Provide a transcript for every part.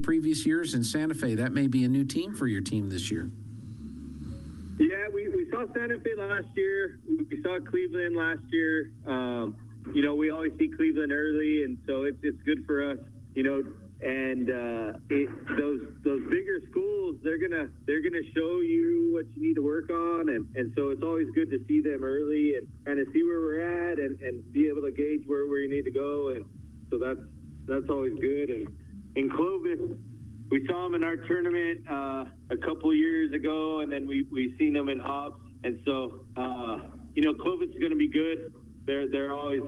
previous years in Santa Fe. That may be a new team for your team this year. Yeah, we saw Santa Fe last year. We saw Cleveland last year. We always see Cleveland early, and so it's good for us. And those bigger schools, they're gonna show you what you need to work on, and so it's always good to see them early and kind of see where we're at and be able to gauge where you need to go, and so that's always good. And in Clovis, we saw them in our tournament a couple of years ago, and then we seen them in Hobbs, and so Clovis is going to be good. They're always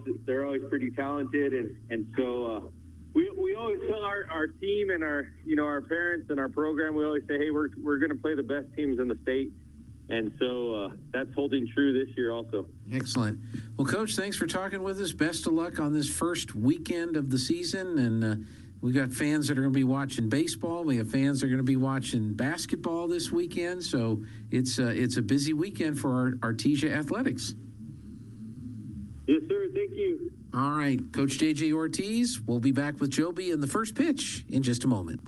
pretty talented, and so. We always tell our team and our parents and our program, we always say, hey, we're going to play the best teams in the state. And so that's holding true this year also. Excellent. Well, Coach, thanks for talking with us. Best of luck on this first weekend of the season. And we got fans that are going to be watching baseball. We have fans that are going to be watching basketball this weekend. So it's a busy weekend for our Artesia athletics. Yes, sir. Thank you. All right, Coach J.J. Ortiz. We'll be back with Joby in the first pitch in just a moment.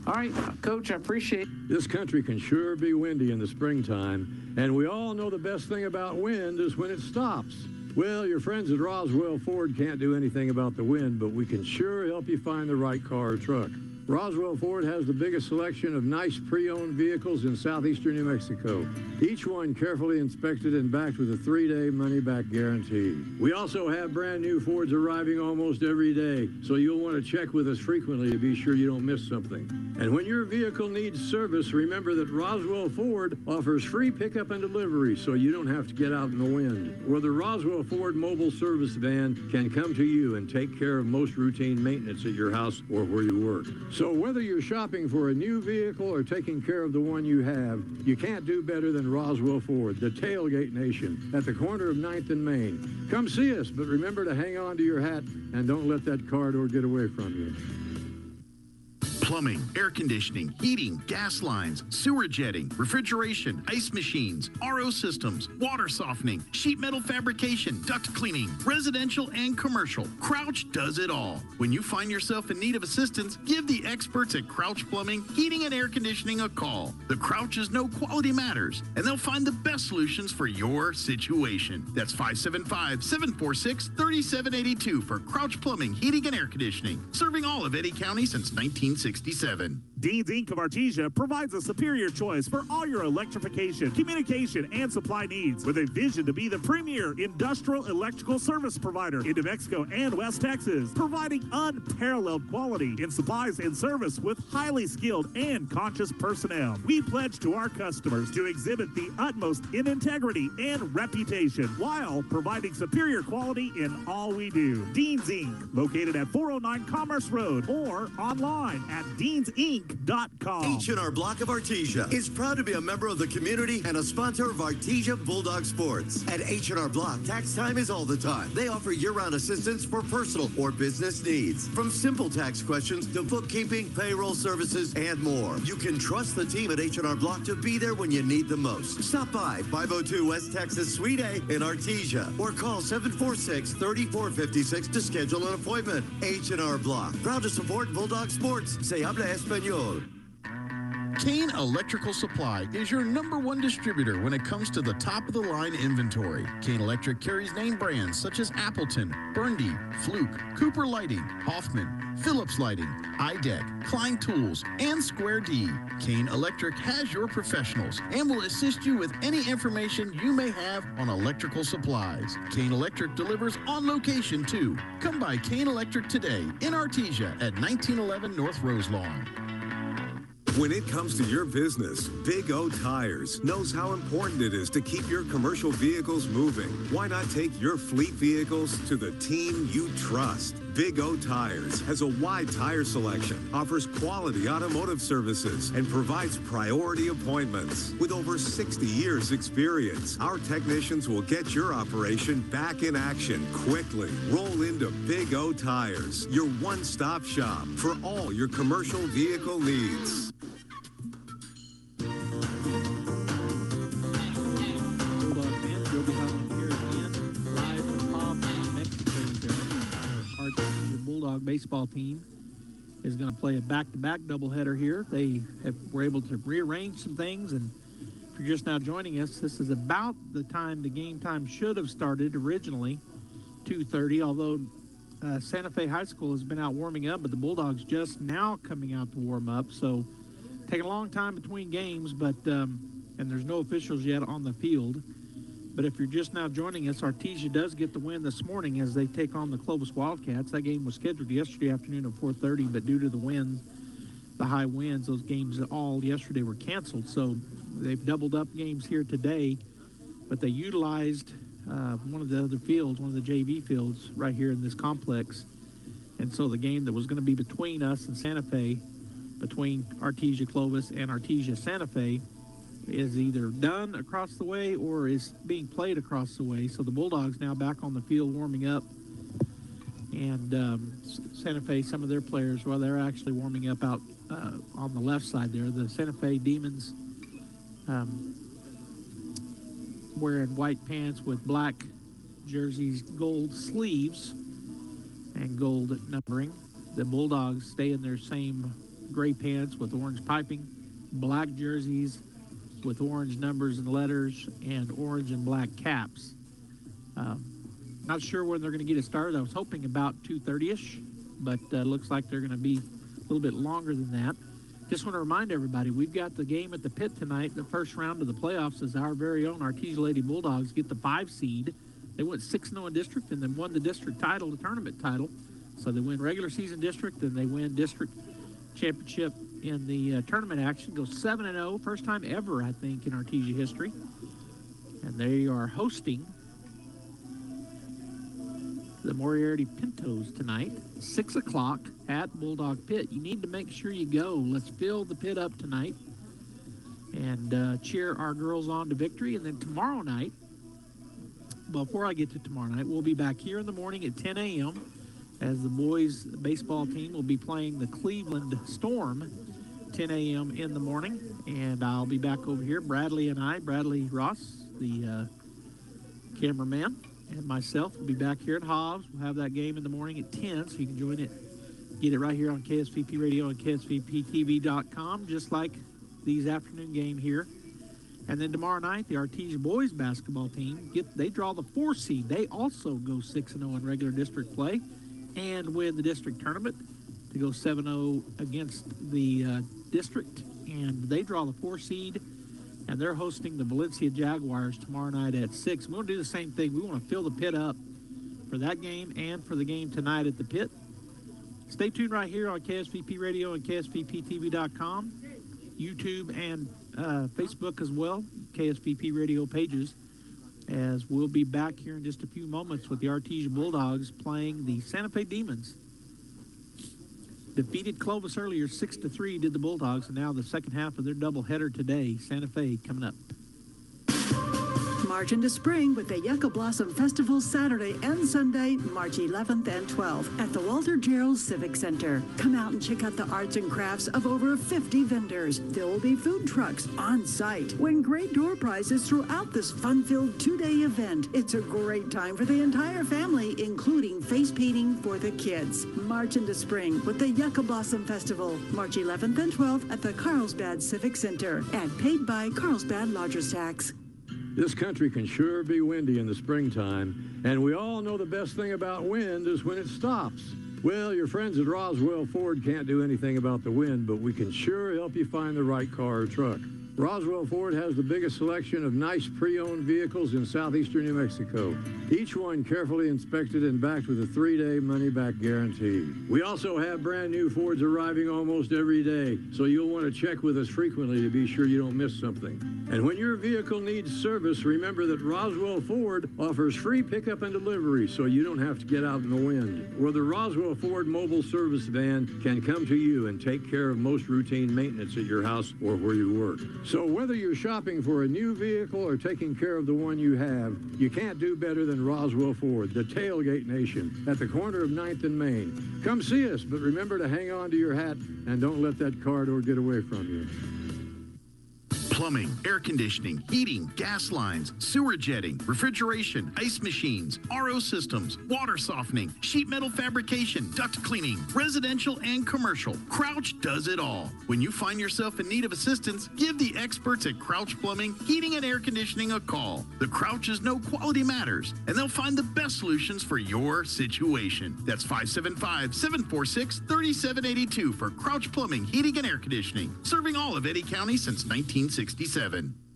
All right, Coach, I appreciate it. This country can sure be windy in the springtime, and we all know the best thing about wind is when it stops. Well, your friends at Roswell Ford can't do anything about the wind, but we can sure help you find the right car or truck. Roswell Ford has the biggest selection of nice pre-owned vehicles in southeastern New Mexico. Each one carefully inspected and backed with a 3-day money-back guarantee. We also have brand new Fords arriving almost every day, so you'll want to check with us frequently to be sure you don't miss something. And when your vehicle needs service, remember that Roswell Ford offers free pickup and delivery, so you don't have to get out in the wind. Where the Roswell Ford mobile service van can come to you and take care of most routine maintenance at your house or where you work. So whether you're shopping for a new vehicle or taking care of the one you have, you can't do better than Roswell Ford, the tailgate nation, at the corner of 9th and Main. Come see us, but remember to hang on to your hat and don't let that car door get away from you. Plumbing, air conditioning, heating, gas lines, sewer jetting, refrigeration, ice machines, RO systems, water softening, sheet metal fabrication, duct cleaning, residential and commercial. Crouch does it all. When you find yourself in need of assistance, give the experts at Crouch Plumbing, Heating and Air Conditioning a call. The Crouches know quality matters, and they'll find the best solutions for your situation. That's 575-746-3782 for Crouch Plumbing, Heating and Air Conditioning, serving all of Eddy County since 1967. Dean's Inc. of Artesia provides a superior choice for all your electrification, communication, and supply needs with a vision to be the premier industrial electrical service provider in New Mexico and West Texas, providing unparalleled quality in supplies and service with highly skilled and conscious personnel. We pledge to our customers to exhibit the utmost in integrity and reputation while providing superior quality in all we do. Dean's Inc., located at 409 Commerce Road or online at deansinc.com. H&R Block of Artesia is proud to be a member of the community and a sponsor of Artesia Bulldog Sports. At H&R Block, tax time is all the time. They offer year-round assistance for personal or business needs. From simple tax questions to bookkeeping, payroll services, and more. You can trust the team at H&R Block to be there when you need the most. Stop by 502 West Texas Suite A in Artesia or call 746-3456 to schedule an appointment. H&R Block, proud to support Bulldog Sports. Se habla español. Kane Electrical Supply is your #1 distributor when it comes to the top-of-the-line inventory. Kane Electric carries name brands such as Appleton, Burndy, Fluke, Cooper Lighting, Hoffman, Phillips Lighting, iDeck, Klein Tools, and Square D. Kane Electric has your professionals and will assist you with any information you may have on electrical supplies. Kane Electric delivers on location too. Come by Kane Electric today in Artesia at 1911 North Roselawn. When it comes to your business, Big O Tires knows how important it is to keep your commercial vehicles moving. Why not take your fleet vehicles to the team you trust? Big O Tires has a wide tire selection, offers quality automotive services, and provides priority appointments. With over 60 years experience, our technicians will get your operation back in action quickly. Roll into Big O Tires, your one-stop shop for all your commercial vehicle needs. Bulldog baseball team. is going to play a back-to-back doubleheader here. They were able to rearrange some things, and if you're just now joining us, this is about the time the game time should have started originally, 2:30, although Santa Fe High School has been out warming up, but the Bulldogs just now coming out to warm up, so taking a long time between games, but and there's no officials yet on the field. But if you're just now joining us, Artesia does get the win this morning as they take on the Clovis Wildcats. That game was scheduled yesterday afternoon at 4:30, but due to the wind, the high winds, those games all yesterday were canceled. So they've doubled up games here today, but they utilized one of the other fields, one of the JV fields right here in this complex. And so the game that was going to be between us and Santa Fe, between Artesia Clovis and Artesia Santa Fe, is either done across the way or is being played across the way. So the Bulldogs now back on the field warming up. And Santa Fe, some of their players, well, they're actually warming up out on the left side there. The Santa Fe Demons wearing white pants with black jerseys, gold sleeves, and gold numbering. The Bulldogs stay in their same gray pants with orange piping, black jerseys with orange numbers and letters, and orange and black caps. Not sure when they're going to get it started. I was hoping about 2:30ish, but looks like they're going to be a little bit longer than that. Just want to remind everybody, we've got the game at the pit tonight. The first round of the playoffs is our very own Artesia Lady Bulldogs get the 5 seed. They went 6-0 in district and then won the district title, the tournament title. So they win regular season district and they win district championship in the tournament action. Go 7-0, first time ever, I think, in Artesia history. And they are hosting the Moriarty Pintos tonight, 6 o'clock at Bulldog Pit. You need to make sure you go. Let's fill the pit up tonight and cheer our girls on to victory. And then tomorrow night, before I get to tomorrow night, we'll be back here in the morning at 10 a.m. as the boys baseball team will be playing the Cleveland Storm, 10 a.m. in the morning. And I'll be back over here, Bradley Ross, the cameraman, and myself will be back here at Hobbs. We'll have that game in the morning at 10, so you can join it. Get it right here on KSVP Radio and KSVPTV.com, just like these afternoon game here. And then tomorrow night, the Artesia boys basketball team, they draw the 4 seed. They also go 6-0 in regular district play and win the district tournament to go 7-0 against the district. And they draw the 4 seed. And they're hosting the Valencia Jaguars tomorrow night at 6. We want to do the same thing. We want to fill the pit up for that game and for the game tonight at the pit. Stay tuned right here on KSVP Radio and KSVPTV.com, YouTube and Facebook as well, KSVP Radio pages, as we'll be back here in just a few moments with the Artesia Bulldogs playing the Santa Fe Demons. Defeated Clovis earlier, 6-3 did the Bulldogs, and now the second half of their doubleheader today. Santa Fe coming up. March into spring with the Yucca Blossom Festival Saturday and Sunday, March 11th and 12th at the Walter Gerald Civic Center. Come out and check out the arts and crafts of over 50 vendors. There will be food trucks on site. Win great door prizes throughout this fun-filled 2-day event. It's a great time for the entire family, including face painting for the kids. March into spring with the Yucca Blossom Festival, March 11th and 12th at the Carlsbad Civic Center and paid by Carlsbad Lodgers Tax. This country can sure be windy in the springtime, and we all know the best thing about wind is when it stops. Well, your friends at Roswell Ford can't do anything about the wind, but we can sure help you find the right car or truck. Roswell Ford has the biggest selection of nice pre-owned vehicles in southeastern New Mexico. Each one carefully inspected and backed with a 3-day money-back guarantee. We also have brand new Fords arriving almost every day, so you'll want to check with us frequently to be sure you don't miss something. And when your vehicle needs service, remember that Roswell Ford offers free pickup and delivery, so you don't have to get out in the wind. Where the Roswell Ford mobile service van can come to you and take care of most routine maintenance at your house or where you work. So whether you're shopping for a new vehicle or taking care of the one you have, you can't do better than Roswell Ford, the tailgate nation, at the corner of 9th and Main. Come see us, but remember to hang on to your hat and don't let that car door get away from you. Plumbing, air conditioning, heating, gas lines, sewer jetting, refrigeration, ice machines, RO systems, water softening, sheet metal fabrication, duct cleaning, residential and commercial. Crouch does it all. When you find yourself in need of assistance, give the experts at Crouch Plumbing, Heating and Air Conditioning a call. The Crouches know quality matters, and they'll find the best solutions for your situation. That's 575-746-3782 for Crouch Plumbing, Heating and Air Conditioning, serving all of Eddy County since 1967.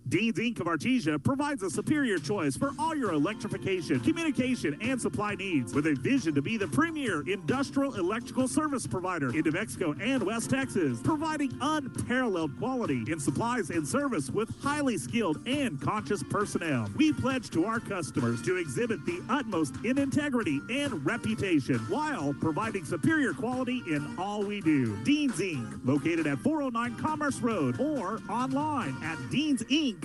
Dean's Inc. of Artesia provides a superior choice for all your electrification, communication, and supply needs with a vision to be the premier industrial electrical service provider in New Mexico and West Texas, providing unparalleled quality in supplies and service with highly skilled and conscious personnel. We pledge to our customers to exhibit the utmost in integrity and reputation while providing superior quality in all we do. Dean's Inc., located at 409 Commerce Road or online at deansinc.com.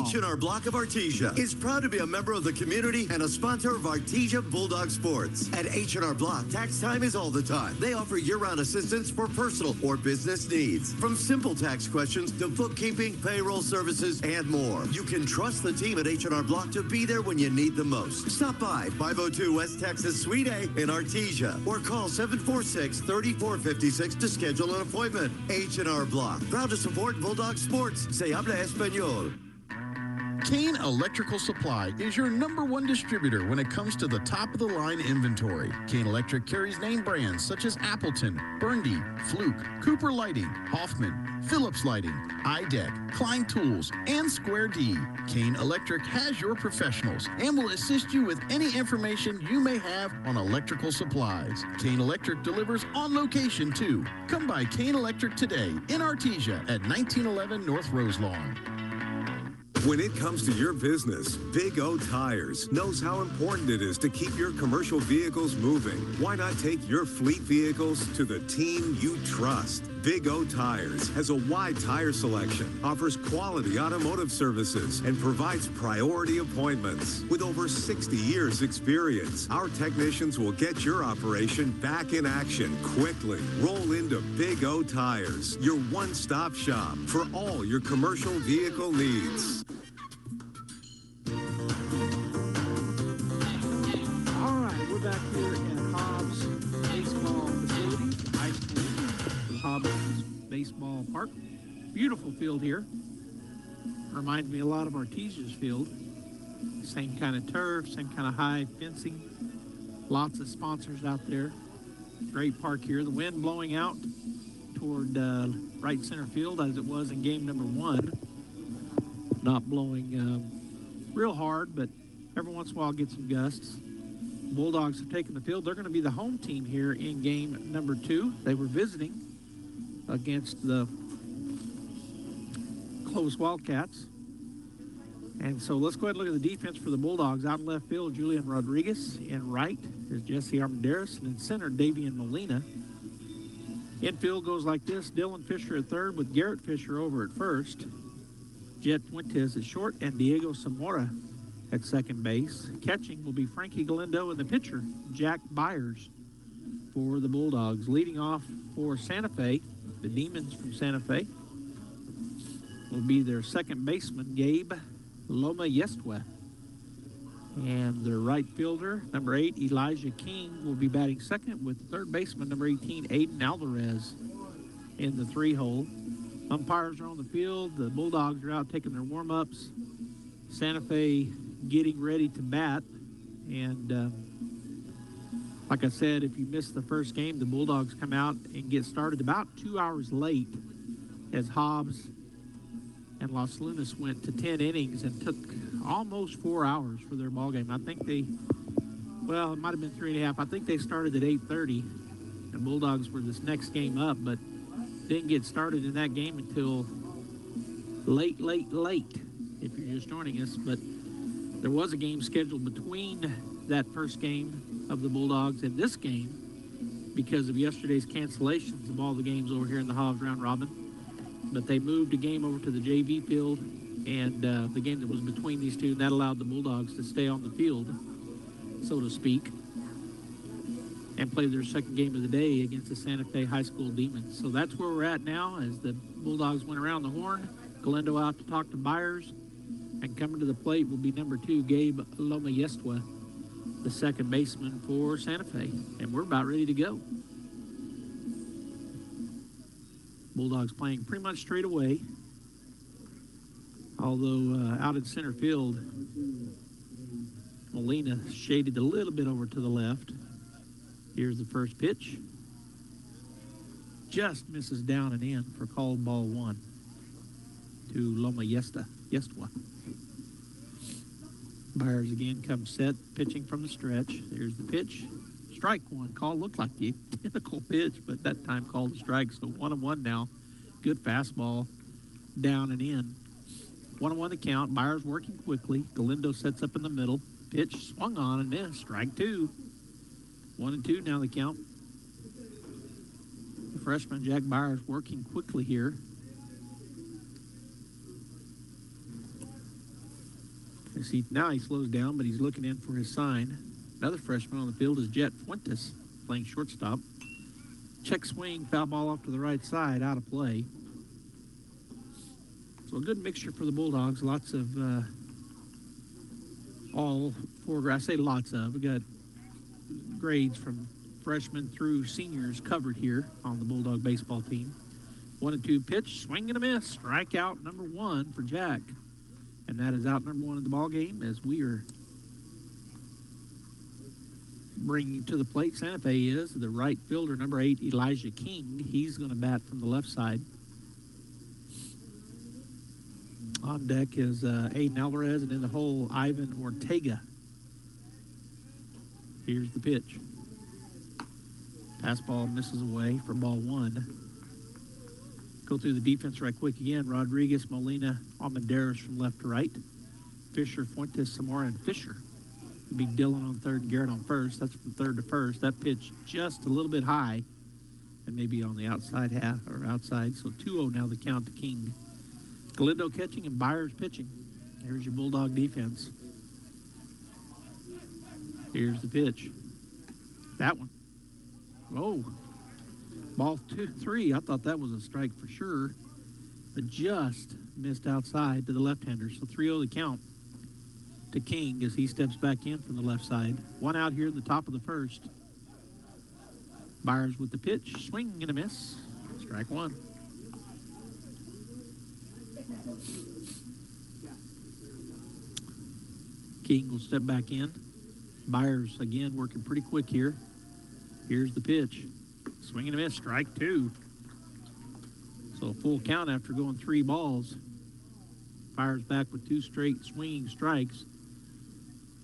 H&R Block of Artesia is proud to be a member of the community and a sponsor of Artesia Bulldog Sports. At H&R Block, tax time is all the time. They offer year-round assistance for personal or business needs. From simple tax questions to bookkeeping, payroll services, and more. You can trust the team at H&R Block to be there when you need them most. Stop by 502 West Texas Suite A in Artesia or call 746-3456 to schedule an appointment. H&R Block, proud to support Bulldog Sports. Se habla español. Kane Electrical Supply is your #1 distributor when it comes to the top-of-the-line inventory. Kane Electric carries name brands such as Appleton, Burndy, Fluke, Cooper Lighting, Hoffman, Phillips Lighting, iDeck, Klein Tools, and Square D. Kane Electric has your professionals and will assist you with any information you may have on electrical supplies. Kane Electric delivers on location, too. Come by Kane Electric today in Artesia at 1911 North Roselawn. When it comes to your business, Big O Tires knows how important it is to keep your commercial vehicles moving. Why not take your fleet vehicles to the team you trust? Big O Tires has a wide tire selection, offers quality automotive services, and provides priority appointments. With over 60 years experience, our technicians will get your operation back in action quickly. Roll into Big O Tires, your one-stop shop for all your commercial vehicle needs. All right, we're back here at Hobbs Baseball Facility, high school, Hobbs Baseball Park. Beautiful field here. Reminds me a lot of Artesia's field. Same kind of turf, same kind of high fencing. Lots of sponsors out there. Great park here. The wind blowing out toward right center field as it was in game number 1. Not blowing real hard, but every once in a while get some gusts. Bulldogs have taken the field. They're going to be the home team here in game number 2. They were visiting against the Clovis Wildcats. And so let's go ahead and look at the defense for the Bulldogs. Out in left field, Julian Rodriguez. In right is Jesse Armendariz. And in center, Davian Molina. Infield goes like this. Dylan Fisher at third with Garrett Fisher over at first. Jet Fuentes at short and Diego Zamora at second base. Catching will be Frankie Galindo and the pitcher, Jack Byers, for the Bulldogs. Leading off for Santa Fe, the Demons from Santa Fe, will be their second baseman, Gabe Loma Yestwe. And their right fielder, number 8, Elijah King, will be batting second with third baseman, number 18, Aiden Alvarez, in the 3-hole. Umpires are on the field. The Bulldogs are out taking their warm-ups. Santa Fe getting ready to bat. And like I said, if you missed the first game, the Bulldogs come out and get started about 2 hours late as Hobbs and Los Lunas went to 10 innings and took almost 4 hours for their ball game. I think they, well, it might have been 3.5. I think they started at 8:30, and Bulldogs were this next game up, but didn't get started in that game until late, if you're just joining us. But there was a game scheduled between that first game of the Bulldogs and this game because of yesterday's cancellations of all the games over here in the Hobbs round robin. But they moved a game over to the JV field, and the game that was between these two, and that allowed the Bulldogs to stay on the field, so to speak, and play their second game of the day against the Santa Fe High School Demons. So that's where we're at now as the Bulldogs went around the horn Galindo out to talk to Byers. And coming to the plate will be number 2, Gabe Lomayestwa, the second baseman for Santa Fe. And we're about ready to go. Bulldogs playing pretty much straight away. Although out in center field, Molina shaded a little bit over to the left. Here's the first pitch. Just misses down and in for called ball 1 to Lomayestwa. Byers again comes set, pitching from the stretch. There's the pitch. Strike 1 call. Looked like the identical pitch, but that time called a strike. So 1-1 now. Good fastball down and in. 1-1 the count. Byers working quickly. Galindo sets up in the middle. Pitch swung on and missed. Strike 2. 1-2 now the count. The freshman Jack Byers working quickly here. See, now he slows down, but he's looking in for his sign. Another freshman on the field is Jet Fuentes, playing shortstop. Check swing, foul ball off to the right side, out of play. So a good mixture for the Bulldogs. Lots of all four, I say lots of. We got grades from freshmen through seniors covered here on the Bulldog baseball team. 1-2 pitch, swing and a miss. Strikeout number 1 for Jack. And that is out number 1 in the ball game as we are bringing to the plate. Santa Fe is the right fielder, number 8, Elijah King. He's going to bat from the left side. On deck is Aiden Alvarez, and in the hole, Ivan Ortega. Here's the pitch. Pass ball misses away for ball 1. Go through the defense right quick again. Rodriguez, Molina, Almendares from left to right. Fisher, Fuentes, Zamora, and Fisher. Be Dillon on third, Garrett on first. That's from third to first. That pitch just a little bit high and maybe on the outside half or outside. So 2-0 now the count to King. Galindo catching and Byers pitching. There's your Bulldog defense. Here's the pitch. That one. Oh. Ball 2-3. I thought that was a strike for sure, but just missed outside to the left-hander. So 3-0 the count to King as he steps back in from the left side. 1 out here in the top of the first. Byers with the pitch. Swing and a miss. Strike 1. King will step back in. Byers again working pretty quick here. Here's the pitch. Swing and a miss, strike 2. So a full count after going 3 balls. Byers back with 2 straight swinging strikes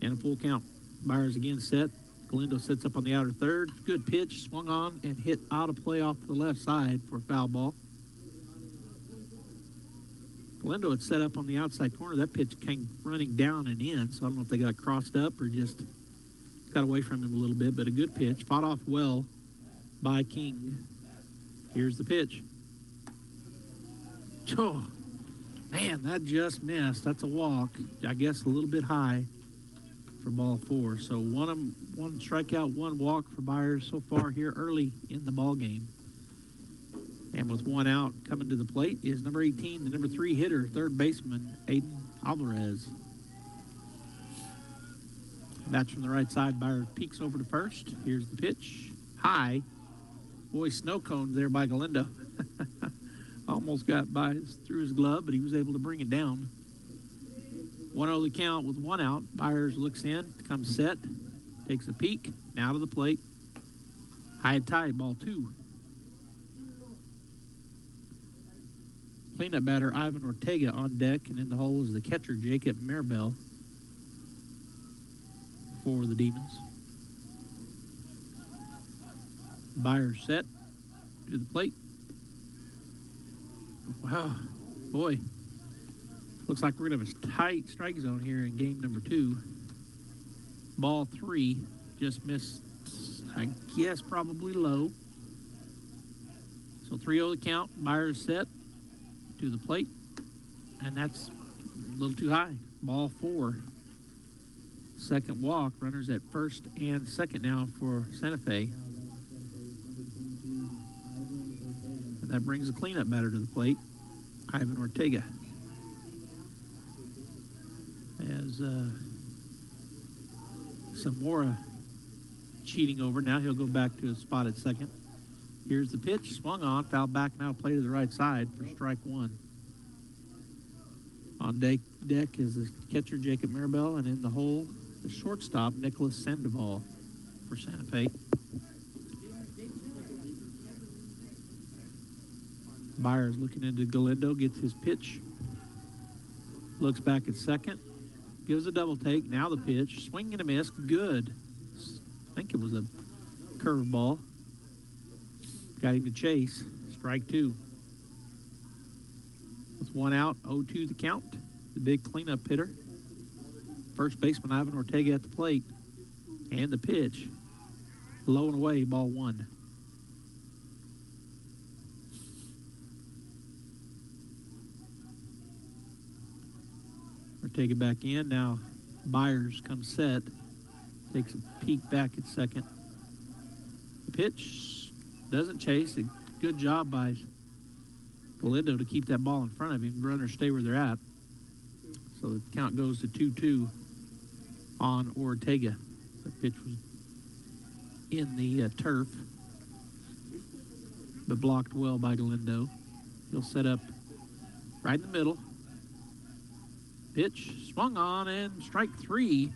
and a full count. Byers again set. Galindo sets up on the outer third. Good pitch, swung on and hit out of play off the left side for a foul ball. Galindo had set up on the outside corner. That pitch came running down and in, so I don't know if they got crossed up or just got away from him a little bit, but a good pitch. Fought off well by King. Here's the pitch. Oh, man, that just missed. That's a walk. I guess a little bit high for ball 4. So one strikeout, 1 walk for Byers so far here early in the ball game. And with 1 out coming to the plate is number 18, the number 3 hitter, third baseman, Aiden Alvarez. That's from the right side. Byers peeks over to first. Here's the pitch. High. Boy, snow cone there by Galindo. Almost got by through his glove, but he was able to bring it down. 1-0 the count with 1 out. Byers looks in, comes set, takes a peek, now to the plate. High and tight, ball 2. Cleanup batter Ivan Ortega on deck, and in the hole is the catcher Jacob Maribel for the Demons. Byers set to the plate. Wow, boy. Looks like we're going to have a tight strike zone here in game number 2. Ball 3 just missed, I guess, probably low. So 3-0 the count. Byers set to the plate. And that's a little too high. Ball 4. Second walk. Runners at first and second now for Santa Fe. And that brings the cleanup batter to the plate, Ivan Ortega. as Zamora cheating over. Now he'll go back to his spot at second. Here's the pitch, swung on, foul back, now play to the right side for strike one. On deck is the catcher, Jacob Mirabel, and in the hole, the shortstop, Nicholas Sandoval for Santa Fe. Byers looking into Galindo, gets his pitch, looks back at second, gives a double take, now the pitch, swing and a miss, good. I think it was a curveball. Got him to chase, strike two. With one out, 0-2 the count. The big cleanup hitter. First baseman Ivan Ortega at the plate. And the pitch. Low and away, ball one. Ortega back in. Now Byers comes set. Takes a peek back at second. The pitch doesn't chase. A good job by Galindo to keep that ball in front of him. Runners stay where they're at. So the count goes to 2-2 on Ortega. The pitch was in the turf, but blocked well by Galindo. He'll set up right in the middle. Pitch swung on and strike three.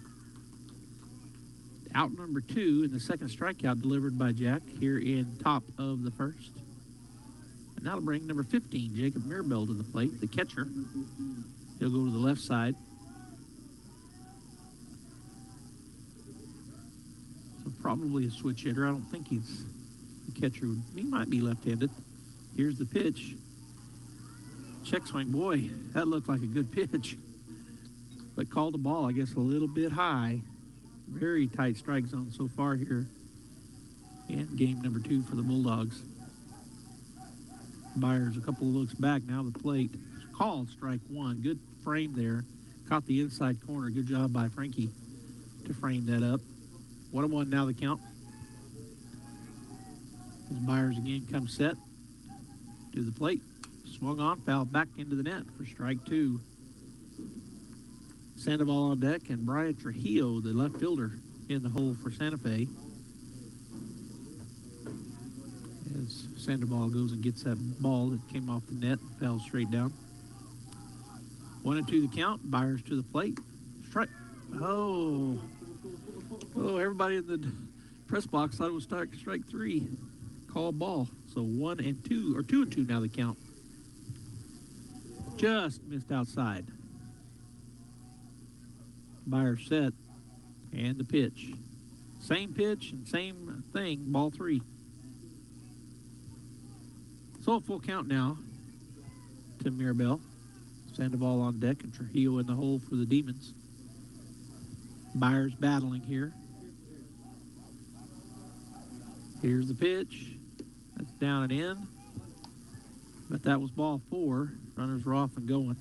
Out number two, and the second strikeout delivered by Jack here in top of the first. And that'll bring number 15, Jacob Mirabel, to the plate, the catcher. He'll go to the left side. So probably a switch hitter. I don't think he's the catcher. He might be left-handed. Here's the pitch. Check swing. Boy, that looked like a good pitch. But called the ball, I guess, a little bit high. Very tight strike zone so far here in game number two for the Bulldogs. Byers a couple of looks back, now the plate. Called strike one. Good frame there. Caught the inside corner. Good job by Frankie to frame that up. 1-1 now the count. As Byers again comes set to the plate. Swung on, foul back into the net for strike two. Sandoval on deck, and Brian Trujillo, the left fielder, in the hole for Santa Fe. As Sandoval goes and gets that ball that came off the net and fell straight down. 1-2 the count. Byers to the plate. Strike. Oh, everybody in the press box thought it was strike three. Call ball. So 1-2, or 2-2 now the count. Just missed outside. Byers set, and the pitch. Same pitch and same thing, ball three. So a full count now to Mirabel. Sandoval on deck and Trujillo in the hole for the Demons. Byers battling here. Here's the pitch. That's down and in. But that was ball four. Runners were off and going.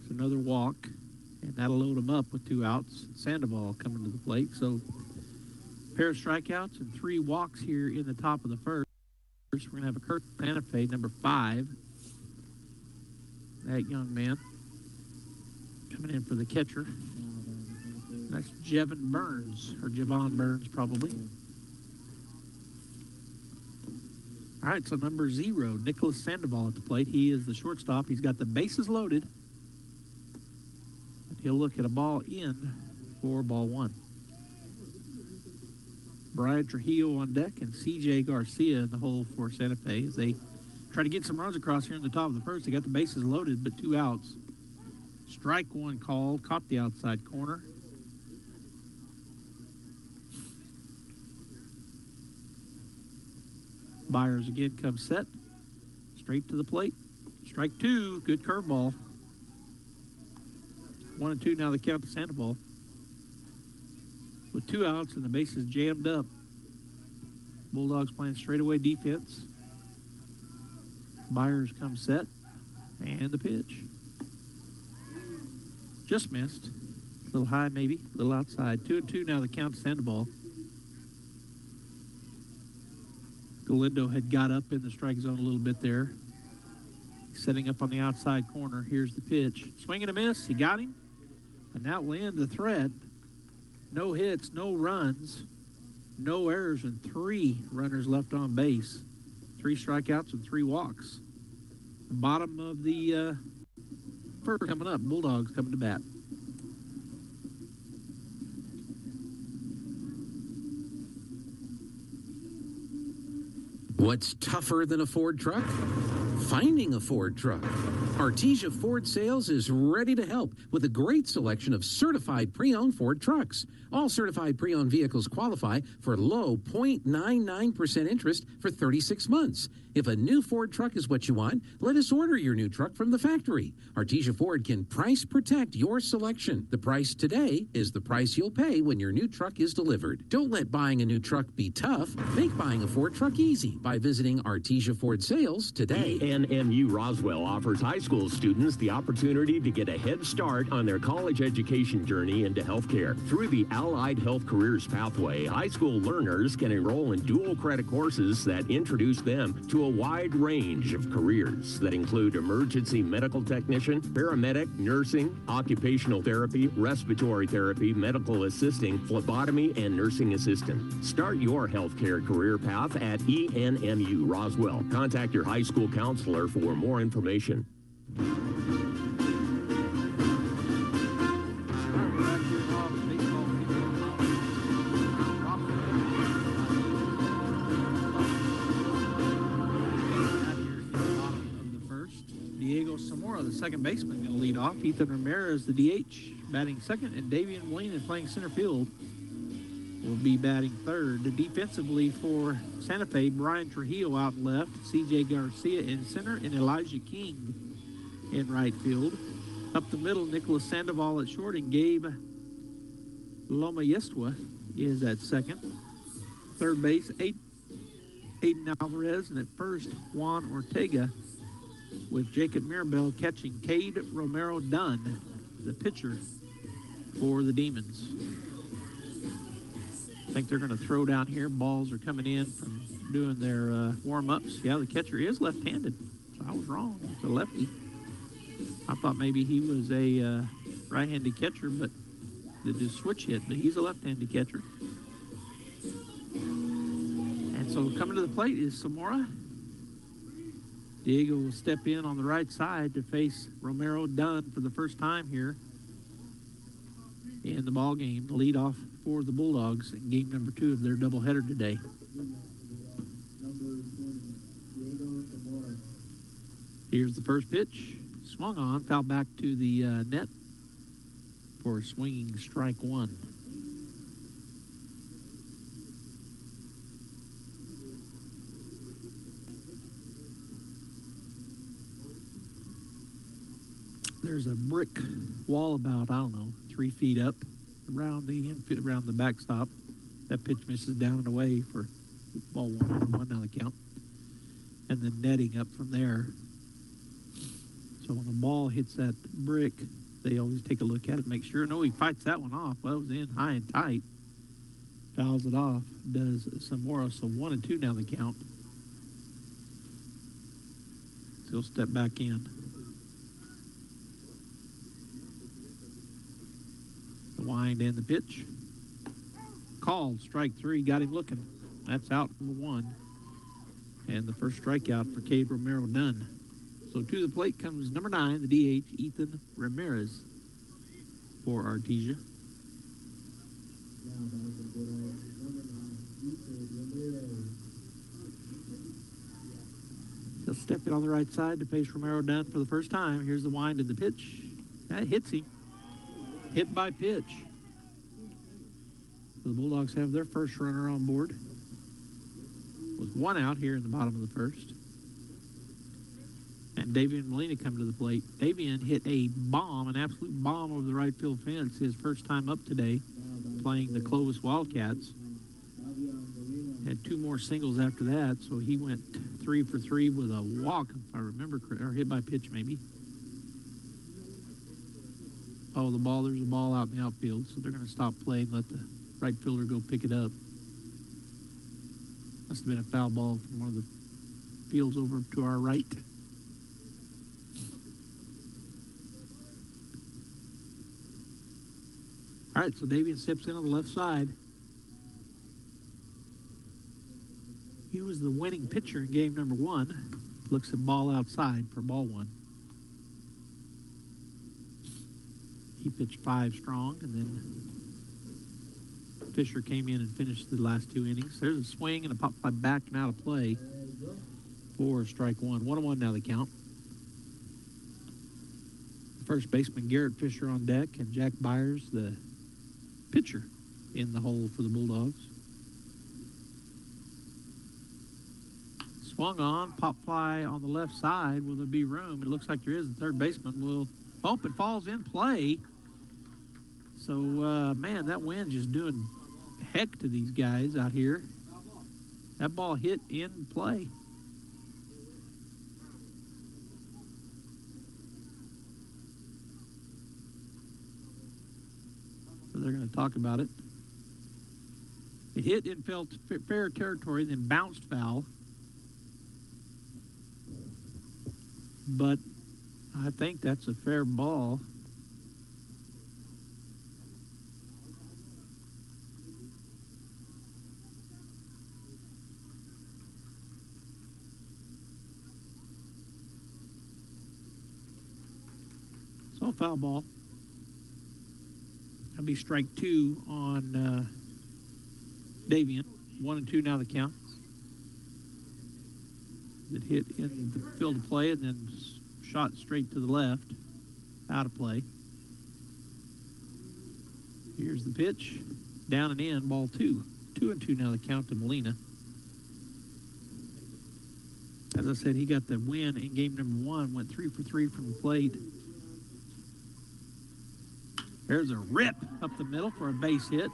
It's another walk. And that'll load them up with two outs. Sandoval coming to the plate. So, pair of strikeouts and three walks here in the top of the first. We're going to have a Kurt Santa Fe, number 5. That young man coming in for the catcher. That's Javon Burns, probably. All right, so number 0, Nicholas Sandoval at the plate. He is the shortstop. He's got the bases loaded. He'll look at a ball in for ball one. Brian Trujillo on deck and C.J. Garcia in the hole for Santa Fe as they try to get some runs across here in the top of the first. They got the bases loaded, but 2 outs. Strike one called, caught the outside corner. Byers again comes set. Straight to the plate. Strike two, good curveball. 1-2 now the count to Sandoval. With 2 outs and the bases jammed up. Bulldogs playing straightaway defense. Byers comes set. And the pitch. Just missed. A little high maybe, a little outside. 2-2 now the count to Sandoval. Galindo had got up in the strike zone a little bit there. Setting up on the outside corner. Here's the pitch. Swing and a miss. He got him. And that will end the threat. No hits, no runs, no errors, and 3 runners left on base. 3 strikeouts and 3 walks. The bottom of the first coming up. Bulldogs coming to bat. What's tougher than a Ford truck? Finding a Ford truck. Artesia Ford Sales is ready to help with a great selection of certified pre-owned Ford trucks. All certified pre-owned vehicles qualify for low 0.99% interest for 36 months. If a new Ford truck is what you want, let us order your new truck from the factory. Artesia Ford can price protect your selection. The price today is the price you'll pay when your new truck is delivered. Don't let buying a new truck be tough. Make buying a Ford truck easy by visiting Artesia Ford Sales today. NMU Roswell offers high school students the opportunity to get a head start on their college education journey into healthcare. Through the Allied Health Careers Pathway, high school learners can enroll in dual credit courses that introduce them to a wide range of careers that include emergency medical technician, paramedic, nursing, occupational therapy, respiratory therapy, medical assisting, phlebotomy, and nursing assistant. Start your healthcare career path at ENMU Roswell. Contact your high school counselor for more information. The second baseman going to lead off. Ethan Ramirez, the DH, batting second, and Davian Molina playing center field will be batting third. Defensively for Santa Fe, Brian Trujillo out left, C.J. Garcia in center, and Elijah King in right field. Up the middle, Nicholas Sandoval at short, and Gabe Lomayestua is at second. Third base, Aiden Alvarez, and at first, Juan Ortega, with Jacob Mirabel catching. Cade Romero Dunn, the pitcher for the Demons. I think they're going to throw down here. Balls are coming in from doing their warm-ups. Yeah, the catcher is left-handed, so I was wrong. It's a lefty. I thought maybe he was a right-handed catcher, but they just switch hit, but he's a left-handed catcher. And so coming to the plate is Zamora. Diego will step in on the right side to face Romero Dunn for the first time here in the ball game. The leadoff for the Bulldogs in game number 2 of their doubleheader today. Here's the first pitch. Swung on, foul back to the net for a swinging strike 1. There's a brick wall about, 3 feet up around the backstop. That pitch misses down and away for ball 1 now the count. And then netting up from there. So when the ball hits that brick, they always take a look at it, make sure. No, he fights that one off. Well, it was in high and tight. Fouls it off, does Zamora. So 1-2 now the count. So he'll step back in. The wind and the pitch. Called, strike 3, got him looking. That's out number 1. And the first strikeout for Cade Romero Dunn. So to the plate comes number 9, the DH, Ethan Ramirez for Artesia. He'll step in on the right side to face Romero Dunn for the first time. Here's the wind and the pitch. That hits him. Hit by pitch. So the Bulldogs have their first runner on board. With 1 out here in the bottom of the first. And Davian Molina come to the plate. Davian hit a bomb, an absolute bomb over the right field fence. His first time up today, playing the Clovis Wildcats. Had 2 more singles after that, so he went 3 for 3 with a walk, if I remember correctly, or hit by pitch maybe. Oh, there's a ball out in the outfield, so they're going to stop play and let the right fielder go pick it up. Must have been a foul ball from one of the fields over to our right. All right, so Davian steps in on the left side. He was the winning pitcher in game number 1. Looks at ball outside for ball 1. He pitched 5 strong, and then Fisher came in and finished the last 2 innings. There's a swing and a pop fly back and out of play for strike 1. 1-1 now the count. First baseman Garrett Fisher on deck, and Jack Byers, the pitcher, in the hole for the Bulldogs. Swung on, pop fly on the left side. Will there be room? It looks like there is. The third baseman will hope it falls in play. So, man, that wind just doing heck to these guys out here. That ball hit in play. So they're going to talk about it. It hit in fair territory, then bounced foul. But I think that's a fair ball. So foul ball. That'll be strike 2 on Davian. 1-2 now the count. That hit in the field of play and then shot straight to the left, out of play. Here's the pitch, down and in, ball 2. 2-2 now the count to Molina. As I said, he got the win in game number 1, went 3 for 3 from the plate. There's a rip up the middle for a base hit.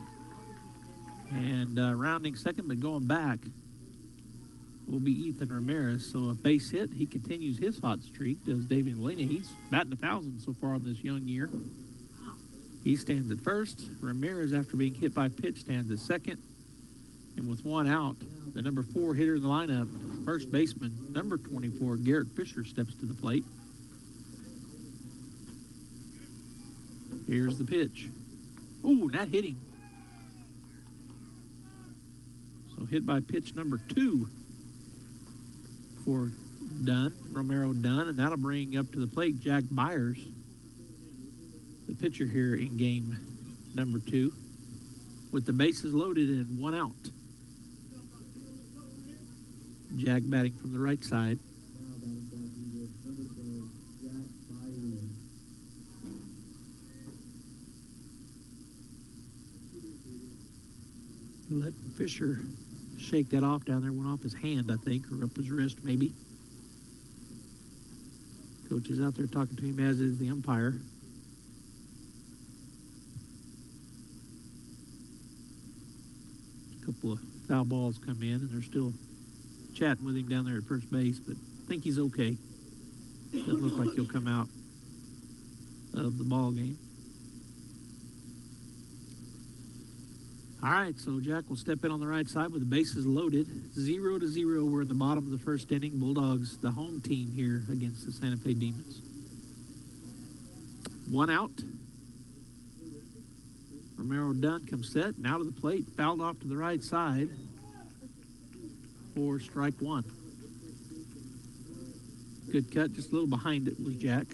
And rounding second, but going back will be Ethan Ramirez. So a base hit. He continues his hot streak, does Davian Molina. He's batting 1,000 so far in this young year. He stands at first. Ramirez, after being hit by pitch, stands at second. And with 1 out, the number 4 hitter in the lineup, first baseman, number 24, Garrett Fisher, steps to the plate. Here's the pitch. Ooh, that hit him. So hit by pitch number 2 for Romero Dunn, and that'll bring up to the plate Jack Byers, the pitcher here in game number 2, with the bases loaded and 1 out. Jack batting from the right side. Let Fisher shake that off down there. Went off his hand, I think, or up his wrist, maybe. Coach is out there talking to him, as is the umpire. A couple of foul balls come in, and they're still chatting with him down there at first base, but I think he's okay. Doesn't look like he'll come out of the ball game. All right, so Jack will step in on the right side with the bases loaded. 0-0. We're in the bottom of the first inning. Bulldogs, the home team here against the Santa Fe Demons. 1 out. Romero Dunn comes set and out of the plate, fouled off to the right side for strike 1. Good cut, just a little behind it was Jack.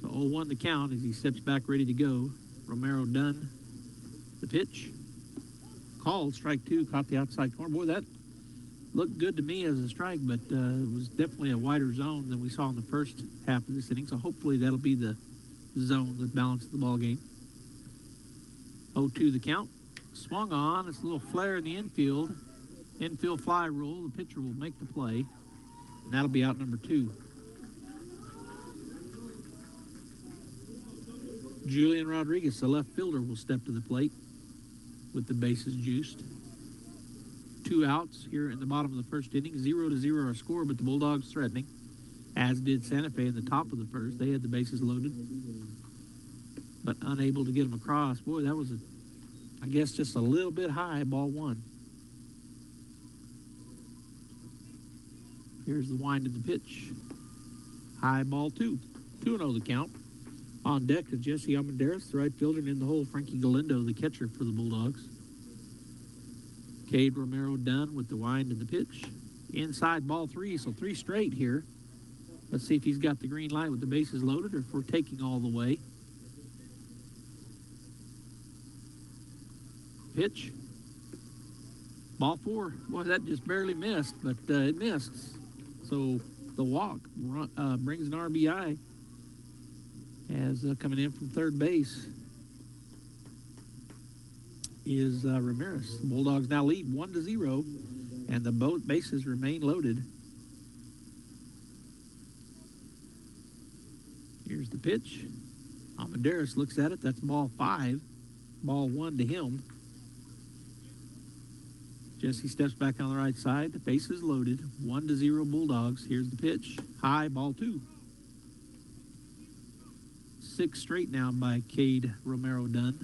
So 0-1 the count as he steps back ready to go. Romero Dunn, the pitch. Called, strike 2, caught the outside corner. Boy, that looked good to me as a strike, but it was definitely a wider zone than we saw in the first half of this inning. So hopefully that'll be the zone that balances the ball game. 0-2 the count. Swung on. It's a little flare in the infield. Infield fly rule. The pitcher will make the play. And that'll be out number 2. Julian Rodriguez, the left fielder, will step to the plate with the bases juiced. 2 outs here in the bottom of the first inning. 0-0 our score, but the Bulldogs threatening, as did Santa Fe in the top of the first. They had the bases loaded, but unable to get them across. Boy, that was, I guess, just a little bit high, ball 1. Here's the wind of the pitch. High, ball 2. 2-0 the count On deck is Jesse Almendares, the right fielder, and in the hole, Frankie Galindo, the catcher for the Bulldogs. Cade Romero Dunn with the wind and the pitch. Inside ball 3, so 3 straight here. Let's see if he's got the green light with the bases loaded or if we're taking all the way. Pitch. Ball 4. Boy, that just barely missed, but it missed. So the walk brings an RBI as coming in from third base is Ramirez. The Bulldogs now lead 1-0, and the both bases remain loaded. Here's the pitch. Almendares looks at it. That's ball 5. Ball 1 to him. Jesse steps back on the right side. The base is loaded. 1-0 Bulldogs. Here's the pitch. High, ball 2. 6 straight now by Cade Romero Dunn.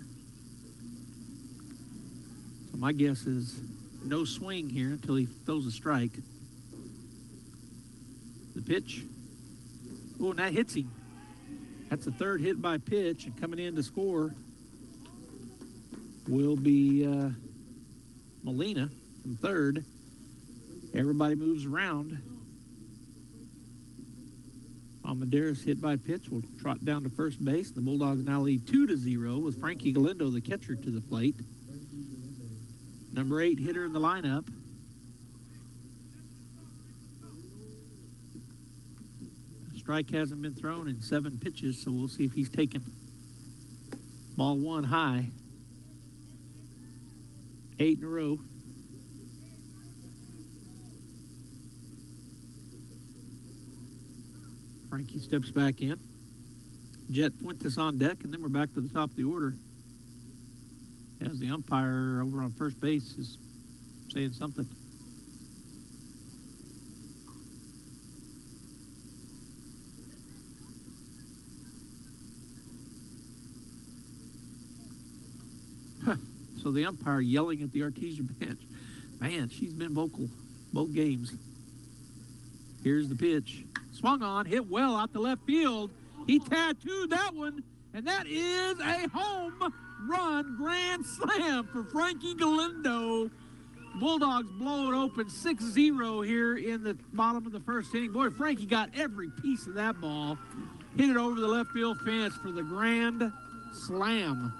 So my guess is no swing here until he throws a strike. The pitch. Oh, and that hits him. That's the 3rd hit by pitch, and coming in to score will be Molina from 3rd. Everybody moves around. Almendares hit by pitch will trot down to first base. The Bulldogs now lead 2-0 with Frankie Galindo, the catcher, to the plate. Number 8 hitter in the lineup. Strike hasn't been thrown in 7 pitches, so we'll see if he's taken. Ball 1 high. 8 in a row. Frankie steps back in. Jet Fuentes on deck, and then we're back to the top of the order. As the umpire over on first base is saying something. So the umpire yelling at the Artesia bench. Man, she's been vocal both games. Here's the pitch. Swung on, hit well out to left field. He tattooed that one, and that is a home run grand slam for Frankie Galindo. Bulldogs blow it open 6-0 here in the bottom of the first inning. Boy, Frankie got every piece of that ball. Hit it over the left field fence for the grand slam.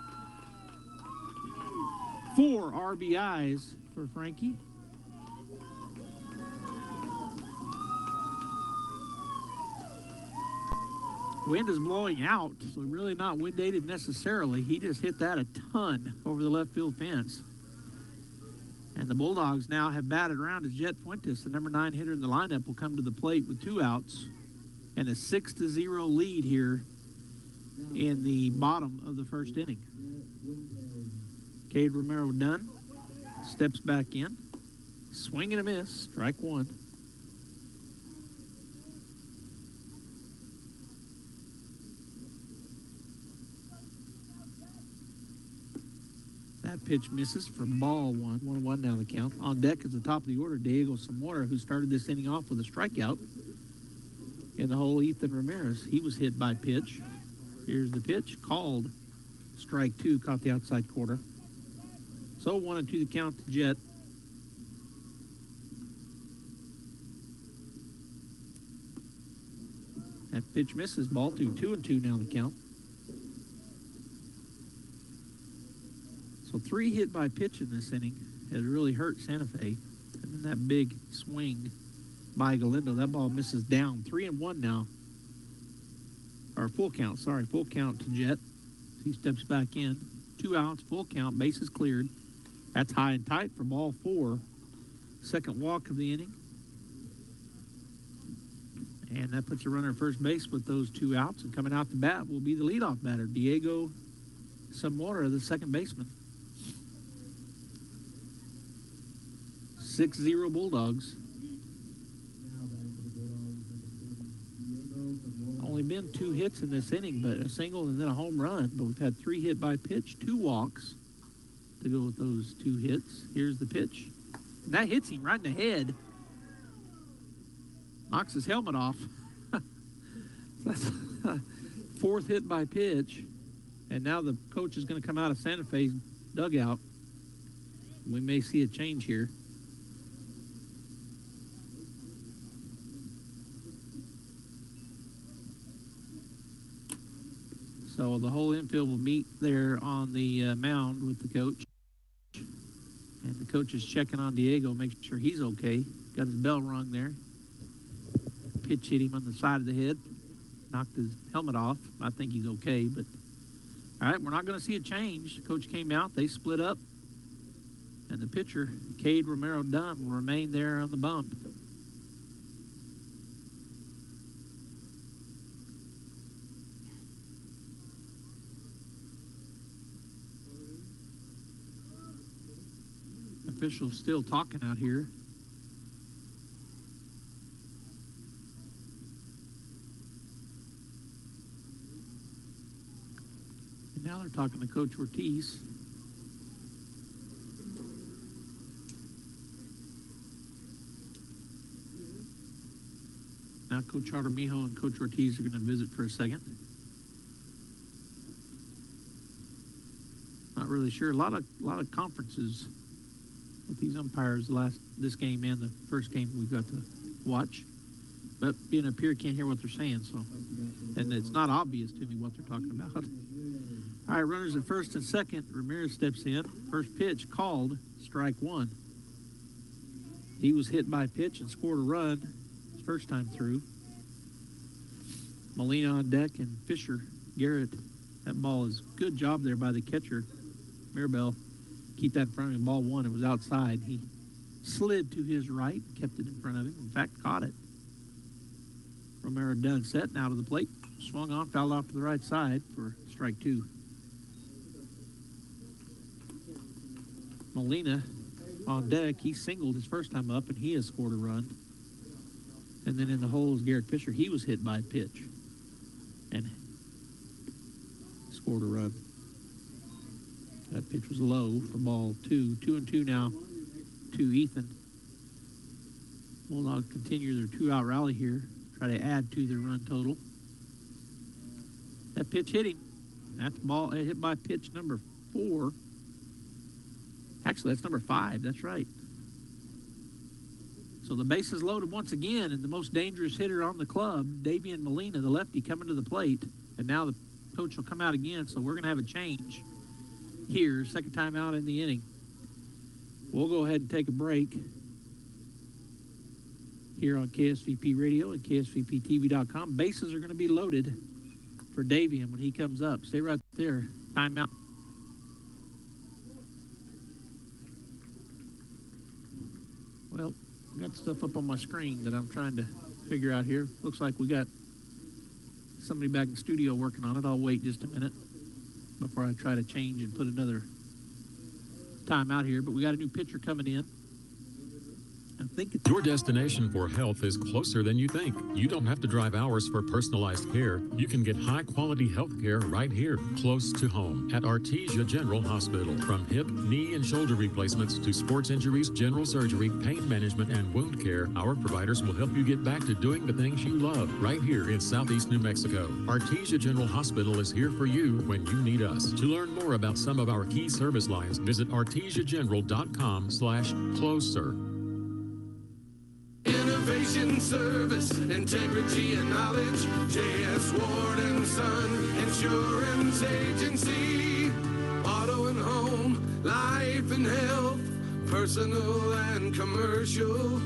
4 RBIs for Frankie. Wind is blowing out, so really not wind aided necessarily. He just hit that a ton over the left field fence. And the Bulldogs now have batted around as Jet Fuentes, the number 9 hitter in the lineup, will come to the plate with 2 outs and a 6-0 lead here in the bottom of the first inning. Cade Romero Dunn steps back in. Swing and a miss, strike 1. That pitch misses for ball 1. 1-1 now the count. On deck is the top of the order, Diego Zamora, who started this inning off with a strikeout. In the hole, Ethan Ramirez. He was hit by pitch. Here's the pitch, called strike 2, caught the outside corner. So 1-2 the count to Jet. That pitch misses, ball 2. 2-2 now the count. So 3 hit by pitch in this inning has really hurt Santa Fe. And then that big swing by Galindo, that ball misses down. 3-1 now. Or full count, full count to Jet. He steps back in. 2 outs, full count, bases cleared. That's high and tight for ball 4. Second walk of the inning. And that puts a runner at first base with those 2 outs. And coming out to bat will be the leadoff batter, Diego Zamora, the second baseman. 6-0 Bulldogs. Only been 2 hits in this inning, but a single and then a home run. But we've had 3 hit by pitch, 2 walks to go with those 2 hits. Here's the pitch. And that hits him right in the head. Knocks his helmet off. That's Fourth hit by pitch, and now the coach is going to come out of Santa Fe's dugout. We may see a change here. So the whole infield will meet there on the mound with the coach. And the coach is checking on Diego, making sure he's okay. Got his bell rung there. Pitch hit him on the side of the head. Knocked his helmet off. I think he's okay, but all right, we're not going to see a change. The coach came out. They split up. And the pitcher, Cade Romero-Dunn, will remain there on the bump. Officials still talking out here. And now they're talking to Coach Ortiz. Now Coach Artemijo and Coach Ortiz are going to visit for a second. Not really sure. A lot of conferences with these umpires this game and the first game we got to watch. But being up here, can't hear what they're saying, so. And it's not obvious to me what they're talking about. All right, runners at first and second. Ramirez steps in. First pitch called, strike one. He was hit by a pitch and scored a run his first time through. Molina on deck and Fisher, Garrett. That ball is good job there by the catcher, Mirabel. Keep that in front of him. Ball one, it was outside. He slid to his right, kept it in front of him. In fact, caught it. Romero-Dunn set, now to the plate. Swung on, fouled off to the right side for strike two. Molina on deck. He singled his first time up, and he has scored a run. And then in the hole is Garrett Fisher. He was hit by a pitch and scored a run. That pitch was low for ball two. 2-2 now to Ethan. Bulldogs continue their two-out rally here. Try to add to their run total. That pitch hit him. That's ball hit by pitch number 4. Actually, that's number 5. That's right. So the base is loaded once again, and the most dangerous hitter on the club, Davian Molina, the lefty, coming to the plate. And now the coach will come out again, so we're going to have a change here, second time out in the inning. We'll go ahead and take a break here on KSVP Radio and KSVPTV.com. Bases are going to be loaded for Davian when he comes up. Stay right there. Timeout. Well, I got stuff up on my screen that I'm trying to figure out here. Looks like we got somebody back in the studio working on it. I'll wait just a minute before I try to change and put another time out here. But we got a new pitcher coming in. I think your destination for health is closer than you think. You don't have to drive hours for personalized care. You can get high-quality health care right here, close to home, at Artesia General Hospital. From hip, knee, and shoulder replacements to sports injuries, general surgery, pain management, and wound care, our providers will help you get back to doing the things you love right here in Southeast New Mexico. Artesia General Hospital is here for you when you need us. To learn more about some of our key service lines, visit artesiageneral.com/closer. Innovation, service, integrity, and knowledge. J.S. Ward & Son Insurance Agency. Auto and home, life and health, personal and commercial.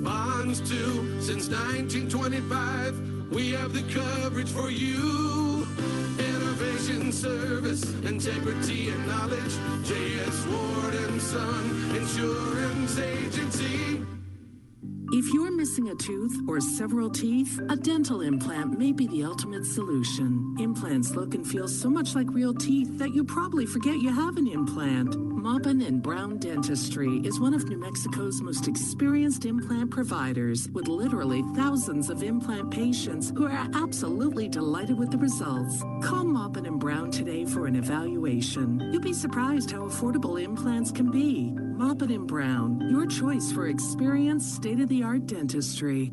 Bonds too, since 1925. We have the coverage for you. Innovation, service, integrity, and knowledge. J.S. Ward & Son Insurance Agency. If you're missing a tooth or several teeth, a dental implant may be the ultimate solution. Implants look and feel so much like real teeth that you probably forget you have an implant. Maupin & Brown Dentistry is one of New Mexico's most experienced implant providers, with literally thousands of implant patients who are absolutely delighted with the results. Call Maupin & Brown today for an evaluation. You'll be surprised how affordable implants can be. Maupin & Brown, your choice for experienced, state-of-the-art dentistry.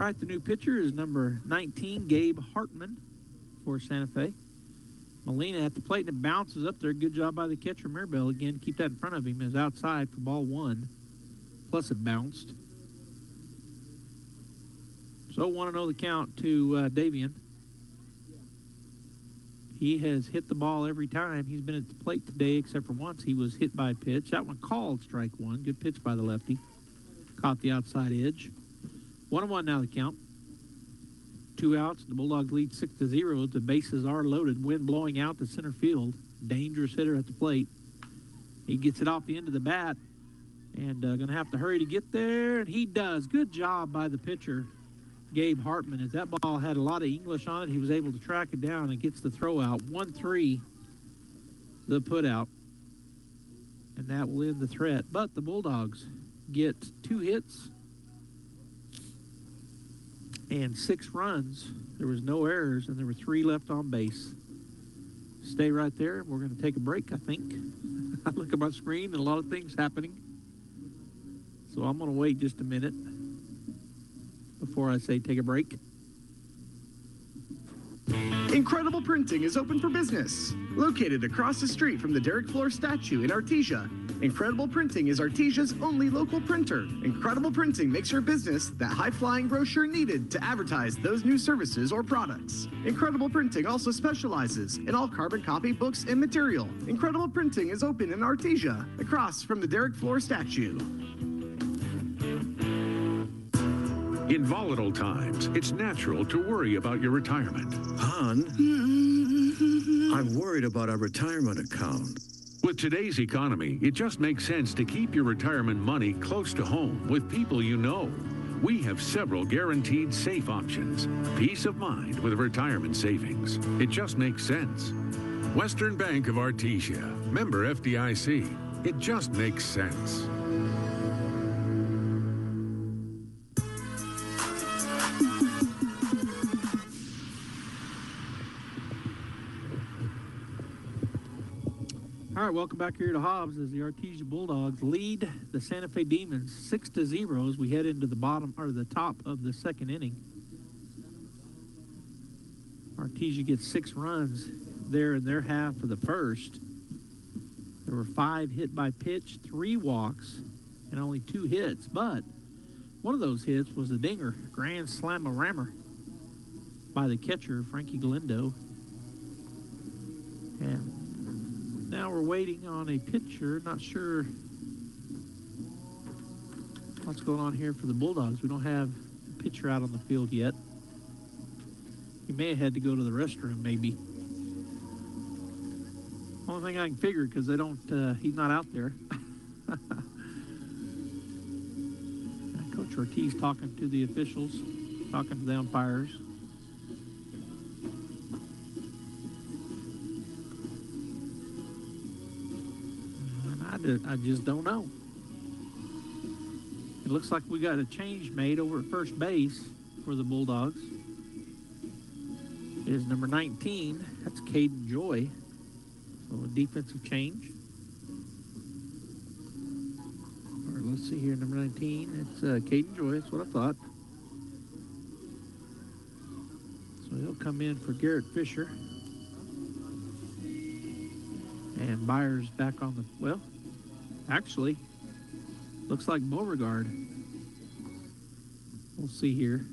right, the new pitcher is number 19, Gabe Hartman for Santa Fe. Molina at the plate, and it bounces up there. Good job by the catcher, Mirabel. Again, keep that in front of him. Is outside for ball 1. Plus it bounced. So 1-0 the count to Davian. He has hit the ball every time he's been at the plate today, except for once he was hit by a pitch. That one called strike 1. Good pitch by the lefty. Caught the outside edge. 1-1 now the count. 2 outs. The Bulldogs lead 6-0. The bases are loaded. Wind blowing out to center field. Dangerous hitter at the plate. He gets it off the end of the bat. And going to have to hurry to get there. And he does. Good job by the pitcher, Gabe Hartman. As that ball had a lot of English on it, he was able to track it down and gets the throw out. 1-3, the put out. And that will end the threat. But the Bulldogs get 2 hits and 6 runs. There was no errors, and there were 3 left on base. Stay right there. We're going to take a break, I think. I look at my screen and a lot of things happening. So I'm going to wait just a minute before I say take a break. Incredible Printing is open for business. Located across the street from the Derek Floor statue in Artesia, Incredible Printing is Artesia's only local printer. Incredible Printing makes your business that high-flying brochure needed to advertise those new services or products. Incredible Printing also specializes in all carbon copy books and material. Incredible Printing is open in Artesia, across from the Derek Floor statue. In volatile times, it's natural to worry about your retirement. Hon, I'm worried about our retirement account. With today's economy, it just makes sense to keep your retirement money close to home with people you know. We have several guaranteed safe options. Peace of mind with retirement savings. It just makes sense. Western Bank of Artesia, member FDIC. It just makes sense. All right, welcome back here to Hobbs as the Artesia Bulldogs lead the Santa Fe Demons 6-0 as we head into the top of the second inning. Artesia gets 6 runs there in their half of the first. There were 5 hit by pitch, 3 walks, and only 2 hits. But one of those hits was a dinger, grand slam-a-rammer by the catcher, Frankie Galindo. And now we're waiting on a pitcher. Not sure what's going on here for the Bulldogs. We don't have a pitcher out on the field yet. He may have had to go to the restroom, maybe. Only thing I can figure, because they don't, he's not out there. Coach Ortiz talking to the officials, talking to the umpires. I just don't know. It looks like we got a change made over at first base for the Bulldogs. It is number 19. That's Caden Joy. So a defensive change. All right, let's see here. Number 19. It's Caden Joy. That's what I thought. So he'll come in for Garrett Fisher. And Byers back on the, well, actually, looks like Beauregard. We'll see here.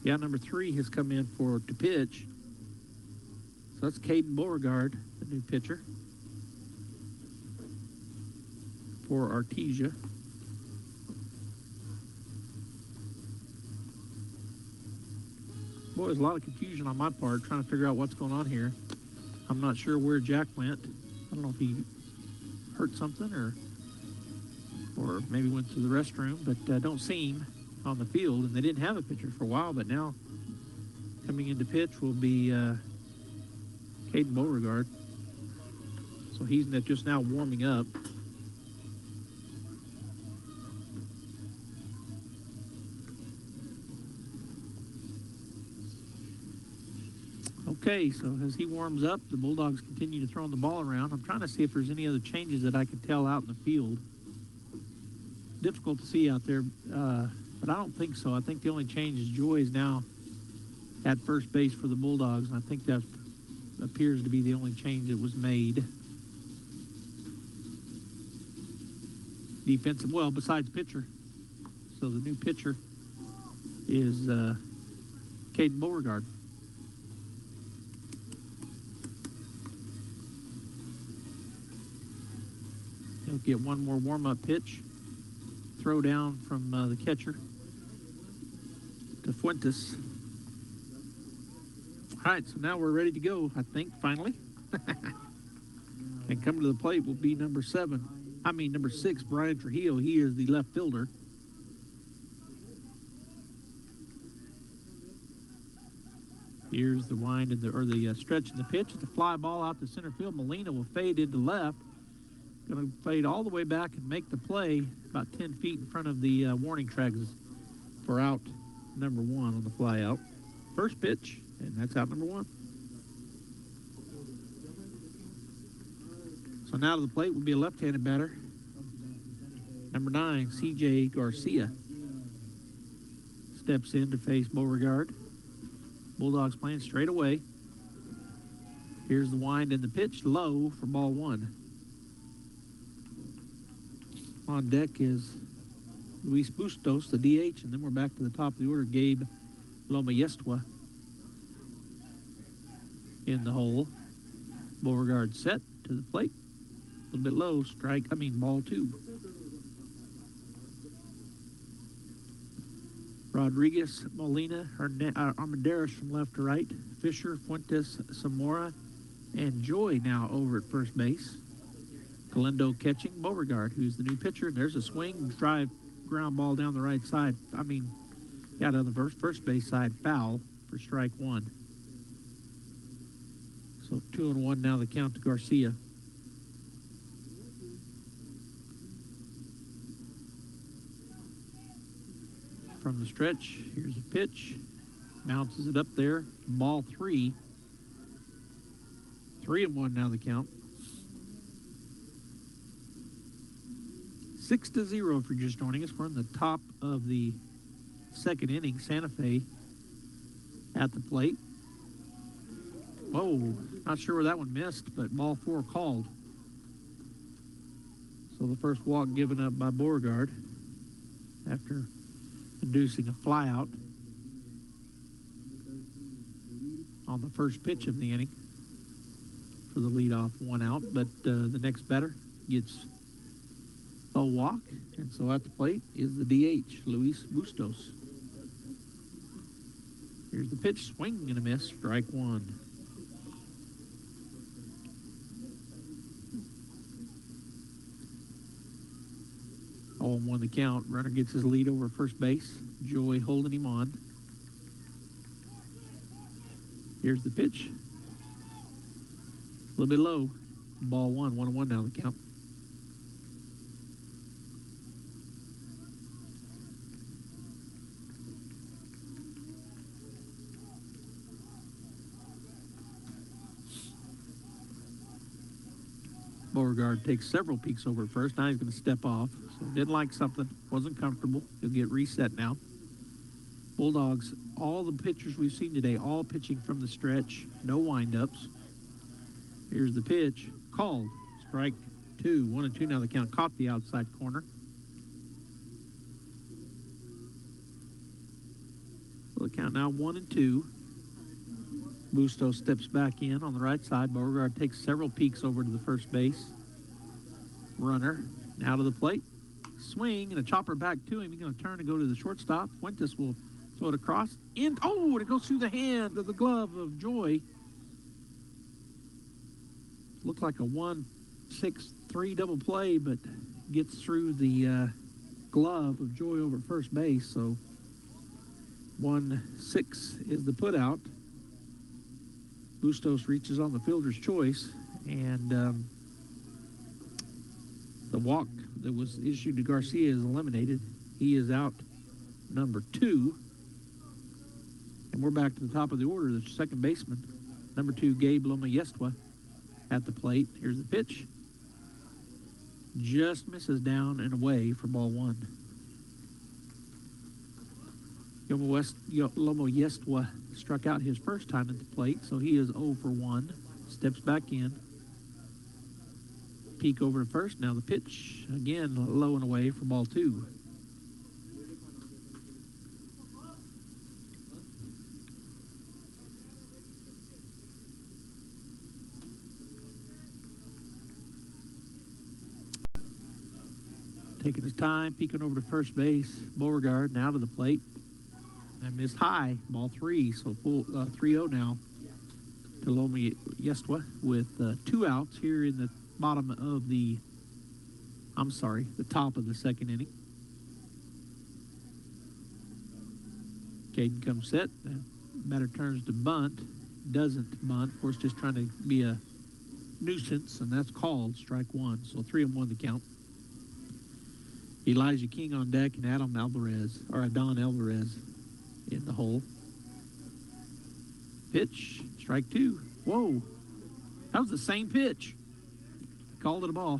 Yeah, number 3 has come in to pitch. So that's Caden Beauregard, the new pitcher for Artesia. Boy, there's a lot of confusion on my part trying to figure out what's going on here. I'm not sure where Jack went. I don't know if he hurt something or maybe went to the restroom, but I don't see him on the field. And they didn't have a pitcher for a while, but now coming into pitch will be Caden Beauregard. So he's just now warming up. Okay, so as he warms up, the Bulldogs continue to throw the ball around. I'm trying to see if there's any other changes that I can tell out in the field. Difficult to see out there But I don't think so. I think the only change is Joy is now at first base for the Bulldogs, and I think that appears to be the only change that was made. Defensive, well, besides pitcher. So the new pitcher is Caden Beauregard. He'll get one more warm-up pitch. Throw down from the catcher to Fuentes. All right, so now we're ready to go, I think, finally. And coming to the plate will be number 6, Brian Trujillo. He is the left fielder. Here's the wind and the stretch and the pitch. It's a fly ball out to center field. Molina will fade into left. Going to fade all the way back and make the play about 10 feet in front of the warning tracks for out number 1 on the fly out. First pitch, and that's out number 1. So now to the plate will be a left-handed batter. Number 9, C.J. Garcia. Steps in to face Beauregard. Bulldogs playing straight away. Here's the wind and the pitch, low for ball 1. On deck is Luis Bustos, the DH, and then we're back to the top of the order. Gabe Lomayestua in the hole. Beauregard set to the plate. A little bit low, ball 2. Rodriguez, Molina, Armendariz from left to right. Fisher, Fuentes, Zamora, and Joy now over at first base. Galindo catching Beauregard, who's the new pitcher. And there's a swing, drive, ground ball down the right side. Down the first base side, foul for strike 1. So 2-1 now the count to Garcia. From the stretch, here's a pitch. Bounces it up there. Ball 3. 3-1 now the count. 6-0 if you're just joining us. We're in the top of the second inning. Santa Fe at the plate. Whoa, not sure where that one missed, but ball 4 called. So the first walk given up by Beauregard after inducing a flyout on the first pitch of the inning for the leadoff 1 out. But the next batter gets a walk, and so at the plate is the DH, Luis Bustos. Here's the pitch, swing and a miss, strike 1. Oh, 1 the count. Runner gets his lead over first base. Joy holding him on. Here's the pitch. A little bit low. Ball 1, 1-1 now the count. Beauregard takes several peeks over at first. Now he's going to step off. So didn't like something. Wasn't comfortable. He'll get reset now. Bulldogs, all the pitchers we've seen today, all pitching from the stretch. No windups. Here's the pitch. Called. Strike 2. 1-2 now the count. Caught the outside corner. So the count now 1-2. Bustos steps back in on the right side. Beauregard takes several peeks over to the first base. Runner now to the plate. Swing and a chopper back to him. He's going to turn and go to the shortstop. Fuentes will throw it across. And it goes through the hand of the glove of Joy. Looked like a 1-6-3 double play, but gets through the glove of Joy over at first base. So 1-6 is the put out. Bustos reaches on the fielder's choice, and the walk that was issued to Garcia is eliminated. He is out number 2. And we're back to the top of the order. The second baseman, number 2, Gabe Lomayestua, at the plate. Here's the pitch. Just misses down and away for ball 1. Lomo Yestwa struck out his first time at the plate, so he is 0 for 1. Steps back in. Peek over to first. Now the pitch, again, low and away for ball 2. Taking his time, peeking over to first base. Beauregard now to the plate. And missed high, ball 3, so full 3-0 now to Lomi Yestwa with 2 outs here in the bottom of the top of the second inning. Caden comes set. Batter turns to bunt. Doesn't bunt. Of course, just trying to be a nuisance, and that's called strike 1. So 3-1 the count. Elijah King on deck and Adon Alvarez in the hole. Pitch, strike 2. Whoa, that was the same pitch. Called it a ball.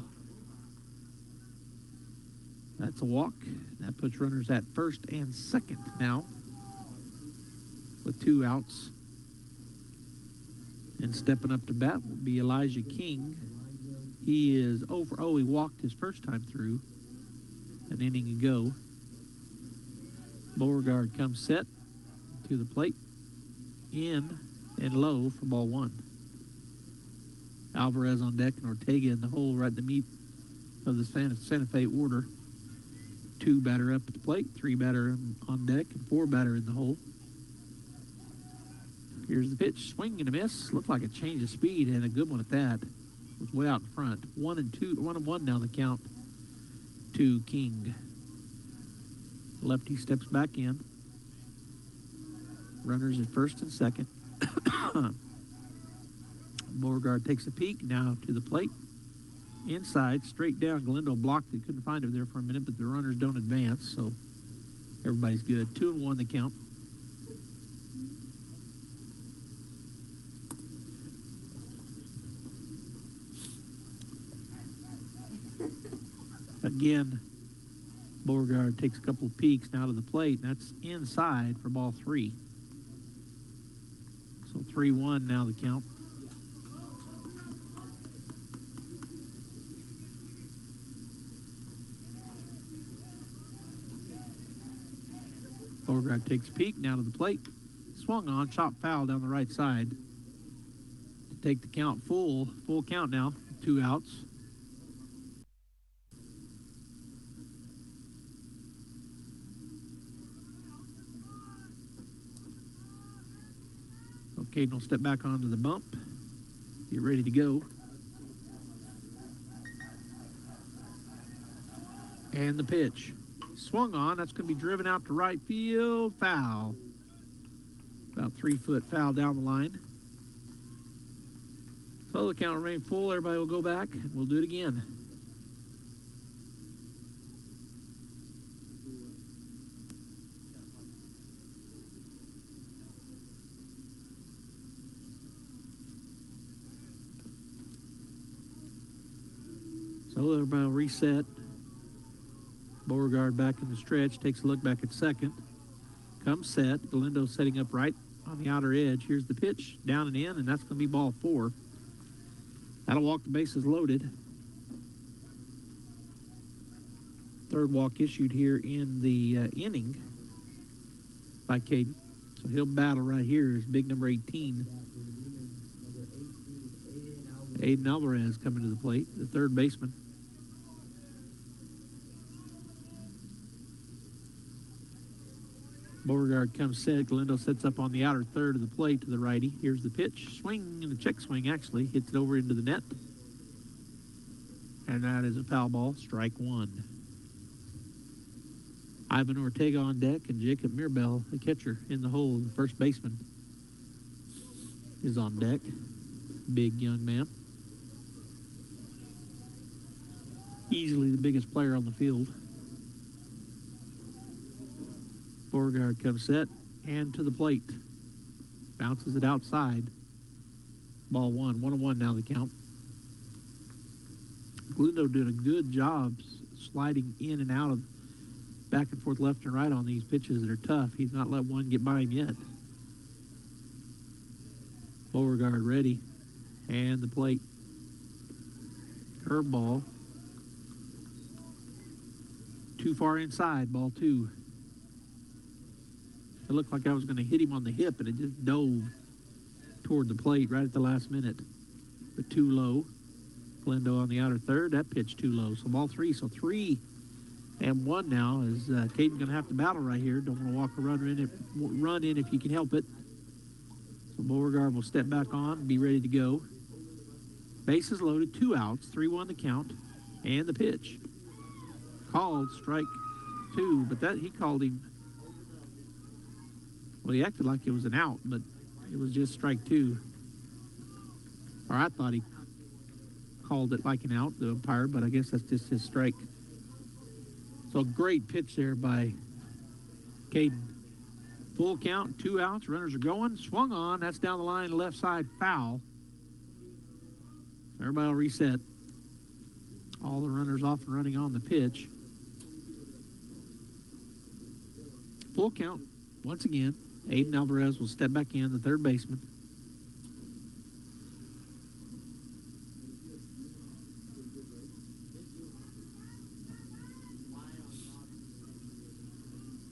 That's a walk. That puts runners at first and second now with 2 outs. And stepping up to bat will be Elijah King. He is 0 for 0. He walked his first time through an inning ago. Beauregard comes set to the plate. In and low for ball 1. Alvarez on deck and Ortega in the hole right in the meat of the Santa Fe order. 2 batter up at the plate, 3 batter on deck, and 4 batter in the hole. Here's the pitch, swing and a miss. Looked like a change of speed and a good one at that. It was way out in front. 1-1 now the count to King. Lefty steps back in. Runners at first and second. Beauregard takes a peek now to the plate. Inside, straight down. Galindo blocked it. Couldn't find him there for a minute, but the runners don't advance, so everybody's good. 2-1 the count. Again, Beauregard takes a couple of peeks now to the plate, and that's inside for ball 3. So 3-1 now the count. Beauregard takes a peek now to the plate. Swung on, chop foul down the right side. To take the count full count now, 2 outs. Caden will step back onto the bump. Get ready to go. And the pitch. Swung on. That's going to be driven out to right field. Foul. About 3-foot foul down the line. So the count will remain full. Everybody will go back, and we'll do it again. So everybody will reset. Beauregard back in the stretch, takes a look back at second. Comes set. Galindo setting up right on the outer edge. Here's the pitch, down and in, and that's going to be ball 4. That'll walk the bases loaded. Third walk issued here in the inning by Caden. So he'll battle right here is big number 18. Aiden Alvarez coming to the plate, the third baseman. Beauregard comes set. Galindo sets up on the outer third of the plate to the righty. Here's the pitch. Swing, and the check swing actually. Hits it over into the net. And that is a foul ball, strike 1. Ivan Ortega on deck and Jacob Mirabel, the catcher, in the hole. The first baseman is on deck. Big young man. Easily the biggest player on the field. Beauregard comes set and to the plate. Bounces it outside. Ball 1. 1-1 now the count. Galindo did a good job sliding in and out of back and forth left and right on these pitches that are tough. He's not let one get by him yet. Beauregard ready. And the plate. Curveball. Too far inside, ball 2. It looked like I was going to hit him on the hip, and it just dove toward the plate right at the last minute. But too low. Glendo on the outer third. That pitch too low. So ball 3. So 3-1 now is Caden going to have to battle right here. Don't want to walk a run in if you can help it. So Beauregard will step back on and be ready to go. Bases loaded, 2 outs, 3-1 the count, and the pitch. Called strike 2, but that he called him. Well, he acted like it was an out, but it was just strike 2. Or I thought he called it like an out, the umpire, but I guess that's just his strike. So a great pitch there by Caden. Full count, 2 outs, runners are going, swung on, that's down the line, left side, foul. Everybody will reset. All the runners off and running on the pitch. Full count, once again. Aiden Alvarez will step back in, the third baseman.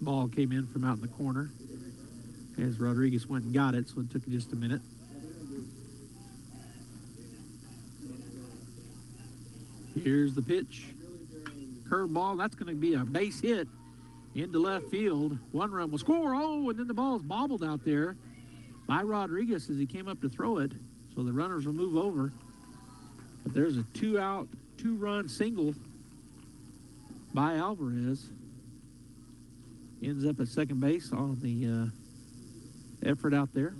Ball came in from out in the corner as Rodriguez went and got it, so it took just a minute. Here's the pitch. Curveball, that's going to be a base hit into left field. 1 run will score. Oh, and then the ball is bobbled out there by Rodriguez as he came up to throw it. So the runners will move over. But there's a 2-out, 2-run single by Alvarez. Ends up at second base on the effort out there.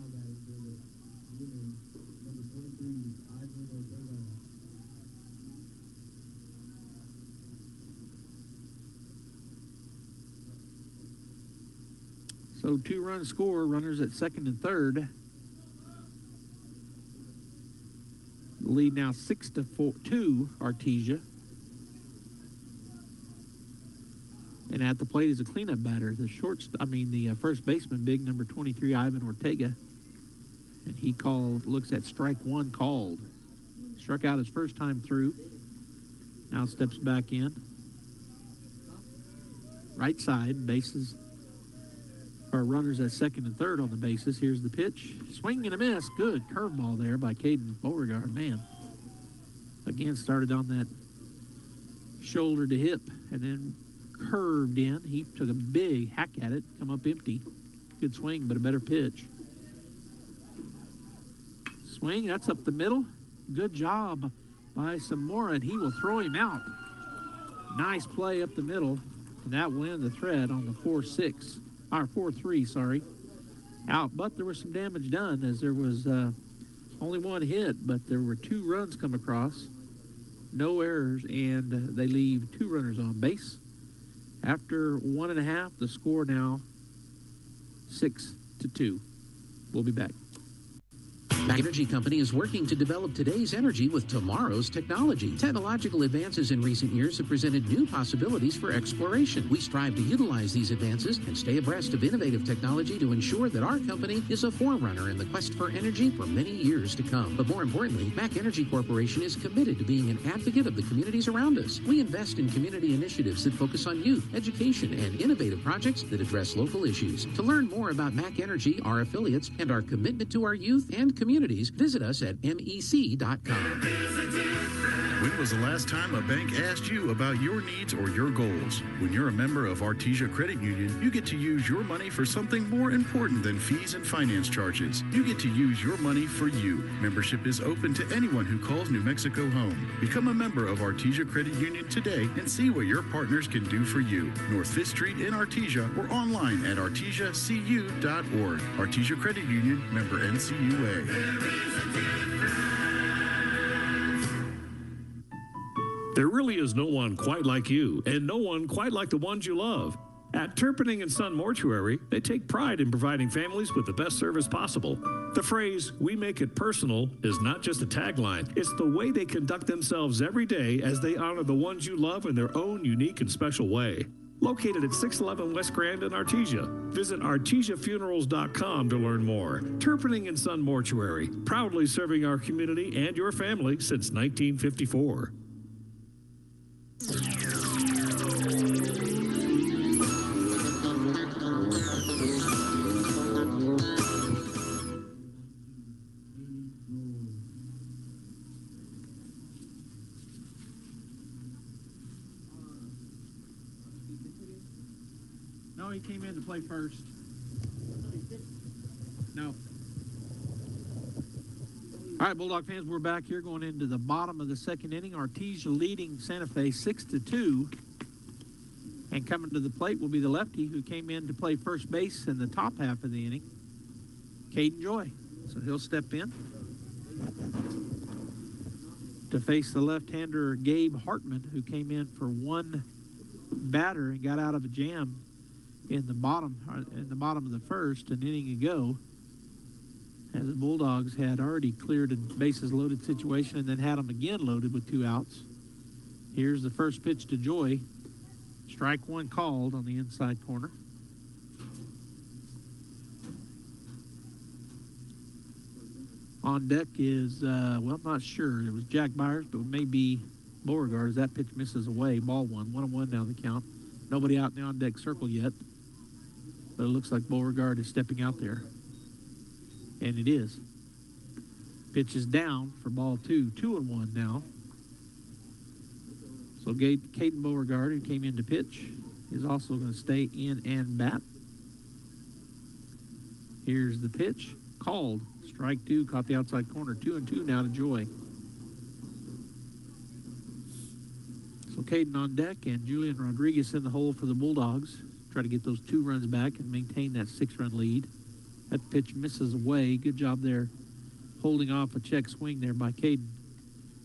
So 2-run score, runners at second and third. The lead now 6-2, Artesia. And at the plate is a cleanup batter. The first baseman, big number 23, Ivan Ortega. And he looks at strike 1 called. Struck out his first time through. Now steps back in. Right side, bases. Our runners at second and third on the bases. Here's the pitch. Swing and a miss. Good curveball there by Caden Beauregard. Man. Again, started on that shoulder to hip and then curved in. He took a big hack at it. Come up empty. Good swing, but a better pitch. Swing. That's up the middle. Good job by Samora, and he will throw him out. Nice play up the middle. And that will end the thread on the 4-6. Or 4-3, sorry. Out, but there was some damage done as there was only 1 hit, but there were 2 runs come across. No errors, and they leave 2 runners on base. After 1.5, the score now 6-2. We'll be back. Mac Energy Company is working to develop today's energy with tomorrow's technology. Technological advances in recent years have presented new possibilities for exploration. We strive to utilize these advances and stay abreast of innovative technology to ensure that our company is a forerunner in the quest for energy for many years to come. But more importantly, Mac Energy Corporation is committed to being an advocate of the communities around us. We invest in community initiatives that focus on youth, education, and innovative projects that address local issues. To learn more about Mac Energy, our affiliates, and our commitment to our youth and communities, visit us at mec.com. When was the last time a bank asked you about your needs or your goals? When you're a member of Artesia Credit Union, you get to use your money for something more important than fees and finance charges. You get to use your money for you. Membership is open to anyone who calls New Mexico home. Become a member of Artesia Credit Union today and see what your partners can do for you. North 5th Street in Artesia or online at artesiacu.org. Artesia Credit Union, member NCUA. There really is no one quite like you, and no one quite like the ones you love. At Turpinning & Son Mortuary, they take pride in providing families with the best service possible. The phrase, "we make it personal," is not just a tagline. It's the way they conduct themselves every day as they honor the ones you love in their own unique and special way. located at 611 West Grand in Artesia. Visit artesiafunerals.com to learn more. Turpinning and Son Mortuary, proudly serving our community and your family since 1954. No, he came in to play first. No. All right, Bulldog fans, we're back here going into the bottom of the second inning. Artesia leading Santa Fe 6-2. And coming to the plate will be the lefty who came in to play first base in the top half of the inning, Caden Joy. So he'll step in to face the left-hander Gabe Hartman, who came in for one batter and got out of a jam in the bottom of the first an inning ago, as the Bulldogs had already cleared a bases loaded situation and then had them again loaded with 2 outs. Here's the first pitch to Joy. Strike one called on the inside corner. On deck is, well, I'm not sure. It was Jack Byers, but it may be Beauregard as that pitch misses away. Ball one. 1-1 now the count. Nobody out in the on-deck circle yet. But it looks like Beauregard is stepping out there. And it is. Pitch is down for ball 2. 2-1 now. So Caden Beauregard, who came in to pitch, is also going to stay in and bat. Here's the pitch. Called. Strike 2. Caught the outside corner. 2-2 now to Joy. So Caden on deck and Julian Rodriguez in the hole for the Bulldogs. Try to get those 2 runs back and maintain that 6-run lead. That pitch misses away. Good job there holding off a check swing there by Caden.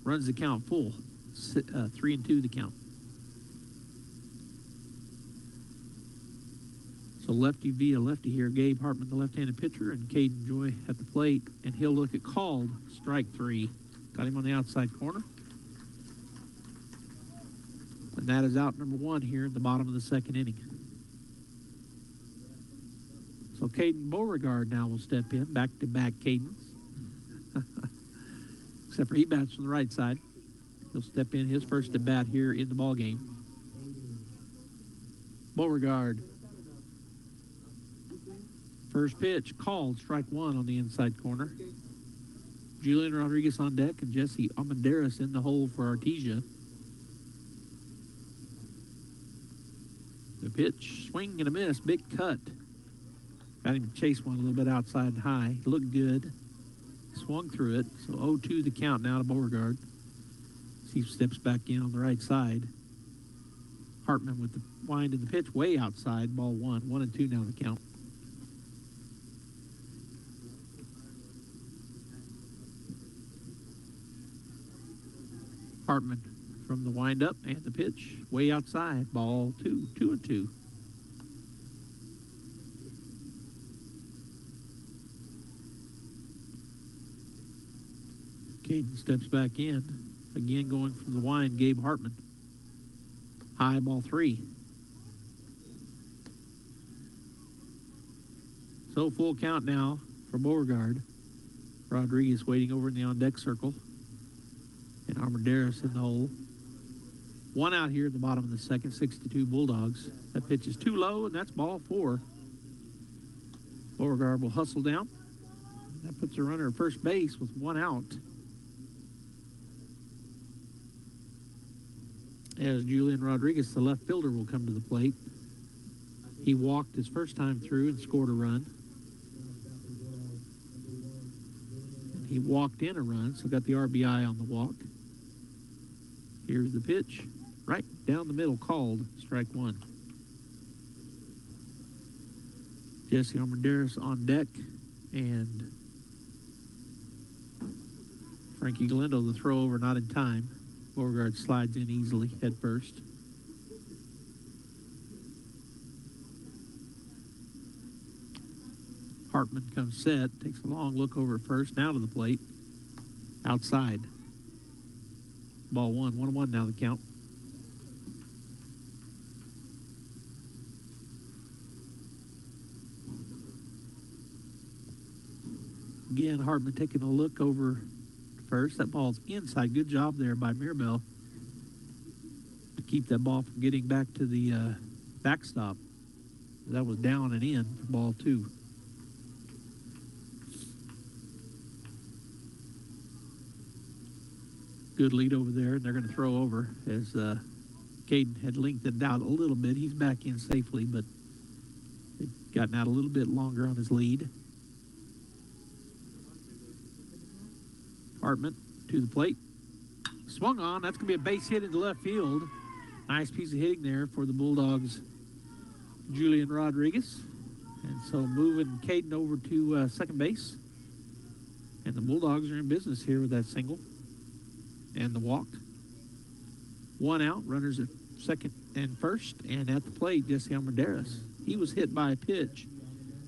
Runs the count full. 3-2 the count. So lefty via lefty here. Gabe Hartman, the left-handed pitcher, and Caden Joy at the plate. And he'll look at called. Strike 3. Got him on the outside corner. And that is out number 1 here in the bottom of the second inning. So Caden Beauregard now will step in. Back-to-back Cadens. Except for he bats from the right side. He'll step in his first at bat here in the ball game. Beauregard. First pitch called. Strike 1 on the inside corner. Julian Rodriguez on deck and Jesse Almendares in the hole for Artesia. The pitch, swing and a miss, big cut. Got him to chase one a little bit outside high. Looked good. Swung through it. So 0-2 the count now to Beauregard. He steps back in on the right side. Hartman with the wind in the pitch way outside. Ball 1. 1-2 now the count. Hartman from the windup and the pitch way outside. Ball 2. 2-2. Caden steps back in. Again going from the wind, Gabe Hartman. High, ball 3. So full count now for Beauregard. Rodriguez waiting over in the on-deck circle. And Armendares in the hole. 1 out here at the bottom of the second, 6-2 Bulldogs. That pitch is too low, and that's ball 4. Beauregard will hustle down. That puts a runner at first base with 1 out. As Julian Rodriguez, the left fielder, will come to the plate. He walked his first time through and scored a run. And he walked in a run, so got the RBI on the walk. Here's the pitch. Right down the middle, called. Strike 1. Jesse Almendares on deck. And Frankie Galindo, the throw over, not in time. Beauregard slides in easily, head first. Hartman comes set, takes a long look over at first, now to the plate. Outside. Ball 1. 1-1 now the count. Again, Hartman taking a look over first. That ball's inside. Good job there by Mirabel to keep that ball from getting back to the backstop. That was down and in for ball 2. Good lead over there, and they're going to throw over as Caden had lengthened out a little bit. He's back in safely, but they've gotten out a little bit longer on his lead. Hartman to the plate. Swung on. That's going to be a base hit into left field. Nice piece of hitting there for the Bulldogs, Julian Rodriguez. And so moving Caden over to second base. And the Bulldogs are in business here with that single and the walk. 1 out, runners at second and first. And at the plate, Jesse Almendarez. He was hit by a pitch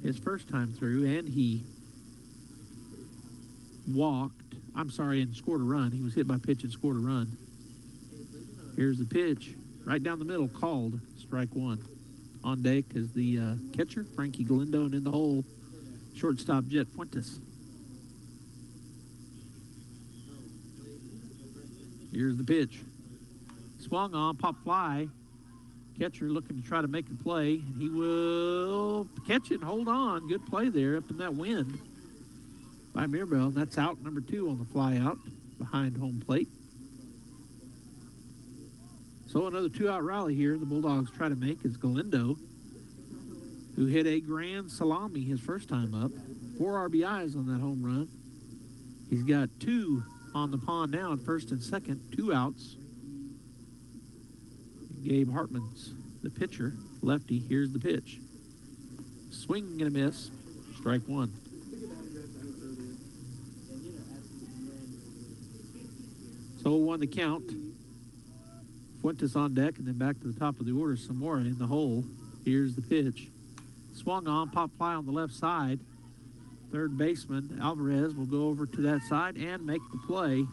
his first time through, and he and scored a run. He was hit by a pitch and scored a run. Here's the pitch. Right down the middle, called strike 1. On deck is the catcher, Frankie Galindo, and in the hole, shortstop Jet Fuentes. Here's the pitch. Swung on, pop fly. Catcher looking to try to make a play. He will catch it and hold on. Good play there up in that wind by Mirabel. That's out number 2 on the fly out behind home plate. So another 2-out rally here the Bulldogs try to make is Galindo, who hit a grand salami his first time up. 4 RBIs on that home run. He's got 2 on the pond now at first and second, 2 outs. Gabe Hartman's the pitcher, lefty. Here's the pitch. Swing and a miss, strike 1. So 1 the count. Fuentes on deck, and then back to the top of the order. Zamora in the hole. Here's the pitch. Swung on, pop fly on the left side. Third baseman Alvarez will go over to that side and make the play.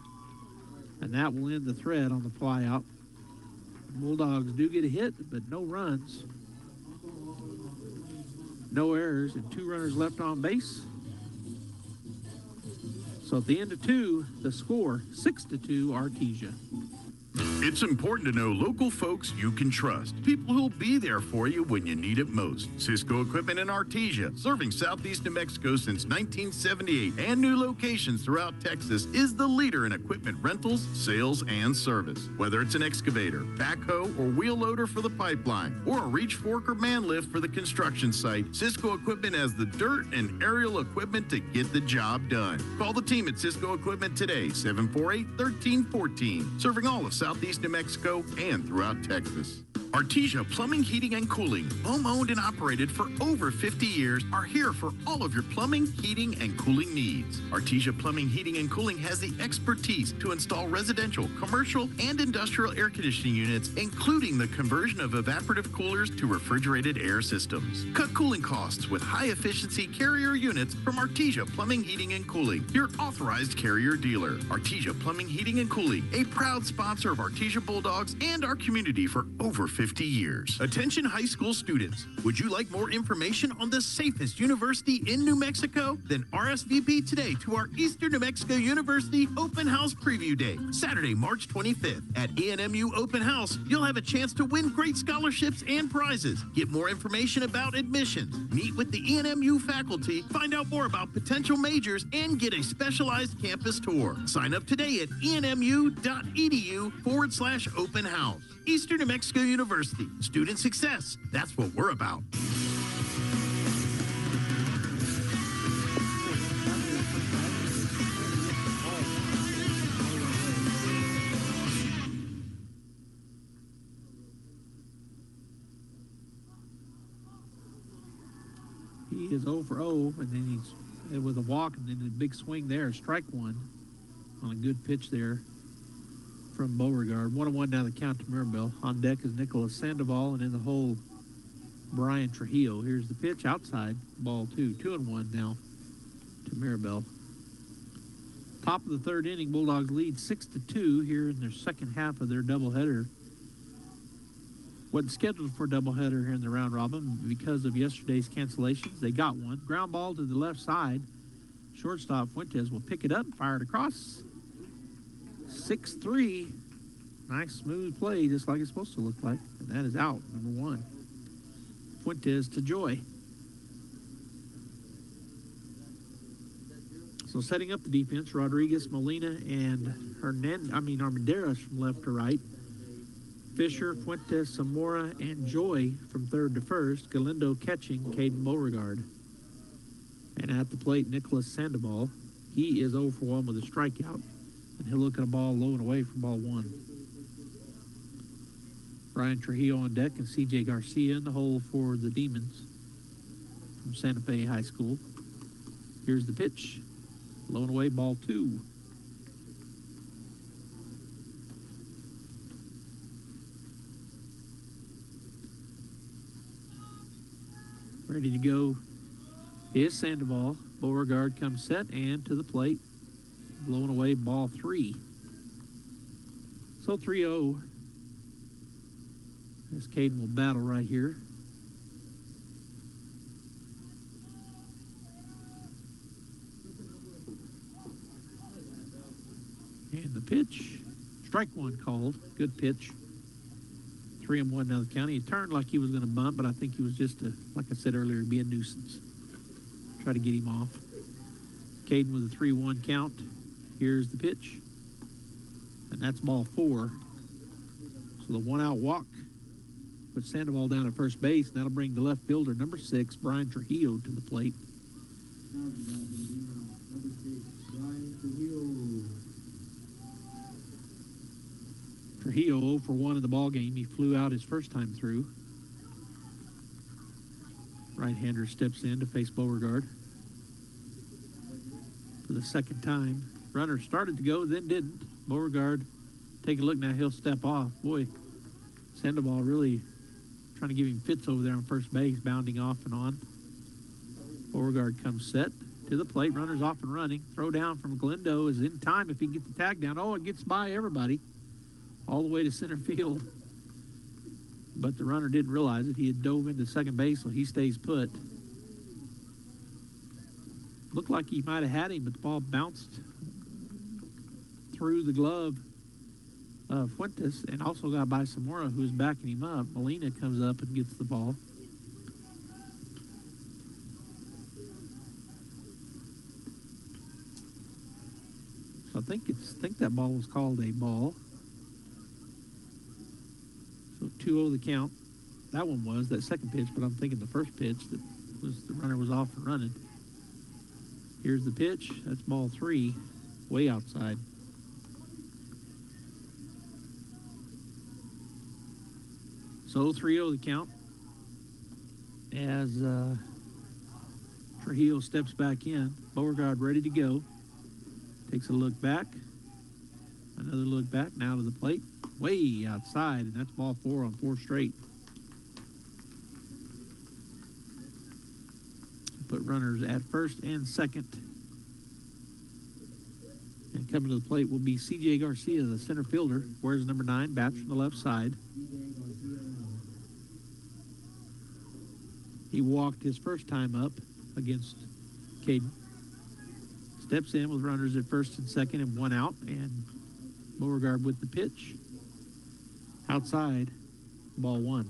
And that will end the thread on the fly out. Bulldogs do get a hit, but no runs. No errors, and 2 runners left on base. So at the end of 2, the score, 6-2, Artesia. It's important to know local folks you can trust. People who'll be there for you when you need it most. Cisco Equipment in Artesia, serving southeast New Mexico since 1978 and new locations throughout Texas, is the leader in equipment rentals, sales, and service. Whether it's an excavator, backhoe, or wheel loader for the pipeline, or a reach fork or man lift for the construction site, Cisco Equipment has the dirt and aerial equipment to get the job done. Call the team at Cisco Equipment today, 748-1314, serving all of southeast New Mexico and throughout Texas. Artesia Plumbing, Heating, and Cooling, home-owned and operated for over 50 years, are here for all of your plumbing, heating, and cooling needs. Artesia Plumbing, Heating, and Cooling has the expertise to install residential, commercial, and industrial air conditioning units, including the conversion of evaporative coolers to refrigerated air systems. Cut cooling costs with high-efficiency Carrier units from Artesia Plumbing, Heating, and Cooling, your authorized Carrier dealer. Artesia Plumbing, Heating, and Cooling, a proud sponsor of Artesia Bulldogs and our community for over 50 years. Attention high school students, would you like more information on the safest university in New Mexico? Then RSVP today to our Eastern New Mexico University Open House Preview Day, Saturday, March 25th. At ENMU Open House, you'll have a chance to win great scholarships and prizes. Get more information about admissions, meet with the ENMU faculty, find out more about potential majors, and get a specialized campus tour. Sign up today at enmu.edu/open house. Eastern New Mexico University. Student success. That's what we're about. He is 0 for 0, and then he's with a walk, and then a big swing there, strike 1 on a good pitch there from Beauregard. 1-1 now the count to Mirabel. On deck is Nicholas Sandoval, and in the hole, Brian Trujillo. Here's the pitch outside, ball 2. 2-1 now to Mirabel. Top of the third inning, Bulldogs lead 6-2 here in their second half of their doubleheader. Wasn't scheduled for a doubleheader here in the round robin because of yesterday's cancellations. They got one. Ground ball to the left side. shortstop Fuentes will pick it up, fire it across. 6-3. Nice smooth play, just like it's supposed to look like. And that is out, number 1. Fuentes to Joy. So setting up the defense, Rodriguez, Molina, and Armendariz from left to right. Fisher, Fuentes, Zamora, and Joy from third to first. Galindo catching Caden Beauregard. And at the plate, Nicholas Sandoval. He is 0 for 1 with a strikeout. And he'll look at a ball low and away from ball 1. Brian Trujillo on deck and C.J. Garcia in the hole for the Demons from Santa Fe High School. Here's the pitch. Low and away, ball 2. Ready to go is Sandoval. Beauregard comes set and to the plate. Blowing away, ball 3. So 3-0. As Caden will battle right here. And the pitch. Strike 1 called. Good pitch. 3-1 now the county. He turned like he was going to bunt, but I think he was just, like I said earlier, be a nuisance. Try to get him off. Caden with a 3-1 count. Here's the pitch. And that's ball 4. So the 1-out walk puts Sandoval down at first base. And that'll bring the left fielder, number 6, Brian Trujillo, to the plate. Trujillo 0 for 1 in the ball game. He flew out his first time through. Right-hander steps in to face Beauregard for the second time. Runner started to go, then didn't. Beauregard, take a look now. He'll step off. Boy, Sandoval really trying to give him fits over there on first base, bounding off and on. Beauregard comes set to the plate. Runner's off and running. Throw down from Galindo is in time if he can get the tag down. Oh, it gets by everybody all the way to center field. But the runner didn't realize it. He had dove into second base, so he stays put. Looked like he might have had him, but the ball bounced through the glove of Fuentes and also got by Zamora, who was backing him up. Molina comes up and gets the ball. So I think that ball was called a ball. So 2-0 the count. That one was, that second pitch, but I'm thinking the first pitch that was the runner was off and running. Here's the pitch. That's ball 3, way outside. So 3-0 the count as Trujillo steps back in. Beauregard ready to go. Takes a look back. Another look back, now to the plate. Way outside, and that's ball 4 on 4 straight. Put runners at first and second. And coming to the plate will be C.J. Garcia, the center fielder. Wears number 9, bats from the left side. He walked his first time up against Caden. Steps in with runners at first and second and 1 out, and Beauregard with the pitch. Outside, ball 1.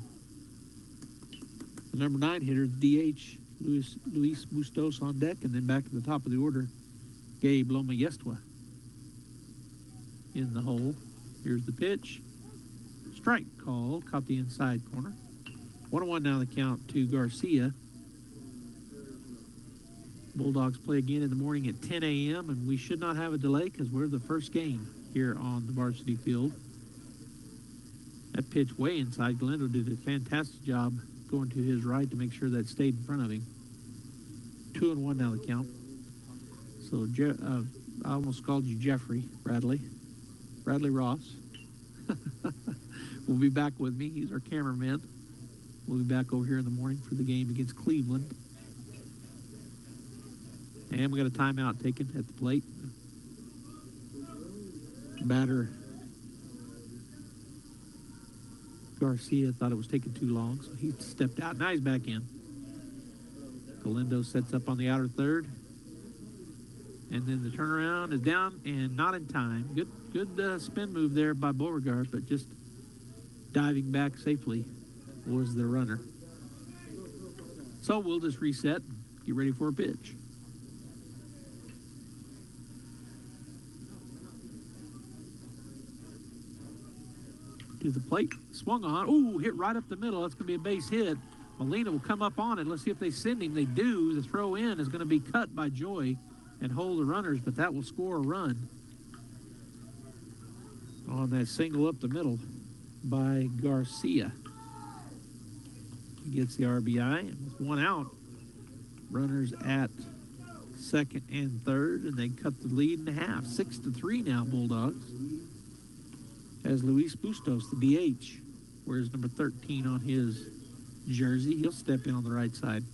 The number 9 hitter, DH, Luis Bustos on deck, and then back to the top of the order, Gabe Loma Yestua in the hole. Here's the pitch. Strike called, caught the inside corner. 1-1 now the count to Garcia. Bulldogs play again in the morning at 10 a.m., and we should not have a delay because we're the first game here on the varsity field. That pitch way inside. Galindo did a fantastic job going to his right to make sure that stayed in front of him. 2-1 now the count. So I almost called you Jeffrey Bradley Ross. Will be back with me. He's our cameraman. We'll be back over here in the morning for the game against Cleveland. And we got a timeout taken at the plate. Batter Garcia thought it was taking too long, so he stepped out. Now he's back in. Galindo sets up on the outer third. And then the turnaround is down and not in time. Good spin move there by Beauregard, but just diving back safely was the runner. So we'll just reset and get ready for a pitch. To the plate, swung on. Ooh, hit right up the middle. That's going to be a base hit. Molina will come up on it. Let's see if they send him. They do. The throw in is going to be cut by Joy and hold the runners, but that will score a run on that single up the middle by Garcia. He gets the RBI, and with one out, runners at second and third, and they cut the lead in half. 6-3 now, Bulldogs. As Luis Bustos, the DH, wears number 13 on his jersey. He'll step in on the right side.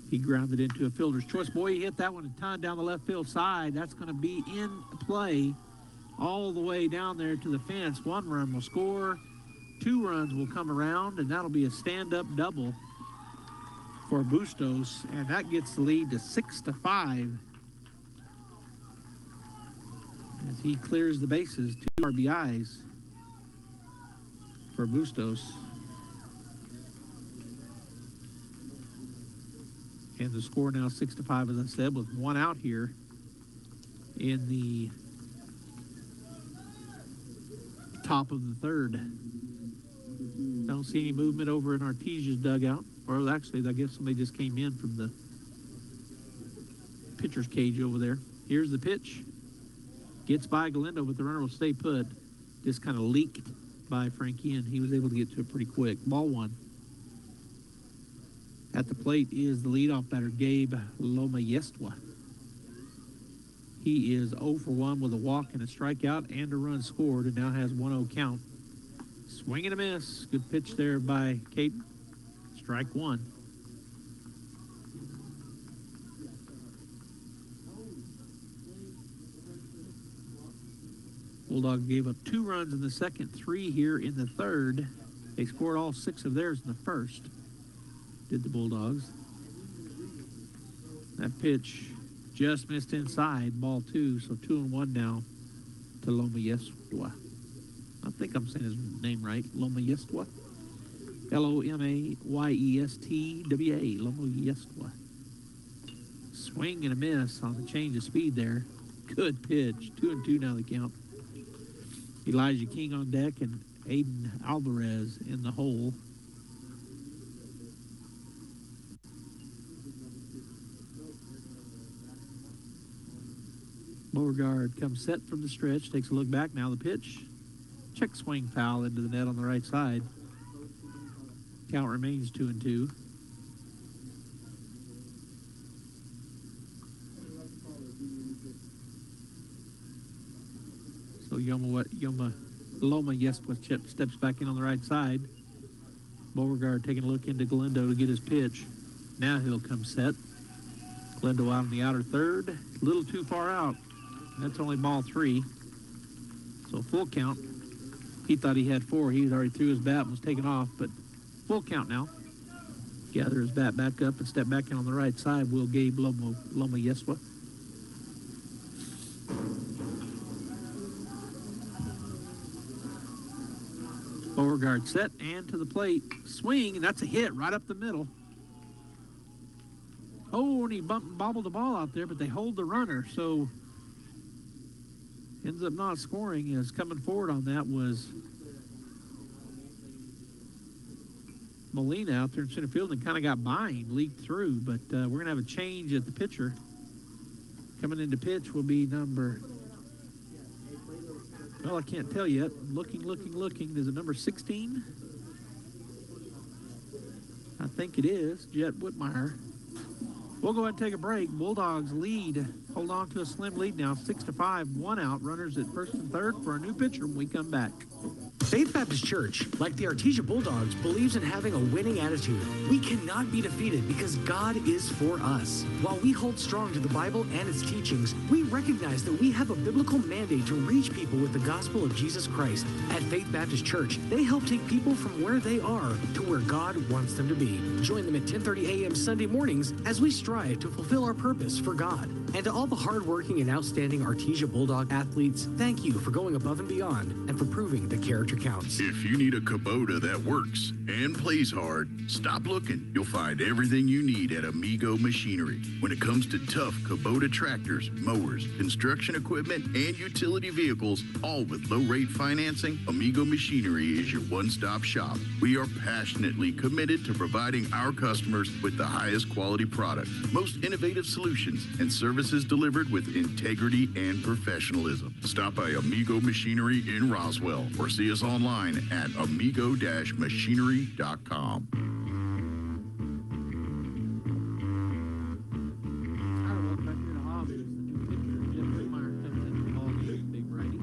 He grounded into a fielder's choice. Boy, he hit that one a ton down the left field side. That's going to be in play all the way down there to the fence. One run will score. 2 runs will come around, and that'll be a stand-up double for Bustos, and that gets the lead to 6-5 as he clears the bases. 2 RBIs for Bustos. And the score now 6-5, as I said, with one out here in the top of the third. Don't see any movement over in Artesia's dugout. Or actually, I guess somebody just came in from the pitcher's cage over there. Here's the pitch. Gets by Galindo, but the runner will stay put. Just kind of leaked by Frankie, and he was able to get to it pretty quick. Ball 1. At the plate is the leadoff batter, Gabe Lomayestua. He is 0 for 1 with a walk and a strikeout and a run scored, and now has 1-0 count. Swing and a miss. Good pitch there by Caden. Strike 1. Bulldogs gave up 2 runs in the second, 3 here in the third. They scored all 6 of theirs in the first, did the Bulldogs. That pitch just missed inside, ball 2, so 2-1 now to Lomayestua. I think I'm saying his name right, Lomayestua. Lomayestwa, Lomayestua. Swing and a miss on the change of speed there. Good pitch, 2-2 now the count. Elijah King on deck and Aiden Alvarez in the hole. Beauregard comes set from the stretch, takes a look back now. The pitch, check swing foul into the net on the right side. Count remains 2-2. So Lomayestua steps back in on the right side. Beauregard taking a look into Galindo to get his pitch. Now he'll come set. Galindo out in the outer third. A little too far out. That's only ball 3. So full count. He thought he had 4. He already threw his bat and was taken off, but full count now. Gather his bat back up and step back in on the right side. Will Gabe Lomayestua. Beauregard set and to the plate. Swing, and that's a hit right up the middle. Oh, and he bobbled the ball out there, but they hold the runner, so ends up not scoring. As coming forward on that was Molina out there in center field and kind of got by him, leaked through, but we're going to have a change at the pitcher. Coming into pitch will be number, well, I can't tell yet. Looking. Is it number 16? I think it is, Jet Whitmire. We'll go ahead and take a break. Bulldogs lead. Hold on to a slim lead now, 6-5, 1 out. Runners at first and third for a new pitcher when we come back. Faith Baptist Church, like the Artesia Bulldogs, believes in having a winning attitude. We cannot be defeated because God is for us. While we hold strong to the Bible and its teachings, we recognize that we have a biblical mandate to reach people with the gospel of Jesus Christ. At Faith Baptist Church, they help take people from where they are to where God wants them to be. Join them at 10:30 a.m. Sunday mornings as we strive to fulfill our purpose for God. And to all the hardworking and outstanding Artesia Bulldog athletes, thank you for going above and beyond and for proving that character counts. If you need a Kubota that works and plays hard, stop looking. You'll find everything you need at Amigo Machinery. When it comes to tough Kubota tractors, mowers, construction equipment, and utility vehicles, all with low-rate financing, Amigo Machinery is your one-stop shop. We are passionately committed to providing our customers with the highest quality products, most innovative solutions, and services delivered with integrity and professionalism. Stop by Amigo Machinery in Roswell or see us online at amigo-machinery.com. Hobbs is the new pitcher. Jeff Whitmire comes into the ball game, big righty.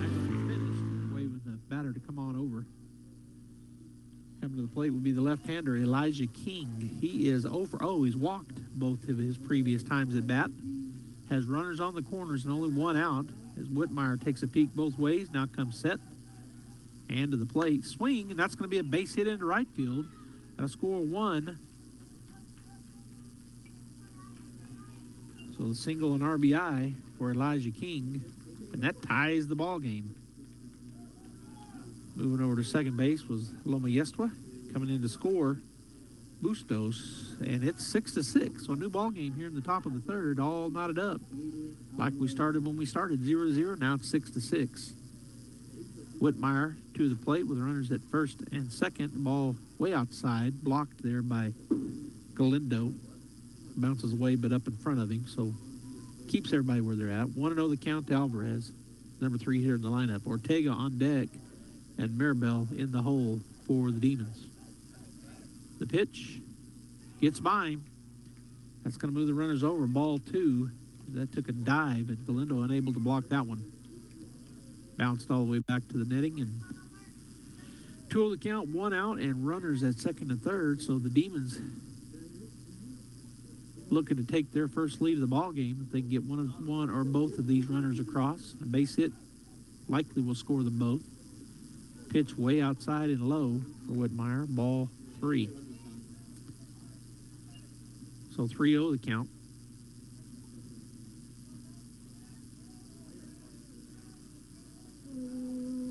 Actually finished, waving the batter to come on over. Coming to the plate will be the left-hander, Elijah King. He is over. Oh, he's walked both of his previous times at bat. Has runners on the corners and only one out as Whitmire takes a peek both ways. Now comes set. And to the plate. Swing, and that's going to be a base hit into right field. That'll score one. So the single and RBI for Elijah King. And that ties the ball game. Moving over to second base was Loma Yestua. Coming in to score Bustos. And it's 6-6. So a new ball game here in the top of the third, all knotted up. Like we started when we started, 0-0. Now it's 6-6. Whitmire to the plate with runners at first and second. Ball way outside, blocked there by Galindo. Bounces away, but up in front of him. So keeps everybody where they're at. 1-0 the count to Alvarez. Number 3 here in the lineup. Ortega on deck. And Mirabel in the hole for the Demons. The pitch gets by him. That's going to move the runners over. Ball 2. That took a dive, and Galindo unable to block that one. Bounced all the way back to the netting, and 2-0 the count, 1 out, and runners at second and third. So the Demons looking to take their first lead of the ball game. If they can get one or both of these runners across, a base hit likely will score them both. Pitch way outside and low for Whitmire. Ball 3. So 3-0 the count.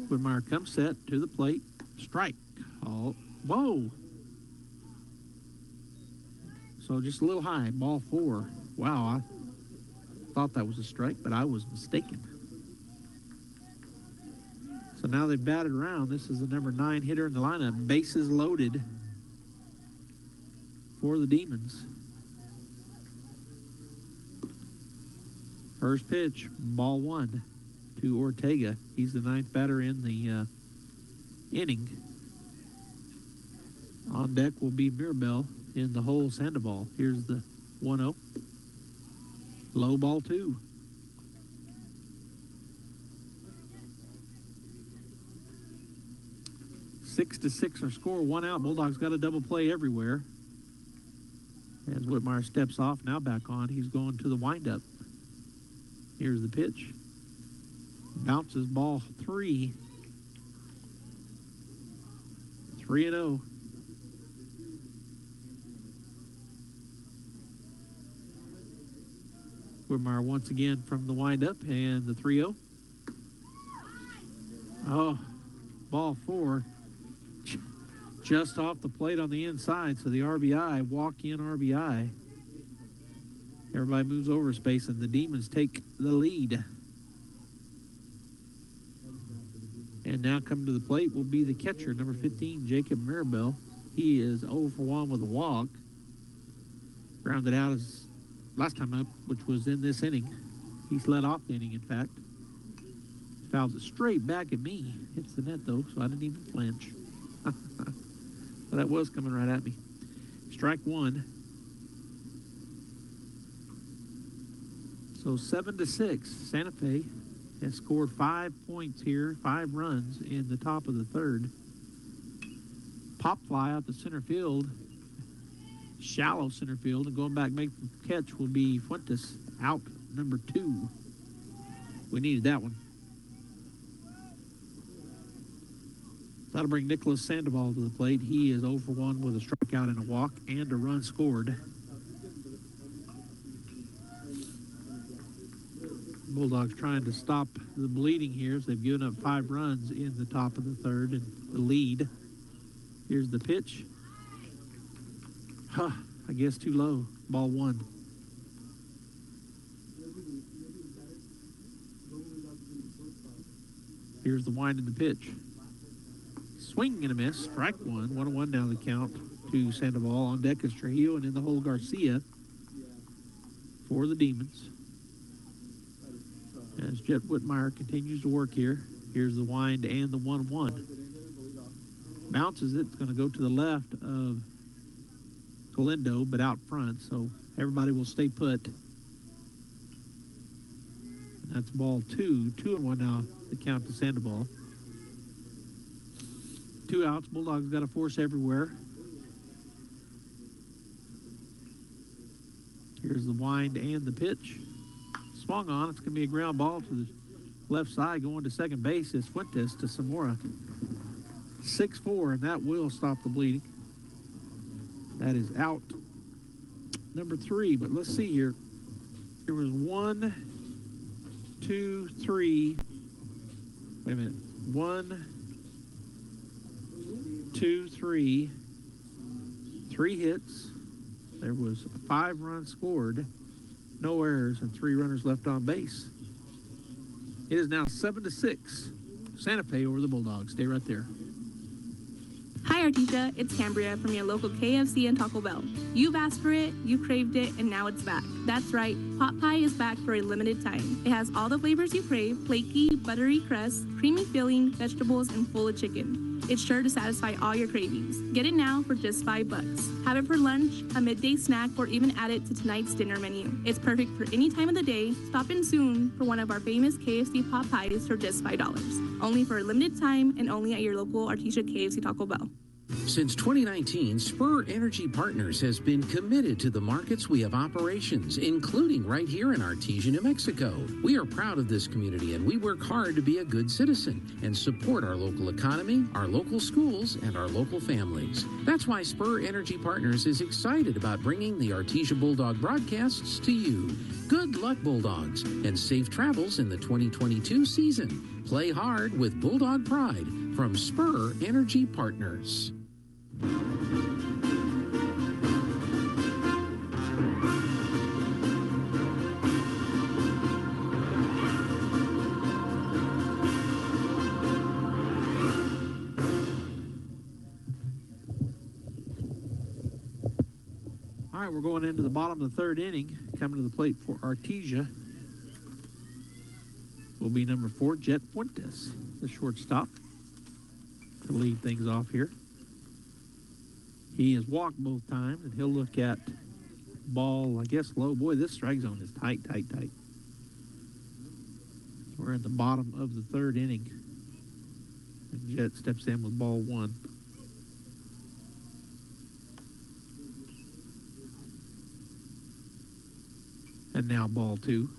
Whitmire comes set to the plate. Strike. Oh, whoa. So just a little high. Ball 4. Wow, I thought that was a strike, but I was mistaken. So now they've batted around. This is the number 9 hitter in the lineup. Bases loaded for the Demons. First pitch, ball 1 to Ortega. He's the 9th batter in the inning. On deck will be Mirabel in the hole, Sandoval. Here's the 1-0. Low ball 2. Six to 6 our score, 1 out. Bulldogs got a double play everywhere. As Whitmire steps off, now back on. He's going to the windup. Here's the pitch. Bounces ball 3. 3-0. Whitmire once again from the windup, and the 3-0. Oh, ball 4. Just off the plate on the inside, so the RBI, walk-in RBI. Everybody moves over space, and the Demons take the lead. And now coming to the plate will be the catcher, number 15, Jacob Mirabel. He is 0 for 1 with a walk. Grounded out his last time up, which was in this inning. He's led off the inning, in fact. Fouls it straight back at me. Hits the net, though, so I didn't even flinch. But that was coming right at me. Strike 1. So 7-6. Santa Fe has scored 5 points here, 5 runs in the top of the third. Pop fly out to center field, shallow center field, and going back make the catch will be Fuentes, out number 2. We needed that one. That'll bring Nicholas Sandoval to the plate. He is 0 for 1 with a strikeout and a walk and a run scored. Bulldogs trying to stop the bleeding here as they've given up 5 runs in the top of the third and the lead. Here's the pitch. I guess too low. Ball 1. Here's the wind in the pitch. Swing and a miss. Strike 1. 1-1 now the count to Sandoval. On deck is Trujillo, and in the hole Garcia for the Demons. As Jet Whitmire continues to work here. Here's the wind and the 1-1. Bounces it. It's going to go to the left of Galindo, but out front, so everybody will stay put. That's ball 2. 2-1 now the count to Sandoval. 2 outs. Bulldogs got a force everywhere. Here's the wind and the pitch. Swung on. It's going to be a ground ball to the left side. Going to second base is Fuentes to Zamora. 6-4, and that will stop the bleeding. That is out number 3. But let's see here. There was 1, 2, 3. Wait a minute. 1, 2, 3. 3 hits. There was 5 runs scored. No errors and 3 runners left on base. It is now 7-6. Santa Fe over the Bulldogs. Stay right there. Hi Artesia, it's Cambria from your local KFC and Taco Bell. You've asked for it, you craved it, and now it's back. That's right, pot pie is back for a limited time. It has all the flavors you crave: flaky, buttery crust, creamy filling, vegetables, and full of chicken. It's sure to satisfy all your cravings. Get it now for just $5. Have it for lunch, a midday snack, or even add it to tonight's dinner menu. It's perfect for any time of the day. Stop in soon for one of our famous KFC pot pies for just $5. Only for a limited time and only at your local Artesia KFC Taco Bell. Since 2019, Spur Energy Partners has been committed to the markets we have operations, including right here in Artesia, New Mexico. We are proud of this community, and we work hard to be a good citizen and support our local economy, our local schools, and our local families. That's why Spur Energy Partners is excited about bringing the Artesia Bulldog broadcasts to you. Good luck, Bulldogs, and safe travels in the 2022 season. Play hard with Bulldog Pride from Spur Energy Partners. All right, we're going into the bottom of the third inning. Coming to the plate for Artesia will be number 4, Jet Fuentes, the shortstop, to lead things off here. He has walked both times, and he'll look at ball, I guess, low. Boy, this strike zone is tight. We're at the bottom of the third inning. And Jet steps in with ball 1. And now ball 2.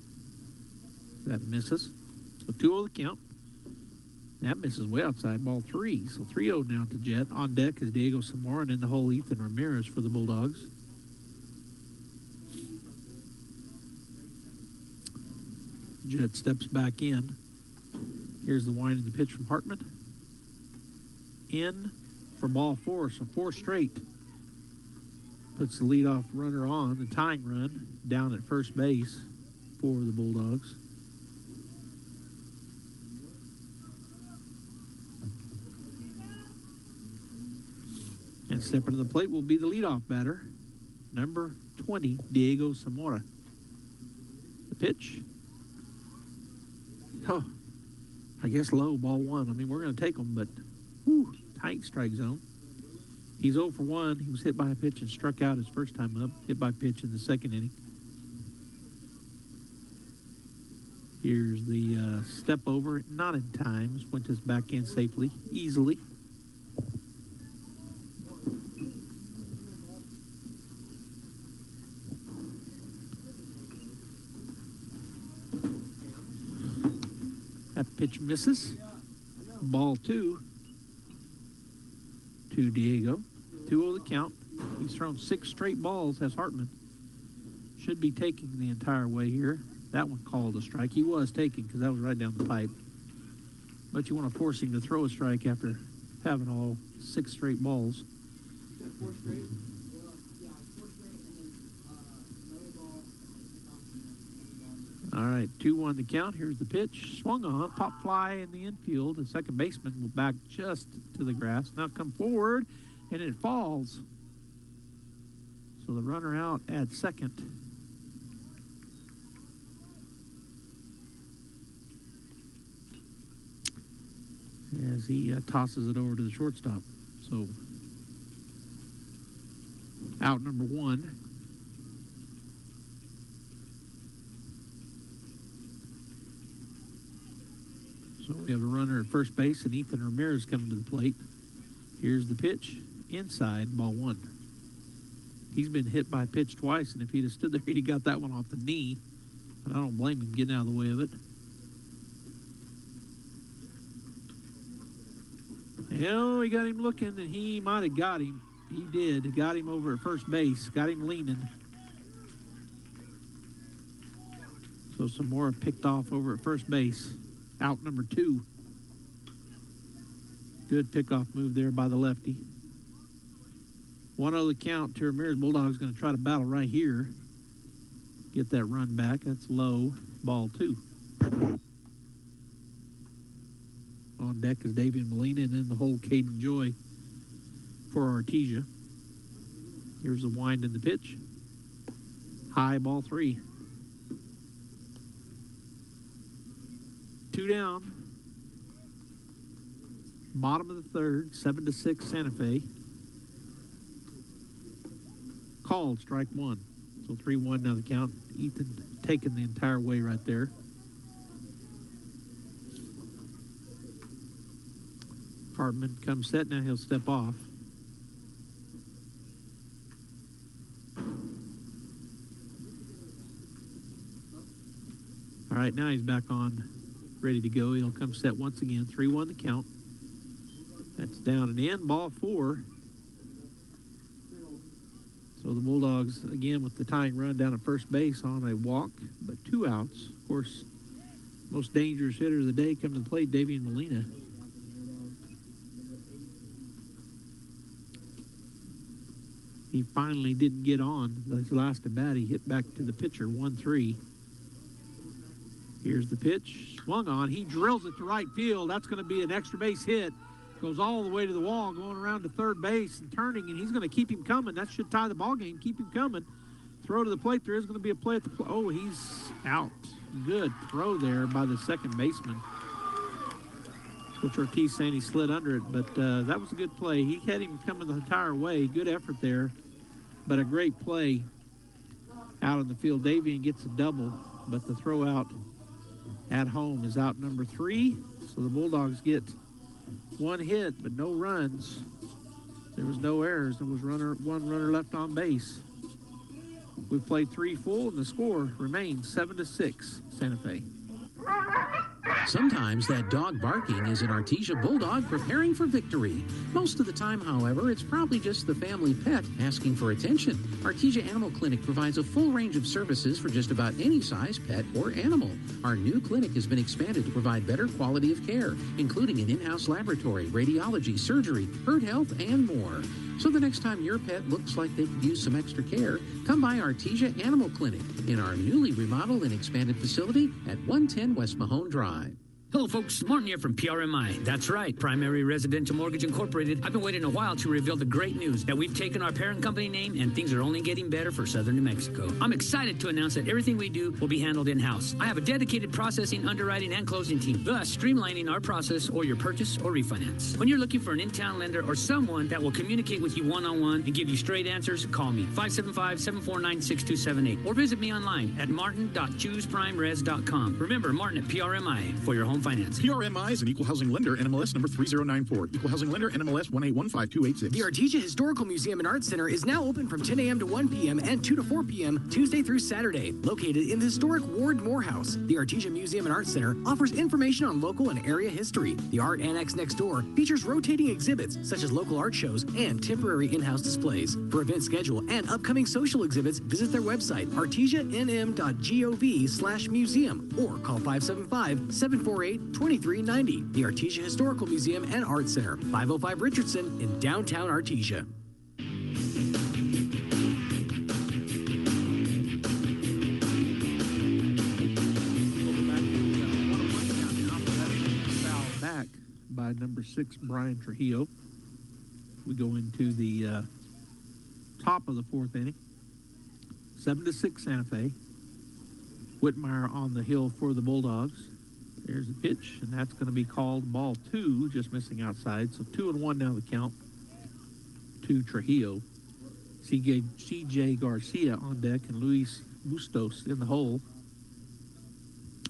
That misses. So 2-0 the count. That misses way outside, ball 3. So 3-0 now to Jet. On deck is Diego Zamora, and in the hole, Ethan Ramirez for the Bulldogs. Jet steps back in. Here's the wind of the pitch from Hartman. In for ball 4, so 4 straight. Puts the leadoff runner on, the tying run, down at first base for the Bulldogs. And stepping to the plate will be the leadoff batter, number 20, Diego Zamora. The pitch. Oh, I guess low, ball 1. I mean, we're going to take them, but tight strike zone. He's 0 for 1. He was hit by a pitch and struck out his first time up. Hit by pitch in the second inning. Here's the step over, not in time. Went us back in safely, easily. That pitch misses. Ball 2 to Diego. 2-0 the count. He's thrown 6 straight balls as Hartman. Should be taking the entire way here. That one called a strike. He was taking because that was right down the pipe. But you want to force him to throw a strike after having all 6 straight balls. All right, 2-1 the count. Here's the pitch. Swung on, pop fly in the infield. The second baseman will back just to the grass. Now come forward, and it falls. So the runner out at second. As he tosses it over to the shortstop. So out number 1. So we have a runner at first base, and Ethan Ramirez coming to the plate. Here's the pitch. Inside, ball 1. He's been hit by a pitch twice, and if he'd have stood there, he'd have got that one off the knee. But I don't blame him getting out of the way of it. Well, he got him looking, and he might have got him. He did. He got him over at first base. Got him leaning. So some more picked off over at first base. Out number 2. Good pickoff move there by the lefty. 1-0 the count to Ramirez. Bulldogs going to try to battle right here. Get that run back. That's low. Ball 2. On deck is Davian Molina, and then the whole Caden Joy for Artesia. Here's the wind in the pitch. High, ball 3. 2 down. Bottom of the third, 7-6 Santa Fe. Called, strike 1. So 3-1 now the count. Ethan taking the entire way right there. Hartman comes set, now he'll step off. All right, now he's back on, ready to go. He'll come set once again. 3-1 the count. That's down and in. Ball 4. So the Bulldogs, again, with the tying run down at first base on a walk, but 2 outs. Of course, most dangerous hitter of the day coming to the plate, Davian Molina. He finally didn't get on. His last at bat, he hit back to the pitcher, 1-3. Here's the pitch. Swung on. He drills it to right field. That's going to be an extra base hit. Goes all the way to the wall, going around to third base and turning, and he's going to keep him coming. That should tie the ball game. Keep him coming. Throw to the plate. There is going to be a play at the plate. Oh, he's out. Good throw there by the second baseman. Coach Ortiz saying he slid under it, but that was a good play. He had him coming the entire way. Good effort there, but a great play out in the field. Davian gets a double, but the throw out at home is out number 3. So the Bulldogs get 1 hit, but no runs. There was no errors. There was one runner left on base. We've played 3 full, and the score remains 7-6 Santa Fe. Sometimes that dog barking is an Artesia Bulldog preparing for victory. Most of the time, however, it's probably just the family pet asking for attention. Artesia Animal Clinic provides a full range of services for just about any size pet or animal. Our new clinic has been expanded to provide better quality of care, including an in-house laboratory, radiology, surgery, herd health, and more. So the next time your pet looks like they could use some extra care, come by Artesia Animal Clinic in our newly remodeled and expanded facility at 110 West Mahone Drive. Hello, folks. Martin here from PRMI. That's right, Primary Residential Mortgage Incorporated. I've been waiting a while to reveal the great news that we've taken our parent company name and things are only getting better for Southern New Mexico. I'm excited to announce that everything we do will be handled in-house. I have a dedicated processing, underwriting, and closing team, thus streamlining our process or your purchase or refinance. When you're looking for an in-town lender or someone that will communicate with you one-on-one and give you straight answers, call me, 575-749-6278, or visit me online at martin.chooseprimeres.com. Remember, Martin at PRMI for your home finance. PRMI is an equal housing lender, NMLS number 3094. Equal housing lender, NMLS 1815286. The Artesia Historical Museum and Art Center is now open from 10 a.m. to 1 p.m. and 2 to 4 p.m. Tuesday through Saturday. Located in the historic Ward Morehouse, the Artesia Museum and Art Center offers information on local and area history. The art annex next door features rotating exhibits such as local art shows and temporary in-house displays. For event schedule and upcoming social exhibits, visit their website, artesianm.gov/museum, or call 575-748-2390. The Artesia Historical Museum and Art Center, 505 Richardson in downtown Artesia. Back by number 6, Brian Trujillo. We go into the top of the fourth inning. 7-6 Santa Fe. Whitmire on the hill for the Bulldogs. There's the pitch, and that's going to be called ball 2, just missing outside. So 2-1 now the count to Trujillo. CJ Garcia on deck and Luis Bustos in the hole.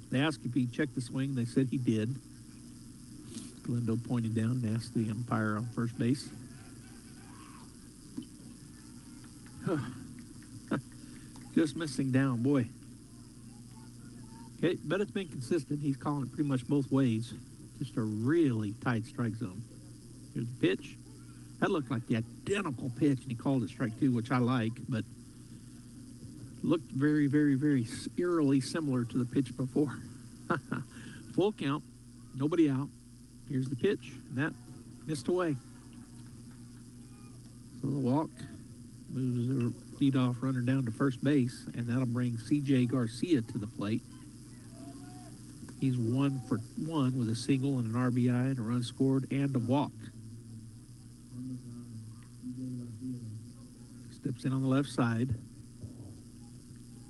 They asked if he checked the swing. They said he did. Glendo pointed down and asked the umpire on first base. Just missing down, boy. Okay, but it's been consistent. He's calling it pretty much both ways. Just a really tight strike zone. Here's the pitch. That looked like the identical pitch, and he called it strike 2, which I like, but looked very, very, very eerily similar to the pitch before. Full count, nobody out. Here's the pitch, and that missed away. So the walk moves the leadoff runner down to first base, and that'll bring C.J. Garcia to the plate. He's 1 for 1 with a single and an RBI and a run scored and a walk. Steps in on the left side.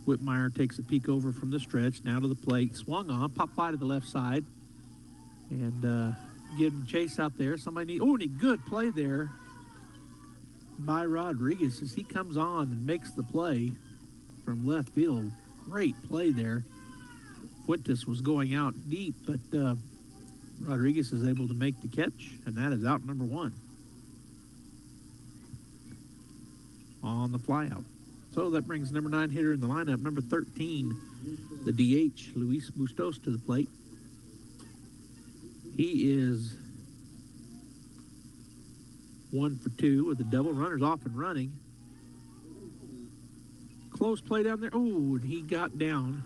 Whitmire takes a peek over from the stretch, now to the plate. Swung on, pop fly to the left side. And getting chase out there. Somebody and a good play there by Rodriguez as he comes on and makes the play from left field. Great play there. Fuentes was going out deep, but Rodriguez is able to make the catch, and that is out number 1 on the flyout. So that brings number 9 hitter in the lineup, number 13, the DH, Luis Bustos, to the plate. He is 1 for 2 with the double. Runners off and running. Close play down there. Oh, and he got down.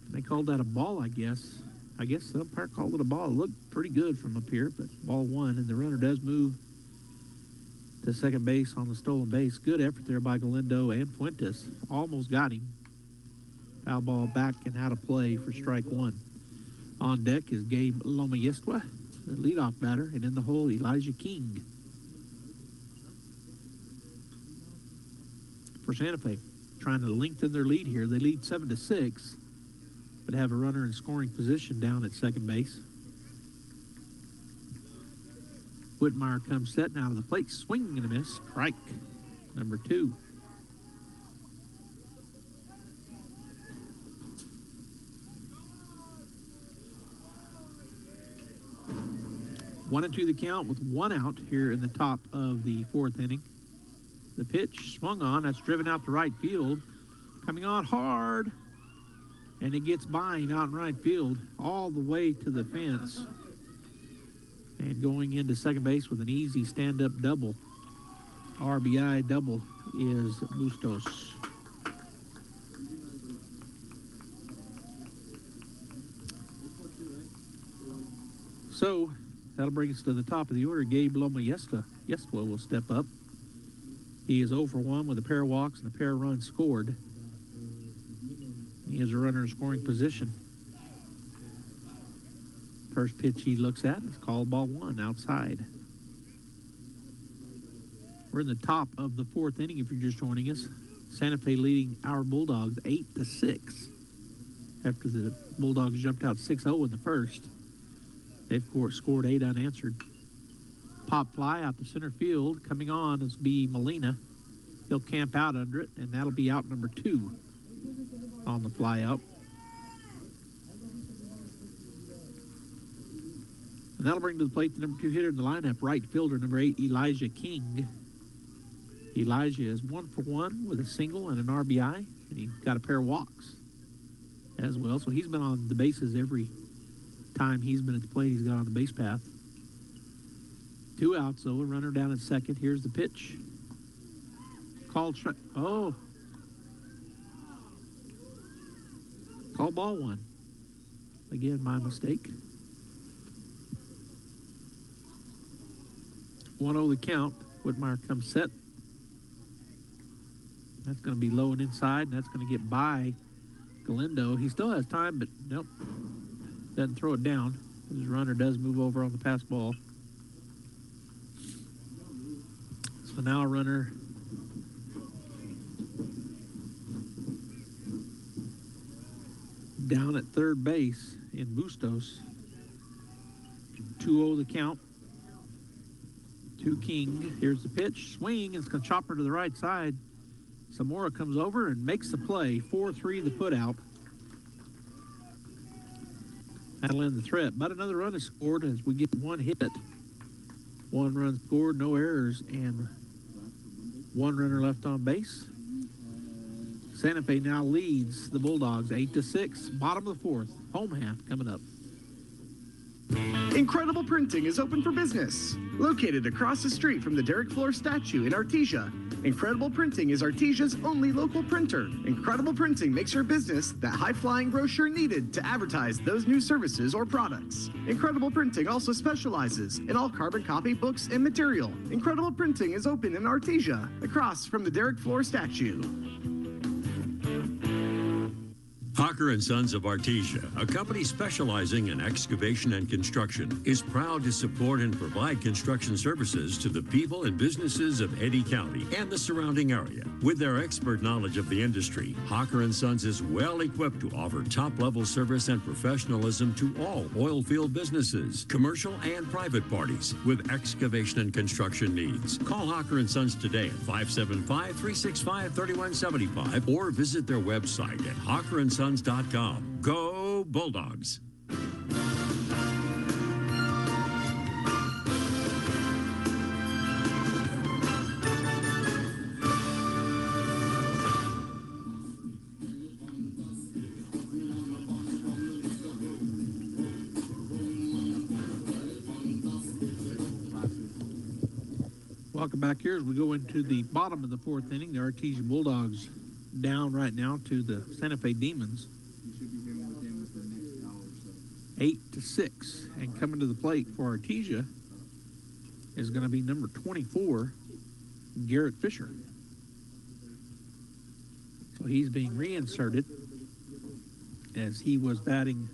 They called that a ball, I guess. I guess the umpire called it a ball. It looked pretty good from up here, but ball 1, and the runner does move to second base on the stolen base. Good effort there by Galindo and Fuentes. Almost got him. Foul ball back and out of play for strike 1. On deck is Gabe Lomayestua, the leadoff batter, and in the hole, Elijah King for Santa Fe. Trying to lengthen their lead here. They lead 7-6. But have a runner in scoring position down at second base. Whitmire comes setting out of the plate, swinging and a miss. Strike number 2. One and 2 the count with 1 out here in the top of the 4th inning. The pitch swung on. That's driven out to right field. Coming on hard. And it gets by him out in right field all the way to the fence. And going into second base with an easy stand-up double. RBI double is Bustos. So that'll bring us to the top of the order. Gabe Lomayestua will step up. He is 0 for 1 with a pair of walks and a pair of runs scored. He has a runner in scoring position. First pitch he looks at is called ball one, outside. We're in the top of the fourth inning if you're just joining us. Santa Fe leading our Bulldogs 8-6. After the Bulldogs jumped out 6-0 in the first. They've scored 8 unanswered. Pop fly out to center field. Coming on is B. Molina. He'll camp out under it, and that'll be out number 2 on the fly out. And that'll bring to the plate the number 2 hitter in the lineup, right fielder, number 8, Elijah King. Elijah is 1 for 1 with a single and an RBI, and he got a pair of walks as well. So he's been on the bases every time he's been at the plate. He's got on the base path. 2 outs, though. A runner down at second. Here's the pitch. Called strike. Oh. Called ball one. Again, my mistake. 1-0 the count. Whitmire comes set. That's going to be low and inside, and that's going to get by Galindo. He still has time, but nope. Doesn't throw it down. His runner does move over on the pass ball. So now a runner down at third base in Bustos. 2-0 the count. 2 King. Here's the pitch. Swing. It's going to chop her to the right side. Zamora comes over and makes the play. 4-3 the put out. That'll end the threat. But another run is scored as we get 1 hit. 1 run scored, no errors, and 1 runner left on base. Santa Fe now leads the Bulldogs 8-6. Bottom of the 4th. Home half coming up. Incredible Printing is open for business. Located across the street from the Derek Floor statue in Artesia, Incredible Printing is Artesia's only local printer. Incredible Printing makes your business that high-flying brochure needed to advertise those new services or products. Incredible Printing also specializes in all carbon copy books and material. Incredible Printing is open in Artesia, across from the Derek Floor statue. Hawker & Sons of Artesia, a company specializing in excavation and construction, is proud to support and provide construction services to the people and businesses of Eddy County and the surrounding area. With their expert knowledge of the industry, Hawker & Sons is well equipped to offer top-level service and professionalism to all oil field businesses, commercial and private parties with excavation and construction needs. Call Hawker & Sons today at 575-365-3175 or visit their website at hawkerandsons.com. Go Bulldogs! Welcome back here as we go into the bottom of the 4th inning. The Artesia Bulldogs down right now to the Santa Fe Demons. 8-6. And coming to the plate for Artesia is going to be number 24, Garrett Fisher. So he's being reinserted as he was batting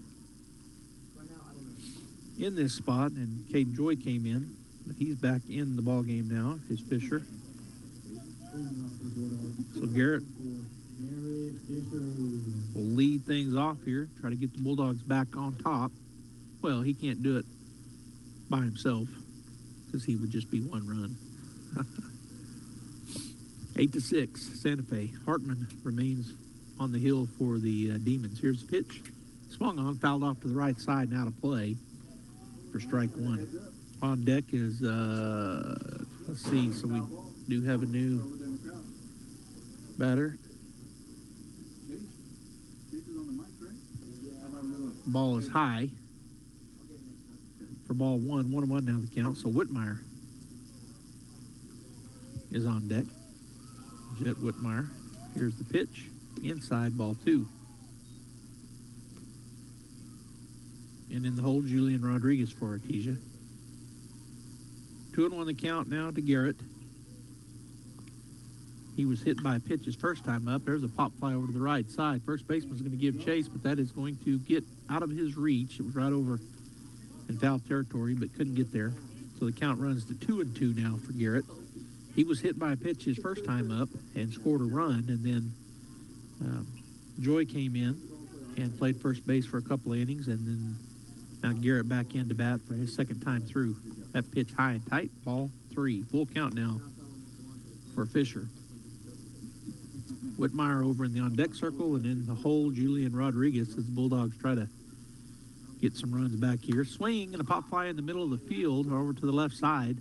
in this spot, and Caden Joy came in. But he's back in the ball game now, is Fisher. So Garrett will lead things off here, try to get the Bulldogs back on top. Well, he can't do it by himself because he would just be 1 run. 8-6, Santa Fe. Hartman remains on the hill for the Demons. Here's the pitch. Swung on, fouled off to the right side, and out of play for strike 1. On deck is, let's see, so we do have a new batter. Ball is high for ball 1. 1-1 now the count. So Whitmire is on deck. Jet Whitmire. Here's the pitch. Inside, ball 2. And in the hole, Julian Rodriguez for Artesia. 2-1 the count now to Garrett. He was hit by a pitch his first time up. There's a pop fly over to the right side. First baseman's going to give chase, but that is going to get out of his reach. It was right over in foul territory, but couldn't get there. So the count runs to 2-2 now for Garrett. He was hit by a pitch his first time up and scored a run, and then Joy came in and played first base for a couple of innings, and then now Garrett back in to bat for his second time through. That pitch high and tight, ball 3. Full count now for Fisher. Whitmire over in the on-deck circle, and in the hole, Julian Rodriguez, as the Bulldogs try to get some runs back here. Swing and a pop fly in the middle of the field over to the left side.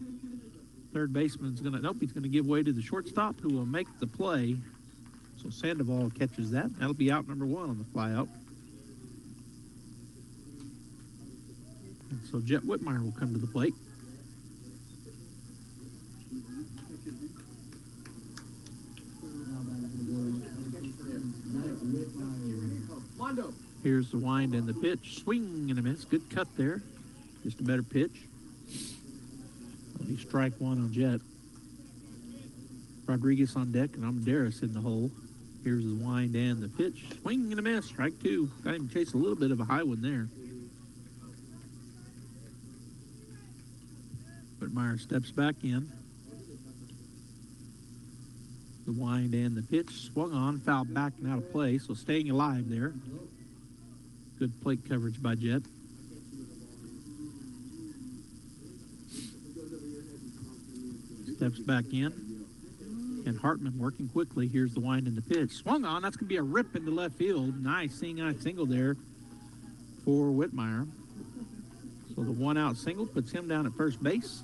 Third baseman's going to, nope, he's going to give way to the shortstop, who will make the play. So Sandoval catches that. That'll be out number 1 on the fly out. And so Jet Whitmire will come to the plate. Here's the wind and the pitch. Swing and a miss. Good cut there. Just a better pitch. That'll be strike 1 on Jet. Rodriguez on deck and Amadeus in the hole. Here's the wind and the pitch. Swing and a miss. Strike 2. Got him chase a little bit of a high one there. But Meyer steps back in. The wind and the pitch. Swung on. Fouled back and out of play. So staying alive there. Good plate coverage by Jet. Steps back in. And Hartman working quickly. Here's the wind and the pitch. Swung on. That's going to be a rip into left field. Nice seeing-eye single there for Whitmire. So the one-out single puts him down at first base.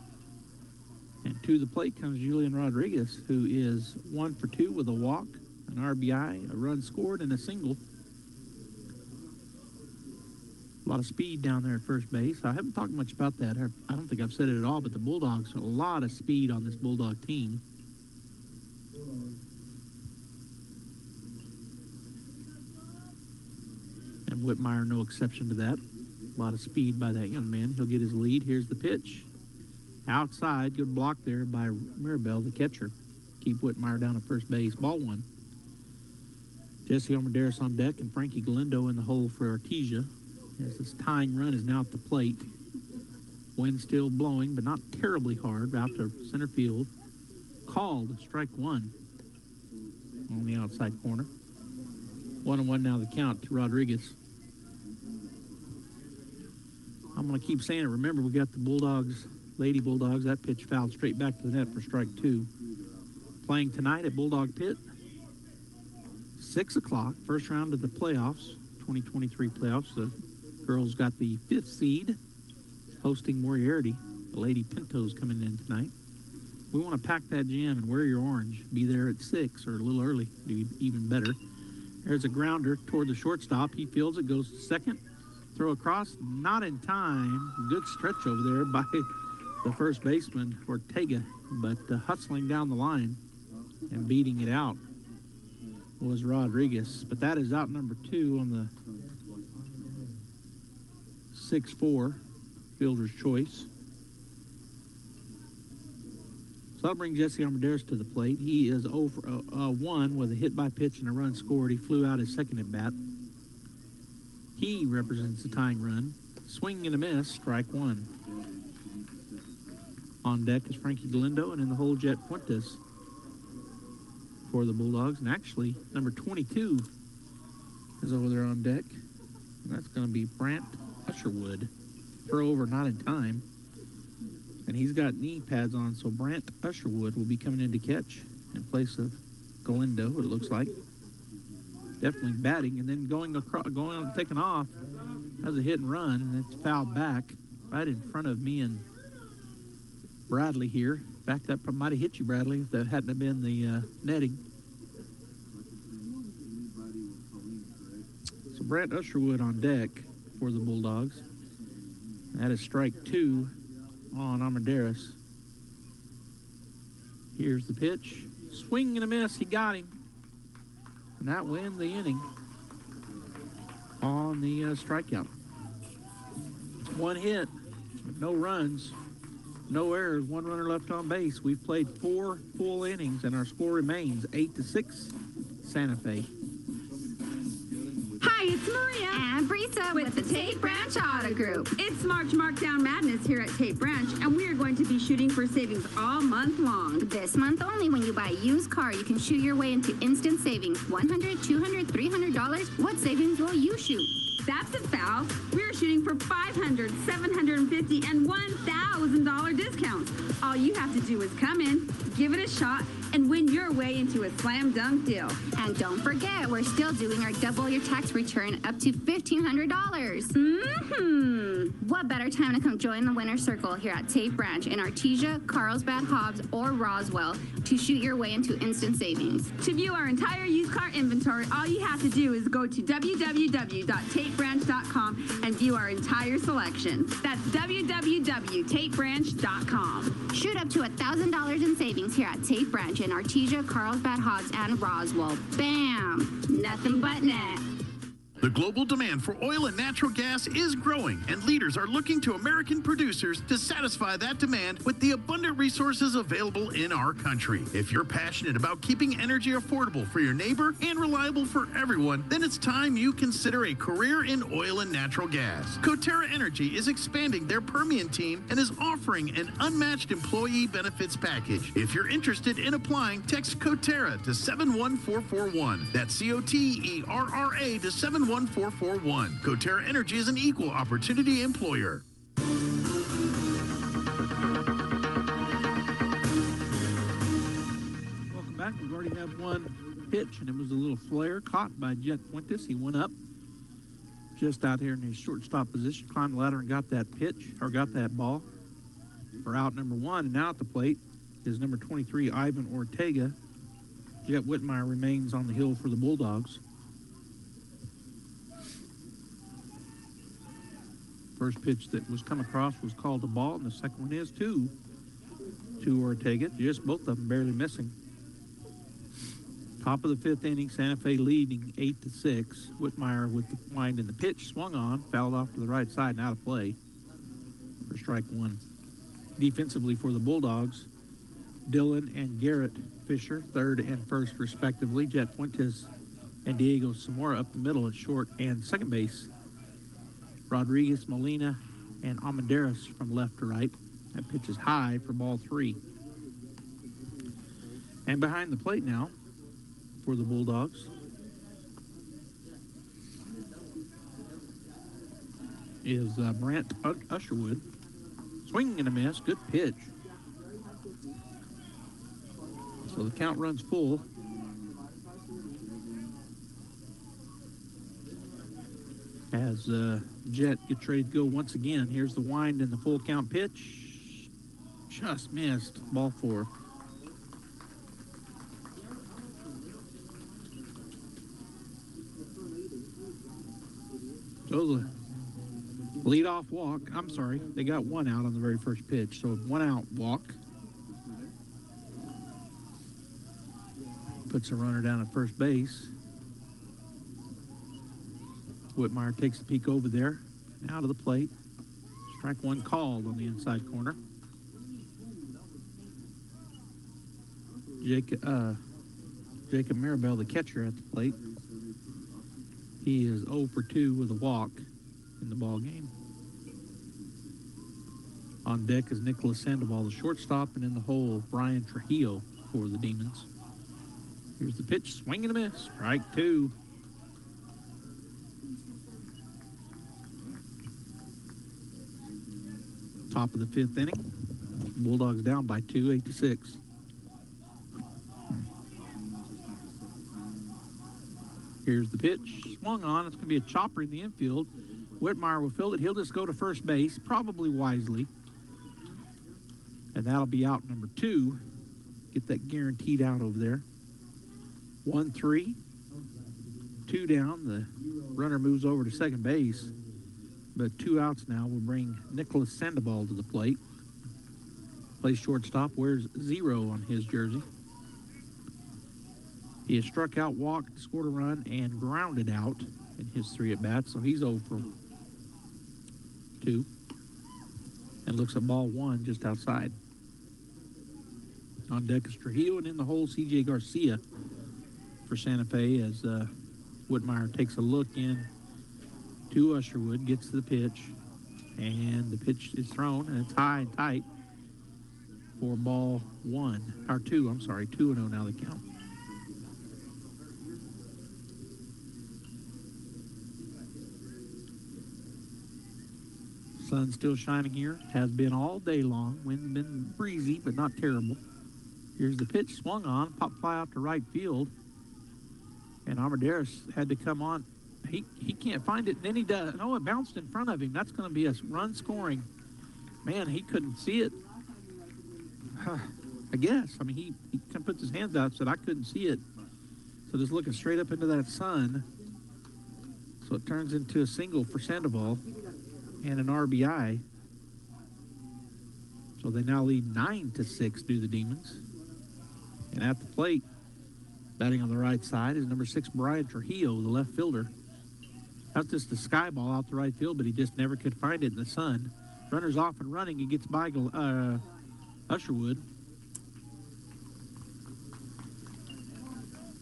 And to the plate comes Julian Rodriguez, who is 1 for 2 with a walk, an RBI, a run scored, and a single. A lot of speed down there at first base. I haven't talked much about that. I don't think I've said it at all, but the Bulldogs have a lot of speed on this Bulldog team. And Whitmire, no exception to that. A lot of speed by that young man. He'll get his lead. Here's the pitch. Outside, good block there by Mirabel, the catcher. Keep Whitmire down at first base. Ball 1. Jesse Armendariz on deck and Frankie Galindo in the hole for Artesia. As this tying run is now at the plate. Wind still blowing, but not terribly hard. Out to center field. Called, strike 1 on the outside corner. 1-1 now the count to Rodriguez. I'm going to keep saying it. Remember, we got the Bulldogs, Lady Bulldogs. That pitch fouled straight back to the net for strike 2. Playing tonight at Bulldog Pit. 6 o'clock, first round of the playoffs, 2023 playoffs. The girls got the 5th seed, hosting Moriarty. The Lady Pintos coming in tonight. We want to pack that gym and wear your orange. Be there at 6 or a little early. Be even better. There's a grounder toward the shortstop. He fields it, goes to second. Throw across, not in time. Good stretch over there by the first baseman, Ortega. But hustling down the line and beating it out was Rodriguez. But that is out number 2 on the 6-4 fielder's choice. So that'll bring Jesse Armendariz to the plate. He is 0 for 1 with a hit by pitch and a run scored. He flew out his second at bat. He represents the tying run. Swing and a miss, strike 1. On deck is Frankie Galindo, and in the hole, Jet Fuentes for the Bulldogs. And actually, number 22 is over there on deck. And that's going to be Brant Usherwood. Throw over, not in time. And he's got knee pads on, so Brant Usherwood will be coming in to catch in place of Galindo, it looks like. Definitely batting, and then going on, taking off, has a hit and run, and it's fouled back right in front of me and Bradley here. In fact, that might have hit you, Bradley, if that hadn't have been the netting. So Brant Usherwood on deck for the Bulldogs. That is strike 2 on Armendariz. Here's the pitch. Swing and a miss. He got him. And that wins the inning on the strikeout. 1 hit, no runs, no errors, 1 runner left on base. We've played 4 full innings, and our score remains 8-6, Santa Fe. Hi, it's Maria. And Brisa with the Tate Branch Auto Group. It's March Markdown Madness here at Tate Branch, and we are going to be shooting for savings all month long. This month only, when you buy a used car, you can shoot your way into instant savings. $100, $200, $300. What savings will you shoot? That's it, Val. We're shooting for $500, $750, and $1,000 discounts. All you have to do is come in, give it a shot, and win your way into a slam dunk deal. And don't forget, we're still doing our double your tax return up to $1,500. What better time to come join the winner's circle here at Tate Branch in Artesia, Carlsbad, Hobbs, or Roswell to shoot your way into instant savings. To view our entire used car inventory, all you have to do is go to www.tatebranch.com and view our entire selection. That's www.tatebranch.com. Shoot up to $1,000 in savings here at Tate Branch in Artesia, Carlsbad, Hobbs, and Roswell. Bam! Nothing but net. The global demand for oil and natural gas is growing, and leaders are looking to American producers to satisfy that demand with the abundant resources available in our country. If you're passionate about keeping energy affordable for your neighbor and reliable for everyone, then it's time you consider a career in oil and natural gas. Coterra Energy is expanding their Permian team and is offering an unmatched employee benefits package. If you're interested in applying, text Coterra to 71441. That's COTERRA to 71441. Coterra Energy is an equal opportunity employer. Welcome back. We've already had one pitch, and it was a little flare caught by Jet Fuentes. He went up just out here in his shortstop position, climbed the ladder and got that pitch, or got that ball for out number one. And now at the plate is number 23, Ivan Ortega. Jet Whitmire remains on the hill for the Bulldogs. First pitch that was come across was called a ball, and the second one is to Ortega. Just both of them barely missing. Top of the fifth inning, Santa Fe leading 8-6. Whitmire with the wind and the pitch swung on, fouled off to the right side and out of play for strike one. Defensively for the Bulldogs, Dylan and Garrett Fisher, third and first respectively. Jet Fuentes and Diego Zamora up the middle at short and second base. Rodriguez, Molina, and Amadeus from left to right. That pitch is high for ball three. And behind the plate now for the Bulldogs is Brant Usherwood. Swinging and a miss. Good pitch. So the count runs full. As Jet gets ready to go once again. Here's the wind and the full count pitch. Just missed. Ball four. So the leadoff walk. I'm sorry. They got one out on the very first pitch. So 1 out walk. Puts a runner down at first base. Whitmire takes a peek over there, out of the plate. Strike one called on the inside corner. Jacob Maribel, the catcher, at the plate. He is 0 for 2 with a walk in the ball game. On deck is Nicholas Sandoval, the shortstop, and in the hole, Brian Trujillo for the Demons. Here's the pitch, swing and a miss. Strike two. Top of the fifth inning. Bulldogs down by 2, 8-6. Here's the pitch. Swung on. It's going to be a chopper in the infield. Whitmire will field it. He'll just go to first base, probably wisely. And that'll be out number 2. Get that guaranteed out over there. 1-3. 2 down. The runner moves over to second base. But 2 outs now will bring Nicholas Sandoval to the plate. Plays shortstop, wears 0 on his jersey. He has struck out, walked, scored a run, and grounded out in his 3 at-bats. So he's 0 for 2. And looks at ball 1 just outside. On deck is Trujillo, and in the hole, C.J. Garcia for Santa Fe as Whitmire takes a look in to Usherwood, gets the pitch, and the pitch is thrown, and it's high and tight for ball 2, 2-0 now the count. Sun's still shining here, has been all day long. Wind's been breezy, but not terrible. Here's the pitch, swung on, pop fly out to right field, and Armendariz had to come on. He can't find it, and then he does. No, it bounced in front of him. That's going to be a run scoring. Man, he couldn't see it. I guess. I mean, he kind of puts his hands out and said, I couldn't see it. So just looking straight up into that sun. So it turns into a single for Sandoval and an RBI. So they now lead 9-6 to the Demons. And at the plate, batting on the right side, is number 6, Brian Trujillo, the left fielder. That's just a sky ball out the right field, but he just never could find it in the sun. Runner's off and running. He gets by Usherwood.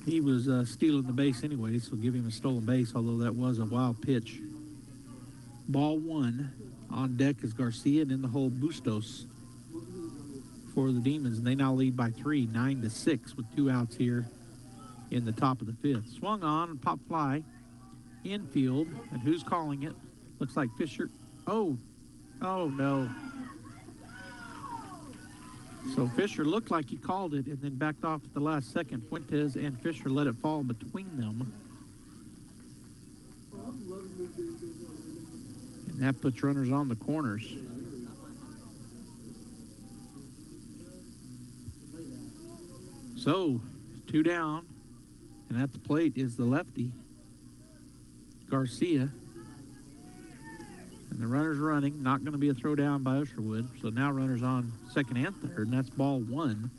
He was stealing the base anyway, so give him a stolen base, although that was a wild pitch. Ball 1. On deck is Garcia, and in the hole Bustos for the Demons. And they now lead by 3, 9-6, with 2 outs here in the top of the 5th. Swung on and pop fly. Infield, and who's calling it? Looks like Fisher. Oh no. So Fisher looked like he called it and then backed off at the last second. Fuentes and Fisher let it fall between them. And that puts runners on the corners. So, 2 down, and at the plate is the lefty, Garcia. And the runner's running, not going to be a throw down by Usherwood. So now runners on second and third, and that's ball 1.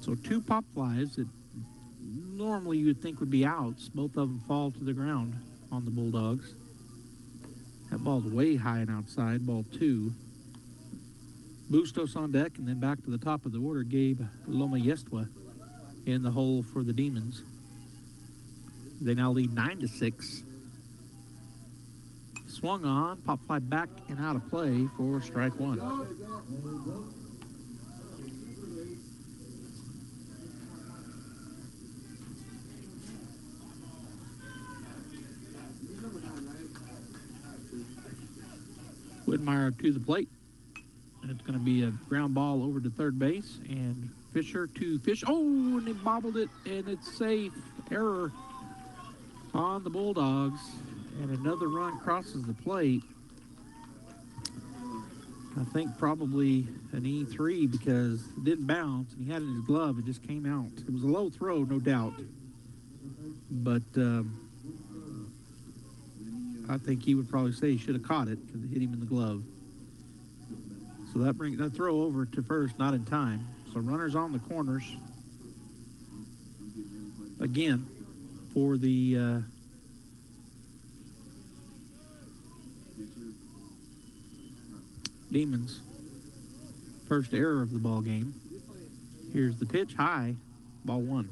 So 2 pop flies that normally you would think would be outs. Both of them fall to the ground on the Bulldogs. That ball's way high and outside, ball 2. Bustos on deck, and then back to the top of the order, Gabe Loma Yestua in the hole for the Demons. They now lead 9-6. Swung on, pop fly back and out of play for strike 1. Whitmire to the plate. And it's going to be a ground ball over to third base, and Fisher to Fish. Oh, and they bobbled it, and it's safe. Error on the Bulldogs, and another run crosses the plate. I think probably an E3 because it didn't bounce, and he had it in his glove. It just came out. It was a low throw, no doubt. But I think he would probably say he should have caught it because it hit him in the glove. So that brings that throw over to first, not in time. So runners on the corners. Again, for the Demons. First error of the ball game. Here's the pitch, high, ball 1.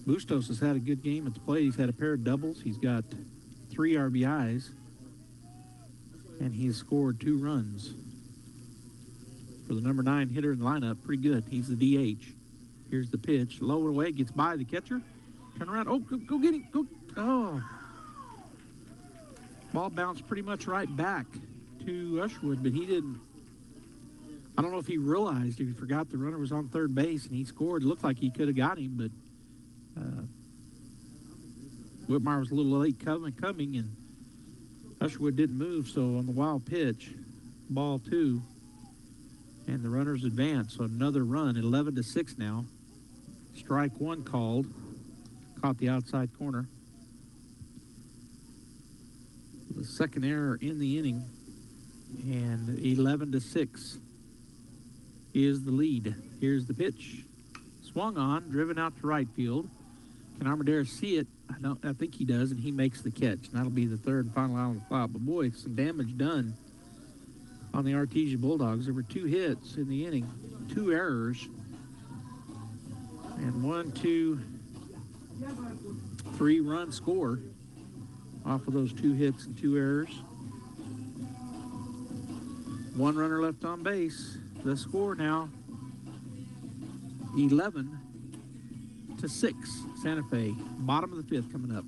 Bustos has had a good game at the plate. He's had a pair of doubles. He's got 3 RBIs. And he's scored 2 runs. For the number 9 hitter in the lineup, pretty good. He's the DH. Here's the pitch. Low and away, gets by the catcher. Turn around. Oh, go get him. Go. Oh. Ball bounced pretty much right back to Usherwood, but he didn't. I don't know if he realized, if he forgot the runner was on third base and he scored. It looked like he could have got him, but Whitmire was a little late coming, and Usherwood didn't move, so on the wild pitch, ball 2, and the runners advance. So another run at 11-6 now. Strike 1 called. Caught the outside corner. The second error in the inning, and 11-6 is the lead. Here's the pitch. Swung on, driven out to right field. Can Armendariz see it? I think he does, and he makes the catch. And that'll be the third and final out on the fly. But boy, some damage done on the Artesia Bulldogs. There were 2 hits in the inning, 2 errors, and 1, 2, 3-run score off of those 2 hits and 2 errors. 1 runner left on base. The score now 11-6. Santa Fe. Bottom of the 5th coming up.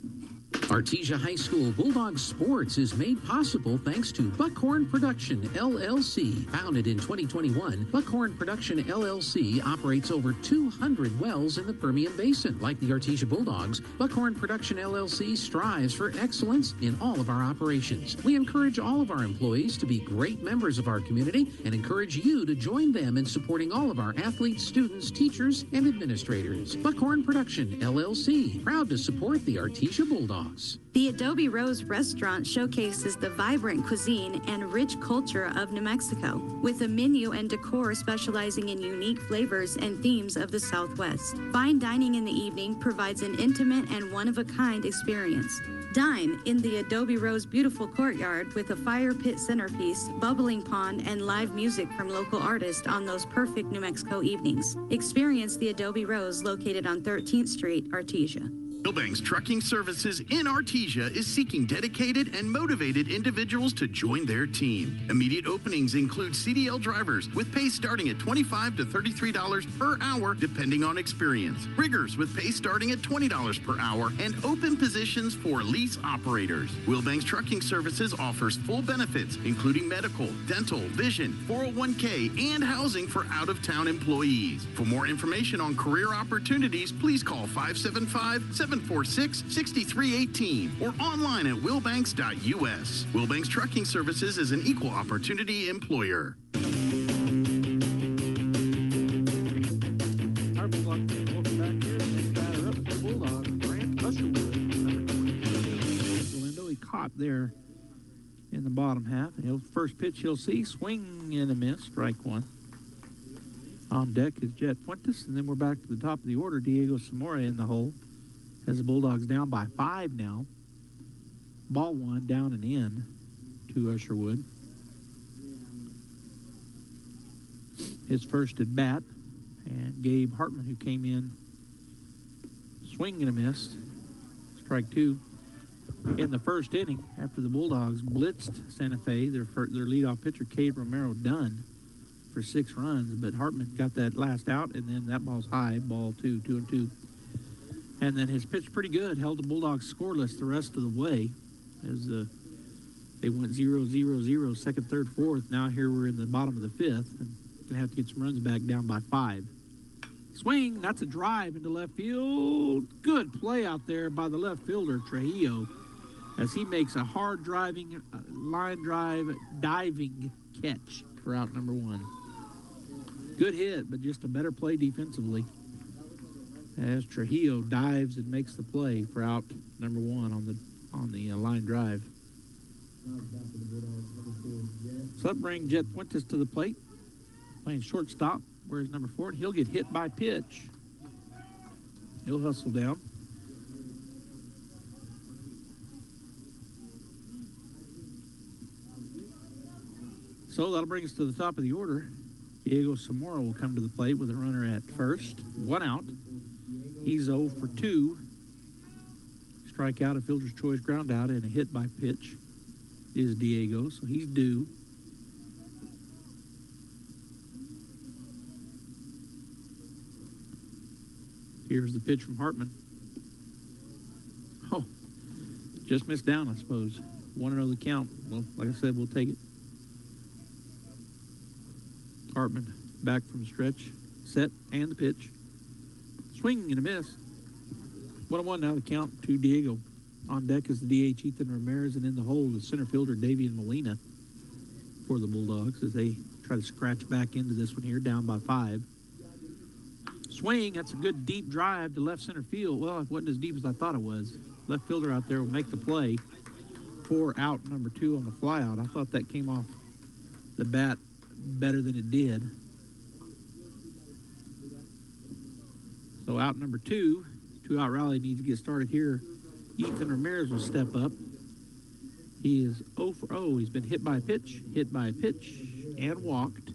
Artesia High School Bulldog Sports is made possible thanks to Buckhorn Production, LLC. Founded in 2021, Buckhorn Production, LLC operates over 200 wells in the Permian Basin. Like the Artesia Bulldogs, Buckhorn Production, LLC strives for excellence in all of our operations. We encourage all of our employees to be great members of our community and encourage you to join them in supporting all of our athletes, students, teachers, and administrators. Buckhorn Production, LLC, proud to support the Artesia Bulldogs. The Adobe Rose restaurant showcases the vibrant cuisine and rich culture of New Mexico, with a menu and decor specializing in unique flavors and themes of the Southwest. Fine dining in the evening provides an intimate and one-of-a-kind experience. Dine in the Adobe Rose beautiful courtyard with a fire pit centerpiece, bubbling pond, and live music from local artists on those perfect New Mexico evenings. Experience the Adobe Rose located on 13th Street, Artesia. Wheelbanks Trucking Services in Artesia is seeking dedicated and motivated individuals to join their team. Immediate openings include CDL drivers with pay starting at $25 to $33 per hour depending on experience. Riggers with pay starting at $20 per hour and open positions for lease operators. Wheelbanks Trucking Services offers full benefits including medical, dental, vision, 401k, and housing for out-of-town employees. For more information on career opportunities, please call 575-746-6318 or online at willbanks.us. Willbanks Trucking Services is an equal opportunity employer. He caught there in the bottom half. First pitch he'll see, swing and a miss, strike 1. On deck is Jet Fuentes, and then we're back to the top of the order. Diego Zamora in the hole. As the Bulldogs down by 5 now. Ball 1 down and in to Usherwood. His first at bat. And Gabe Hartman, who came in, swing and a miss. Strike 2. In the first inning, after the Bulldogs blitzed Santa Fe, their leadoff pitcher, Cade Romero, done for 6 runs. But Hartman got that last out, and then that ball's high, ball 2, 2-2. And then his pitch pretty good, held the Bulldogs scoreless the rest of the way as they went 0-0-0, second, third, fourth. Now here we're in the bottom of the 5th and going to have to get some runs back down by 5. Swing, that's a drive into left field. Good play out there by the left fielder, Trujillo, as he makes a hard driving, line drive, diving catch for out number 1. Good hit, but just a better play defensively, as Trujillo dives and makes the play for out number 1 on the line drive. So that brings Jet Fuentes to the plate, playing shortstop. Where's number 4? He'll get hit by pitch. He'll hustle down. So that'll bring us to the top of the order. Diego Zamora will come to the plate with a runner at first. 1 out. He's 0 for 2. Strikeout, a fielder's choice ground out, and a hit by pitch is Diego, so he's due. Here's the pitch from Hartman. Oh, just missed down, I suppose. 1-0 the count. Well, like I said, we'll take it. Hartman back from the stretch, set, and the pitch. Swing and a miss. 1-1 now the count to Diego. On deck is the DH Ethan Ramirez, and in the hole the center fielder Davian Molina for the Bulldogs as they try to scratch back into this one here, down by 5. Swing, that's a good deep drive to left center field. Well, it wasn't as deep as I thought it was. Left fielder out there will make the play for out number 2 on the flyout. I thought that came off the bat better than it did. So out number 2, 2-out rally needs to get started here. Ethan Ramirez will step up. He is 0 for 0. He's been hit by a pitch, and walked,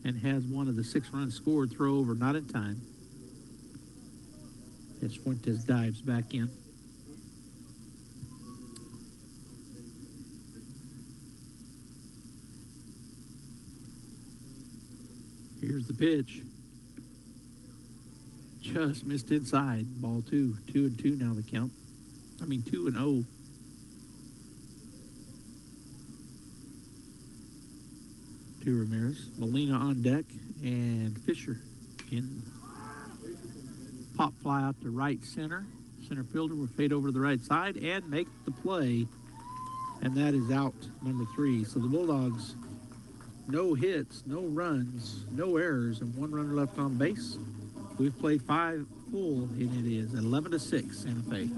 and has one of the 6 runs scored, throw over, not in time. as Fuentes dives back in. Here's the pitch. Just missed inside. Ball 2. 2-2 now the count. 2-0. To Ramirez. Molina on deck. And Fisher in. Pop fly out to right center. Center fielder will fade over to the right side and make the play. And that is out, number 3. So the Bulldogs, no hits, no runs, no errors, and 1 runner left on base. We've played 5 full, and it is 11-6 Santa Fe.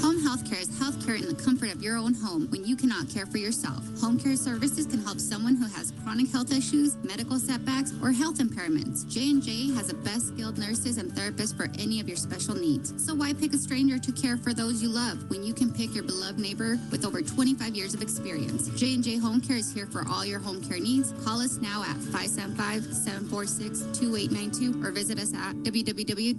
Home healthcare is healthcare in the comfort of your own home when you cannot care for yourself. Home care services can help someone who has chronic health issues, medical setbacks, or health impairments. J&J has the best skilled nurses and therapists for any of your special needs. So why pick a stranger to care for those you love when you can pick your beloved neighbor with over 25 years of experience? J&J Home Care is here for all your home care needs. Call us now at 575-746-2892 or visit us at www.jjhc.org.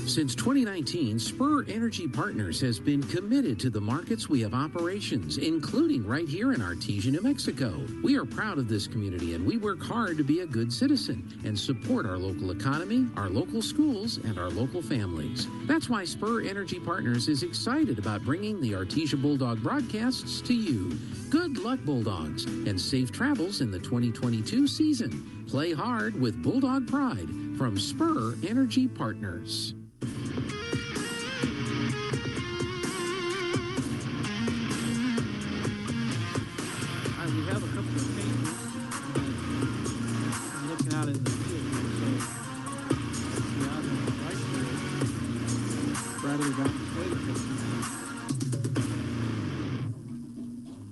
Since 2019, Spur Energy Partners has been committed to the markets we have operations, including right here in Artesia, New Mexico. We are proud of this community, and we work hard to be a good citizen and support our local economy, our local schools, and our local families. That's why Spur Energy Partners is excited about bringing the Artesia Bulldog broadcasts to you. Good luck, Bulldogs, and safe travels in the 2022 season. Play hard with Bulldog Pride from Spur Energy Partners. We have a couple of changes. I'm looking out in the field here, so out in the right field, Bradley got the plate.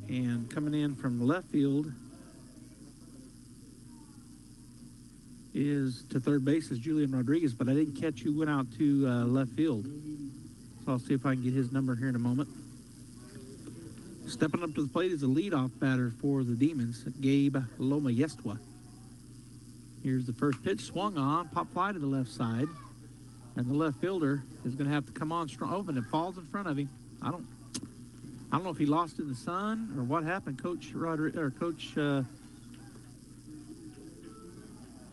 And coming in from the left field is to third base is Julian Rodriguez, but I didn't catch who went out to left field. So I'll see if I can get his number here in a moment. Stepping up to the plate is a leadoff batter for the Demons, Gabe Loma-Yestua. Here's the first pitch, swung on, pop fly to the left side, and the left fielder is going to have to come on strong. Open, it falls in front of him. I don't know if he lost in the sun or what happened. Coach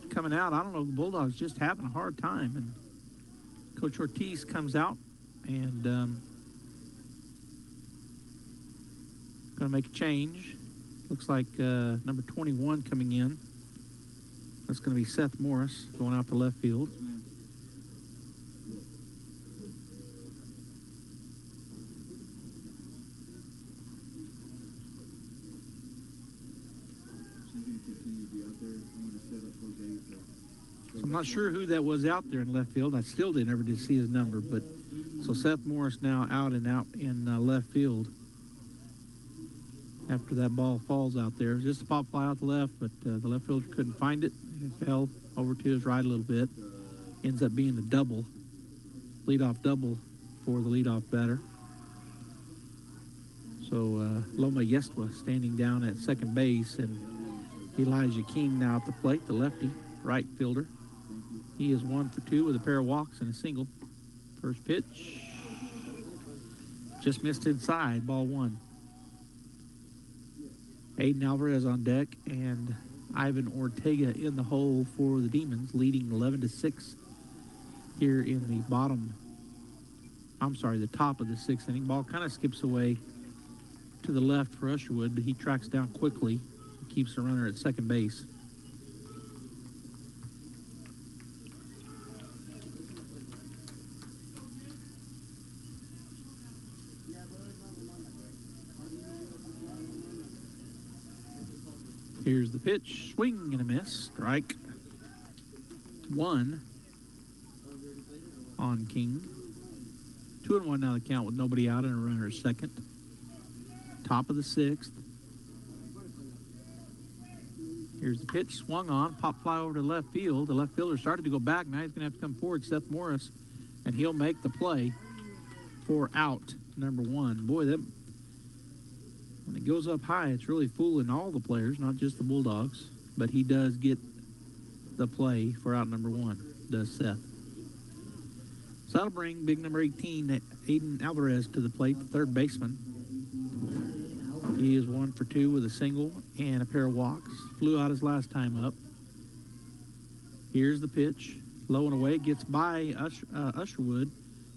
coming out. I don't know. The Bulldogs just having a hard time, and Coach Ortiz comes out and going to make a change. Looks like number 21 coming in. That's going to be Seth Morris going out to left field. So I'm not sure who that was out there in left field. I still never did see his number, but so Seth Morris now out in left field. After that ball falls out there. It was just a pop fly out the left, but the left fielder couldn't find it. It fell over to his right a little bit. Ends up being a double, leadoff double for the leadoff batter. So Loma-Yestua standing down at second base, and Elijah King now at the plate, the lefty, right fielder. He is 1 for 2 with a pair of walks and a single. First pitch, just missed inside, ball 1. Aiden Alvarez on deck, and Ivan Ortega in the hole for the Demons, leading 11-6 here in the top of the 6th inning. Ball kind of skips away to the left for Usherwood, but he tracks down quickly, keeps the runner at second base. Here's the pitch, swing and a miss, strike 1 on King. 2-1 now the count with nobody out and a runner at second. Top of the 6th. Here's the pitch, swung on, pop fly over to left field. The left fielder started to go back, now he's going to have to come forward, Seth Morris, and he'll make the play for out number 1. Boy, that when it goes up high, it's really fooling all the players, not just the Bulldogs. But he does get the play for out number 1, does Seth. So that'll bring big number 18, Aiden Alvarez, to the plate, the third baseman. He is 1 for 2 with a single and a pair of walks. Flew out his last time up. Here's the pitch. Low and away, gets by Usherwood.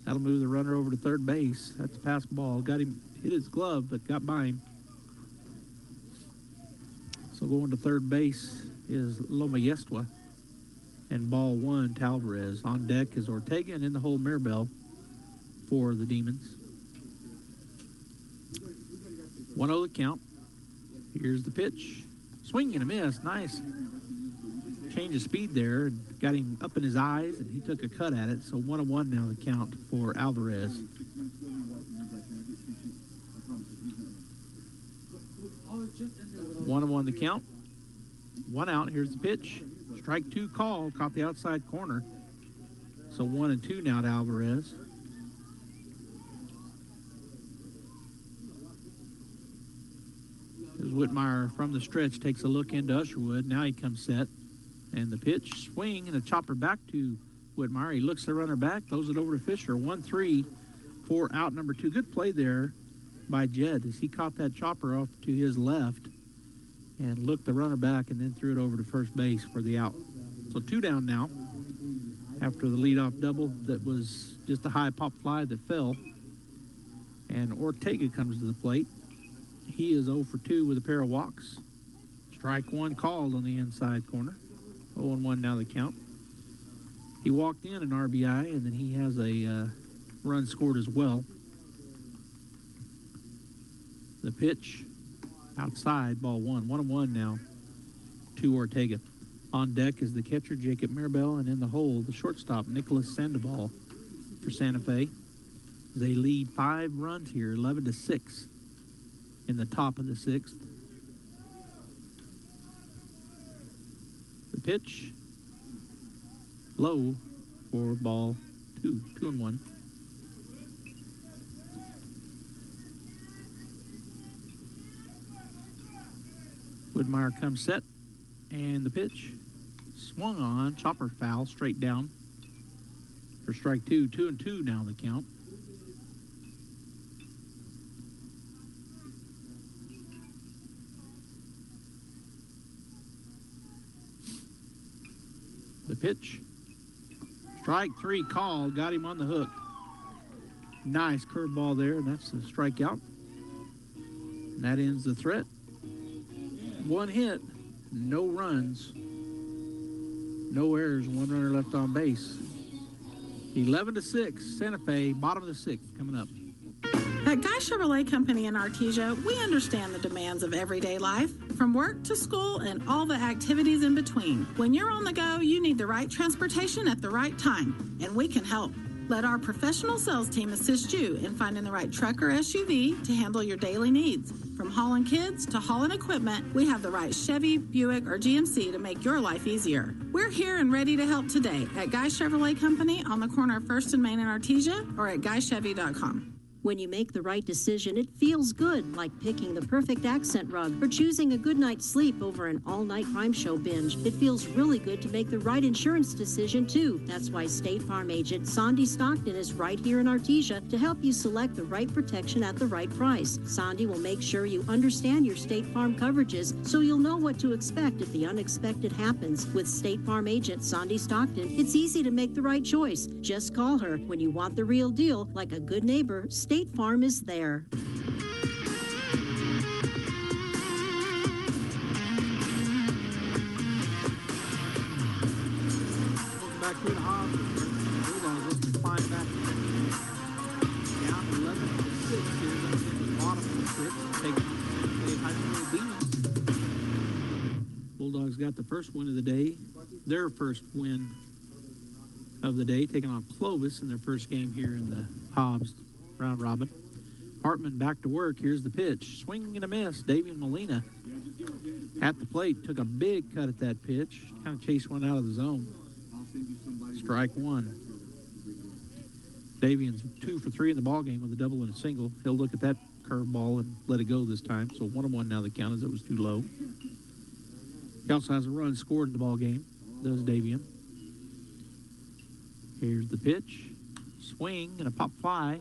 That'll move the runner over to third base. That's a pass ball. Got him, hit his glove, but got by him. So going to third base is Loma Yestua. And ball 1 to Alvarez. On deck is Ortega, and in the hole Mirabel for the Demons. 1-0 the count. Here's the pitch. Swing and a miss. Nice change of speed there. Got him up in his eyes, and he took a cut at it. So 1-1 now the count for Alvarez. One and one the count. 1 out. Here's the pitch. Strike 2 call. Caught the outside corner. So 1-2 now to Alvarez. As Whitmire from the stretch takes a look into Usherwood. Now he comes set. And the pitch, swing, and a chopper back to Whitmire. He looks the runner back, throws it over to Fisher. 1-3 for out number 2. Good play there by Jed as he caught that chopper off to his left and looked the runner back and then threw it over to first base for the out. So 2 down now after the leadoff double that was just a high pop fly that fell. And Ortega comes to the plate. He is 0 for 2 with a pair of walks. Strike 1 called on the inside corner. 0-1 now the count. He walked in an RBI, and then he has a run scored as well. The pitch outside, ball 1. 1-1 now to Ortega. On deck is the catcher, Jacob Mirabel, and in the hole, the shortstop, Nicholas Sandoval for Santa Fe. They lead 5 runs here, 11-6 in the top of the 6th. The pitch, low for ball 2, 2-1. Whitmire comes set, and the pitch swung on, chopper foul, straight down for strike 2, 2-2 now the count. The pitch, strike 3 called, got him on the hook. Nice curveball there, and that's a strikeout. And that ends the threat. 1 hit, no runs, no errors, 1 runner left on base. 11-6, Santa Fe, bottom of the 6th coming up. At Guy Chevrolet Company in Artesia, we understand the demands of everyday life, from work to school and all the activities in between. When you're on the go, you need the right transportation at the right time, and we can help. Let our professional sales team assist you in finding the right truck or SUV to handle your daily needs. From hauling kids to hauling equipment, we have the right Chevy, Buick, or GMC to make your life easier. We're here and ready to help today at Guy Chevrolet Company on the corner of 1st and Main in Artesia or at guychevy.com. When you make the right decision, it feels good, like picking the perfect accent rug or choosing a good night's sleep over an all-night crime show binge. It feels really good to make the right insurance decision, too. That's why State Farm agent Sandy Stockton is right here in Artesia to help you select the right protection at the right price. Sandy will make sure you understand your State Farm coverages so you'll know what to expect if the unexpected happens. With State Farm agent Sandy Stockton, it's easy to make the right choice. Just call her when you want the real deal. Like a good neighbor, State Farm is there. Welcome back to the Hobbs. Bulldogs looking to climb back down 11-6 here. That's in the bottom of the 6th. Taking high school Demons. Bulldogs got the first win of the day. Their first win of the day, taking on Clovis in their first game here in the Hobbs round robin. Hartman back to work. Here's the pitch. Swing and a miss. Davian Molina at the plate. Took a big cut at that pitch. Kind of chased one out of the zone. Strike 1. Davian's 2 for 3 in the ball game with a double and a single. He'll look at that curveball and let it go this time. So 1-1 now the count as it was too low. He also has a run scored in the ball game. does Davian. Here's the pitch. Swing and a pop fly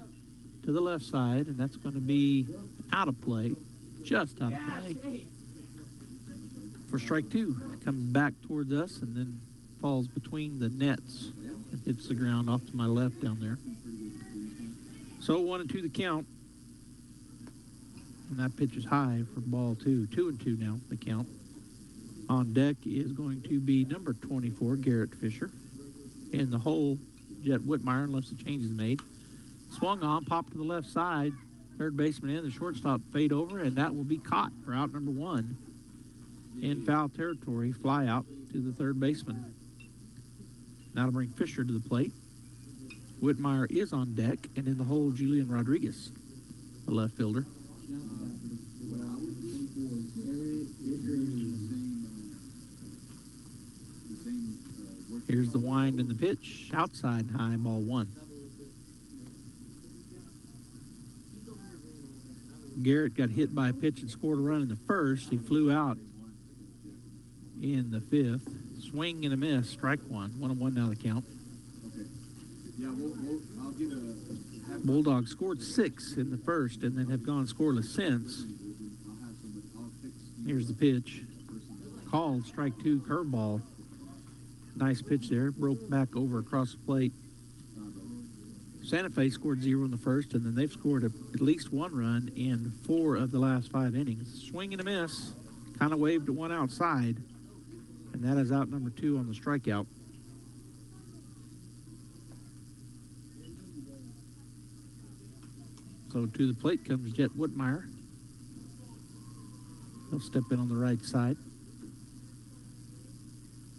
to the left side, and that's going to be out of play. Just out of play. For strike two. Comes back towards us and then falls between the nets and hits the ground off to my left down there. So 1-2 the count. And that pitch is high for ball two. 2-2 now, the count. On deck is going to be number 24, Garrett Fisher. In the hole, Jet Whitmire, unless the change is made. Swung on, popped to the left side. Third baseman in, the shortstop fade over, and that will be caught for out number one. In foul territory, fly out to the third baseman. That'll bring Fisher to the plate. Whitmire is on deck, and in the hole, Julian Rodriguez, the left fielder. Here's the wind and the pitch. Outside high, ball one. Garrett got hit by a pitch and scored a run in the first. He flew out in the fifth. Swing and a miss, strike one. 1-1 now the count. Bulldogs scored 6 in the first and then have gone scoreless since. Here's the pitch. Called, strike two, curveball. Nice pitch there. Broke back over across the plate. Santa Fe scored 0 in the first, and then they've scored at least one run in 4 of the last 5 innings. Swing and a miss. Kind of waved one outside, and that is out number 2 on the strikeout. So to the plate comes Jet Whitmire. He'll step in on the right side.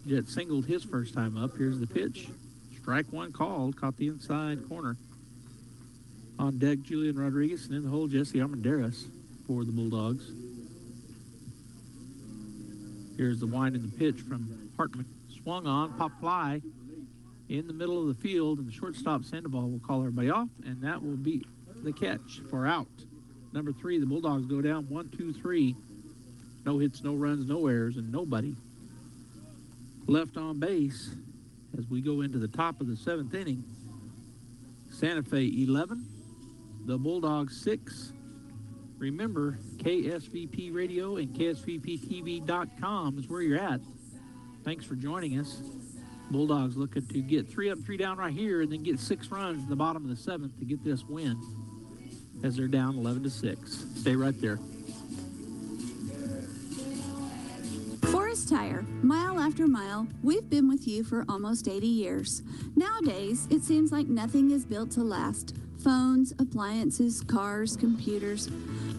Jet singled his first time up. Here's the pitch. Strike one called. Caught the inside corner. On deck, Julian Rodriguez, and in the hole, Jesse Armendariz for the Bulldogs. Here's the wind and the pitch from Hartman. Swung on, pop fly in the middle of the field, and the shortstop Sandoval will call everybody off, and that will be the catch for out. Number 3, the Bulldogs go down 1-2-3. No hits, no runs, no errors, and nobody left on base as we go into the top of the 7th inning. Santa Fe 11, the Bulldogs 6. Remember, KSVP Radio and KSVPTV.com is where you're at. Thanks for joining us. Bulldogs looking to get 3 up, 3 down right here, and then get 6 runs in the bottom of the 7th to get this win as they're down 11-6. Stay right there. Forest Tire, mile after mile, we've been with you for almost 80 years. Nowadays, it seems like nothing is built to last. Phones, appliances, cars, computers.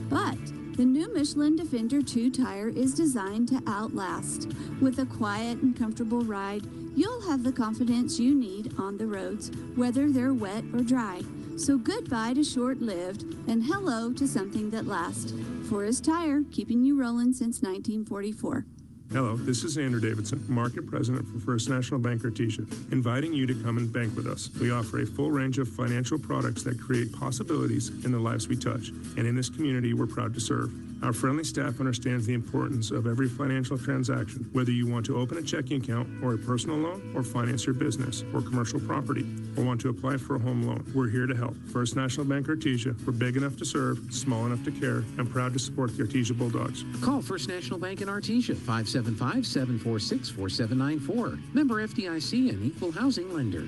But the new Michelin Defender 2 tire is designed to outlast. With a quiet and comfortable ride, you'll have the confidence you need on the roads, whether they're wet or dry. So goodbye to short-lived and hello to something that lasts. Forest Tire, keeping you rolling since 1944. Hello, this is Andrew Davidson, Market President for First National Bank Artesia, inviting you to come and bank with us. We offer a full range of financial products that create possibilities in the lives we touch, and in this community we're proud to serve. Our friendly staff understands the importance of every financial transaction, whether you want to open a checking account or a personal loan, or finance your business or commercial property, or want to apply for a home loan. We're here to help. First National Bank Artesia, we're big enough to serve, small enough to care, and proud to support the Artesia Bulldogs. Call First National Bank in Artesia, 575-746-4794. Member FDIC and equal housing lender.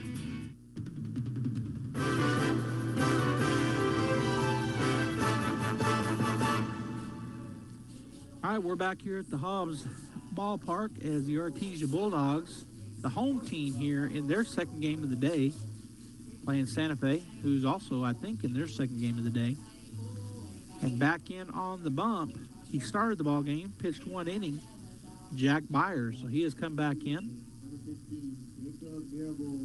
All right, we're back here at the Hobbs ballpark as the Artesia Bulldogs, the home team here in their second game of the day, playing Santa Fe, who's also, I think, in their second game of the day. And back in on the bump, he started the ball game, pitched 1 inning, Jack Byers. So he has come back in,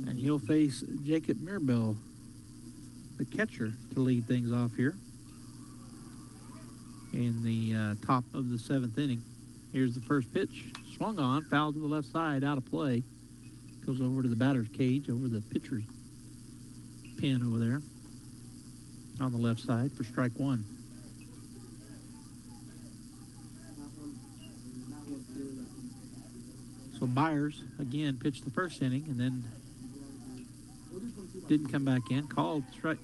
and he'll face Jacob Mirabel, the catcher, to lead things off here in the top of the 7th inning. Here's the first pitch. Swung on, foul to the left side, out of play. Goes over to the batter's cage, over the pitcher's pin over there on the left side for strike one. So Byers, again, pitched the first inning and then didn't come back in. Called strike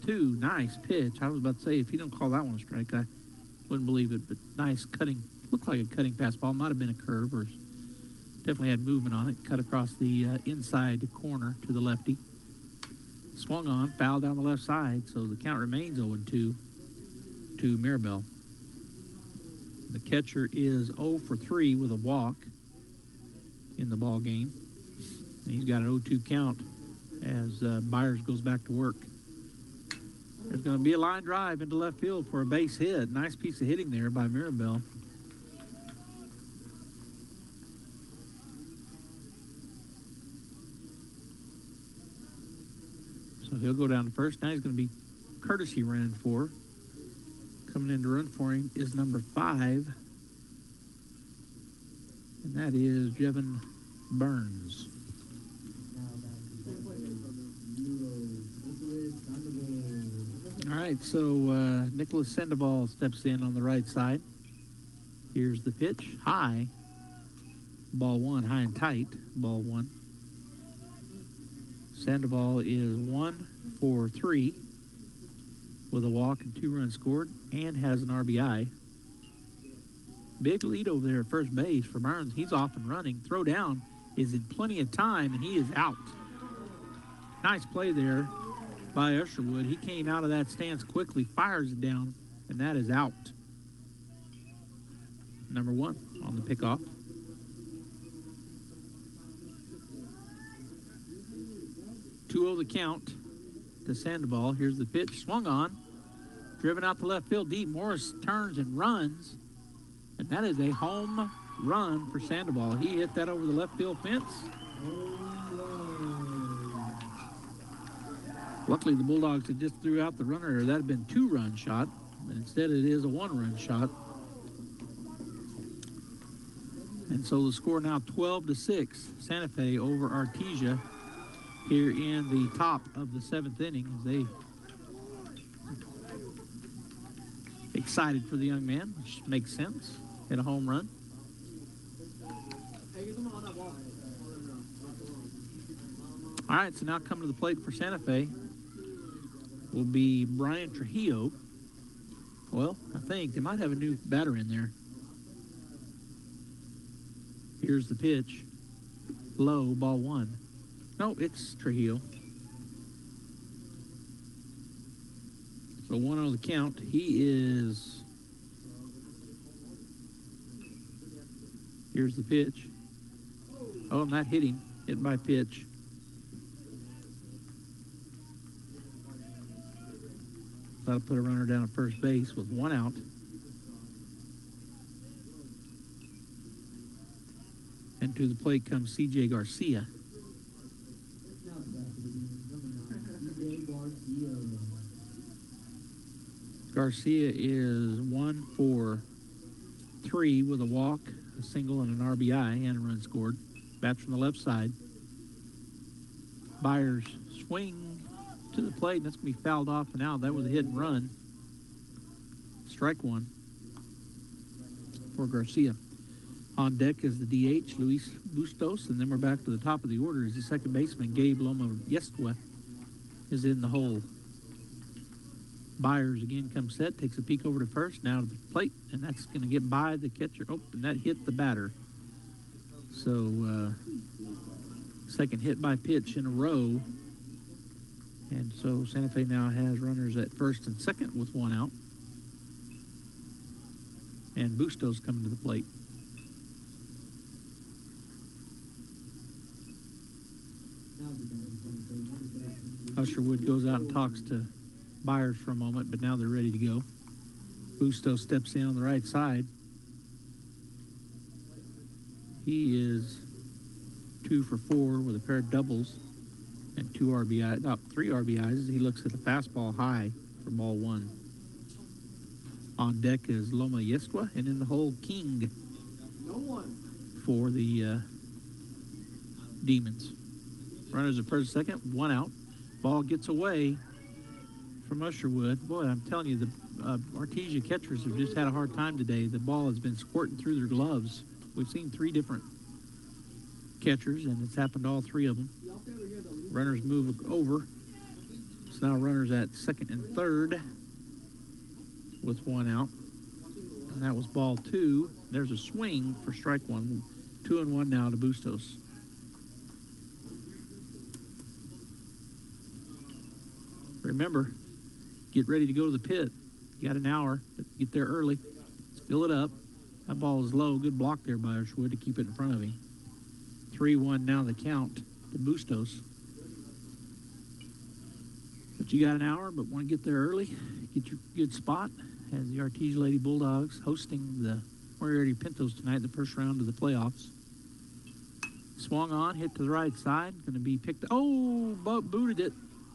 2. Nice pitch. I was about to say, if he don't call that one a strike, I wouldn't believe it. But nice cutting. Looked like a cutting fastball. Might have been a curve, or definitely had movement on it. Cut across the inside corner to the lefty. Swung on, foul down the left side, so the count remains 0-2 to Mirabel. The catcher is 0 for 3 with a walk in the ball game. And he's got an 0-2 count as Byers goes back to work. There's going to be a line drive into left field for a base hit. Nice piece of hitting there by Mirabel. So he'll go down to first. Now he's going to be courtesy ran for. Coming in to run for him is number 5. And that is Jevin Burns. All right, so Nicholas Sandoval steps in on the right side. Here's the pitch. High. Ball 1, high and tight. Ball 1. Sandoval is 1 for 3 with a walk and 2 runs scored and has an RBI. Big lead over there at first base for Burns. He's off and running. Throw down is in plenty of time, and he is out. Nice play there by Usherwood. He came out of that stance quickly, fires it down, and that is out. Number 1 on the pickoff. 2-0 the count to Sandoval. Here's the pitch. Swung on. Driven out to left field deep. Morris turns and runs. And that is a home run for Sandoval. He hit that over the left field fence. Luckily, the Bulldogs had just threw out the runner. That had been 2-run shot. But instead, it is a 1-run shot. And so the score now 12-6. Santa Fe over Artesia here in the top of the 7th inning as they excited for the young man, which makes sense. Hit a home run. All right, so now coming to the plate for Santa Fe will be Brian Trujillo. Well, I think they might have a new batter in there. Here's the pitch. Low, ball 1. No, it's Trujillo. So 1-0 the count. He is... Here's the pitch. Oh, I'm not hitting. Hit by pitch. That'll put a runner down at first base with 1 out. And to the plate comes C.J. Garcia. Garcia is 1 for 3 with a walk, a single, and an RBI, and a run scored. Bats from the left side. Byers swing to the plate, and that's going to be fouled off and out. That was a hit and run. Strike 1 for Garcia. On deck is the DH, Luis Bustos, and then we're back to the top of the order as the second baseman, Gabe Loma Yestua, is in the hole. Byers again comes set, takes a peek over to first, now to the plate, and that's going to get by the catcher. Oh, and that hit the batter. So, second hit by pitch in a row. And so Santa Fe now has runners at first and second with 1 out. And Bustos coming to the plate. Usherwood goes out and talks to Byers for a moment, but now they're ready to go. Bustos steps in on the right side. He is 2 for 4 with a pair of doubles and 3 RBIs. He looks at the fastball high for ball 1. On deck is Loma Yestua, and in the hole, King for the Demons. Runners at first and second, 1 out. Ball gets away from Usherwood. Boy, I'm telling you, the Artesia catchers have just had a hard time today. The ball has been squirting through their gloves. We've seen 3 different catchers, and it's happened to all three of them. Runners move over. So now runners at second and third with one out. And that was ball two. There's a swing for strike one. 2-1 now to Bustos. Remember, get ready to go to the pit. You got an hour. Get there early. Fill it up. That ball is low. Good block there by Irshwood to keep it in front of him. 3-1 now the count to Bustos. But you got an hour, but want to get there early. Get your good spot as the Artesia Lady Bulldogs hosting the Moriarty Pintos tonight in the first round of the playoffs. Swung on, hit to the right side. Going to be picked. Oh, booted it.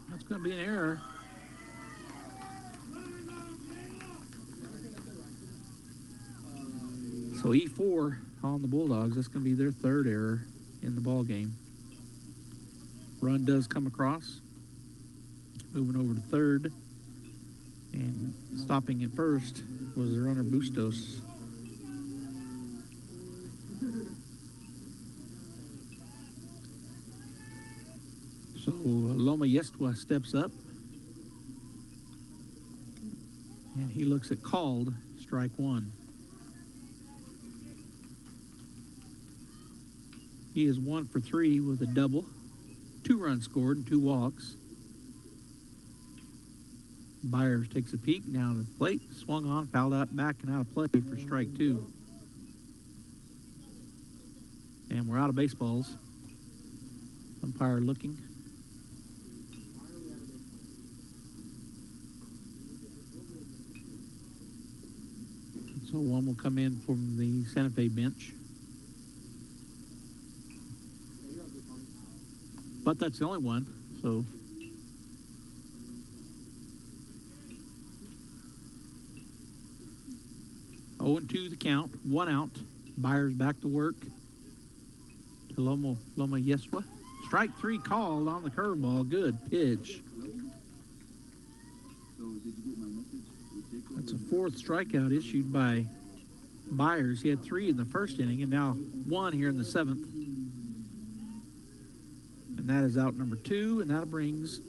That's going to be an error. So E4 on the Bulldogs. That's going to be their third error in the ball game. Run does come across. Moving over to third. And stopping at first was the runner Bustos. So Loma Yestua steps up. And he looks at called, strike one. He is 1 for 3 with a double. 2 runs scored and 2 walks. Byers takes a peek down to the plate. Swung on, fouled out, back and out of play for strike two. And we're out of baseballs. Umpire looking. So one will come in from the Santa Fe bench. But that's the only one, so. Oh, and 2 the count, 1 out. Byers back to work. To Loma Yeswa. Strike 3 called on the curveball. Good pitch. That's a 4th strikeout issued by Byers. He had 3 in the first inning and now 1 here in the 7th. And that is out number 2, and that brings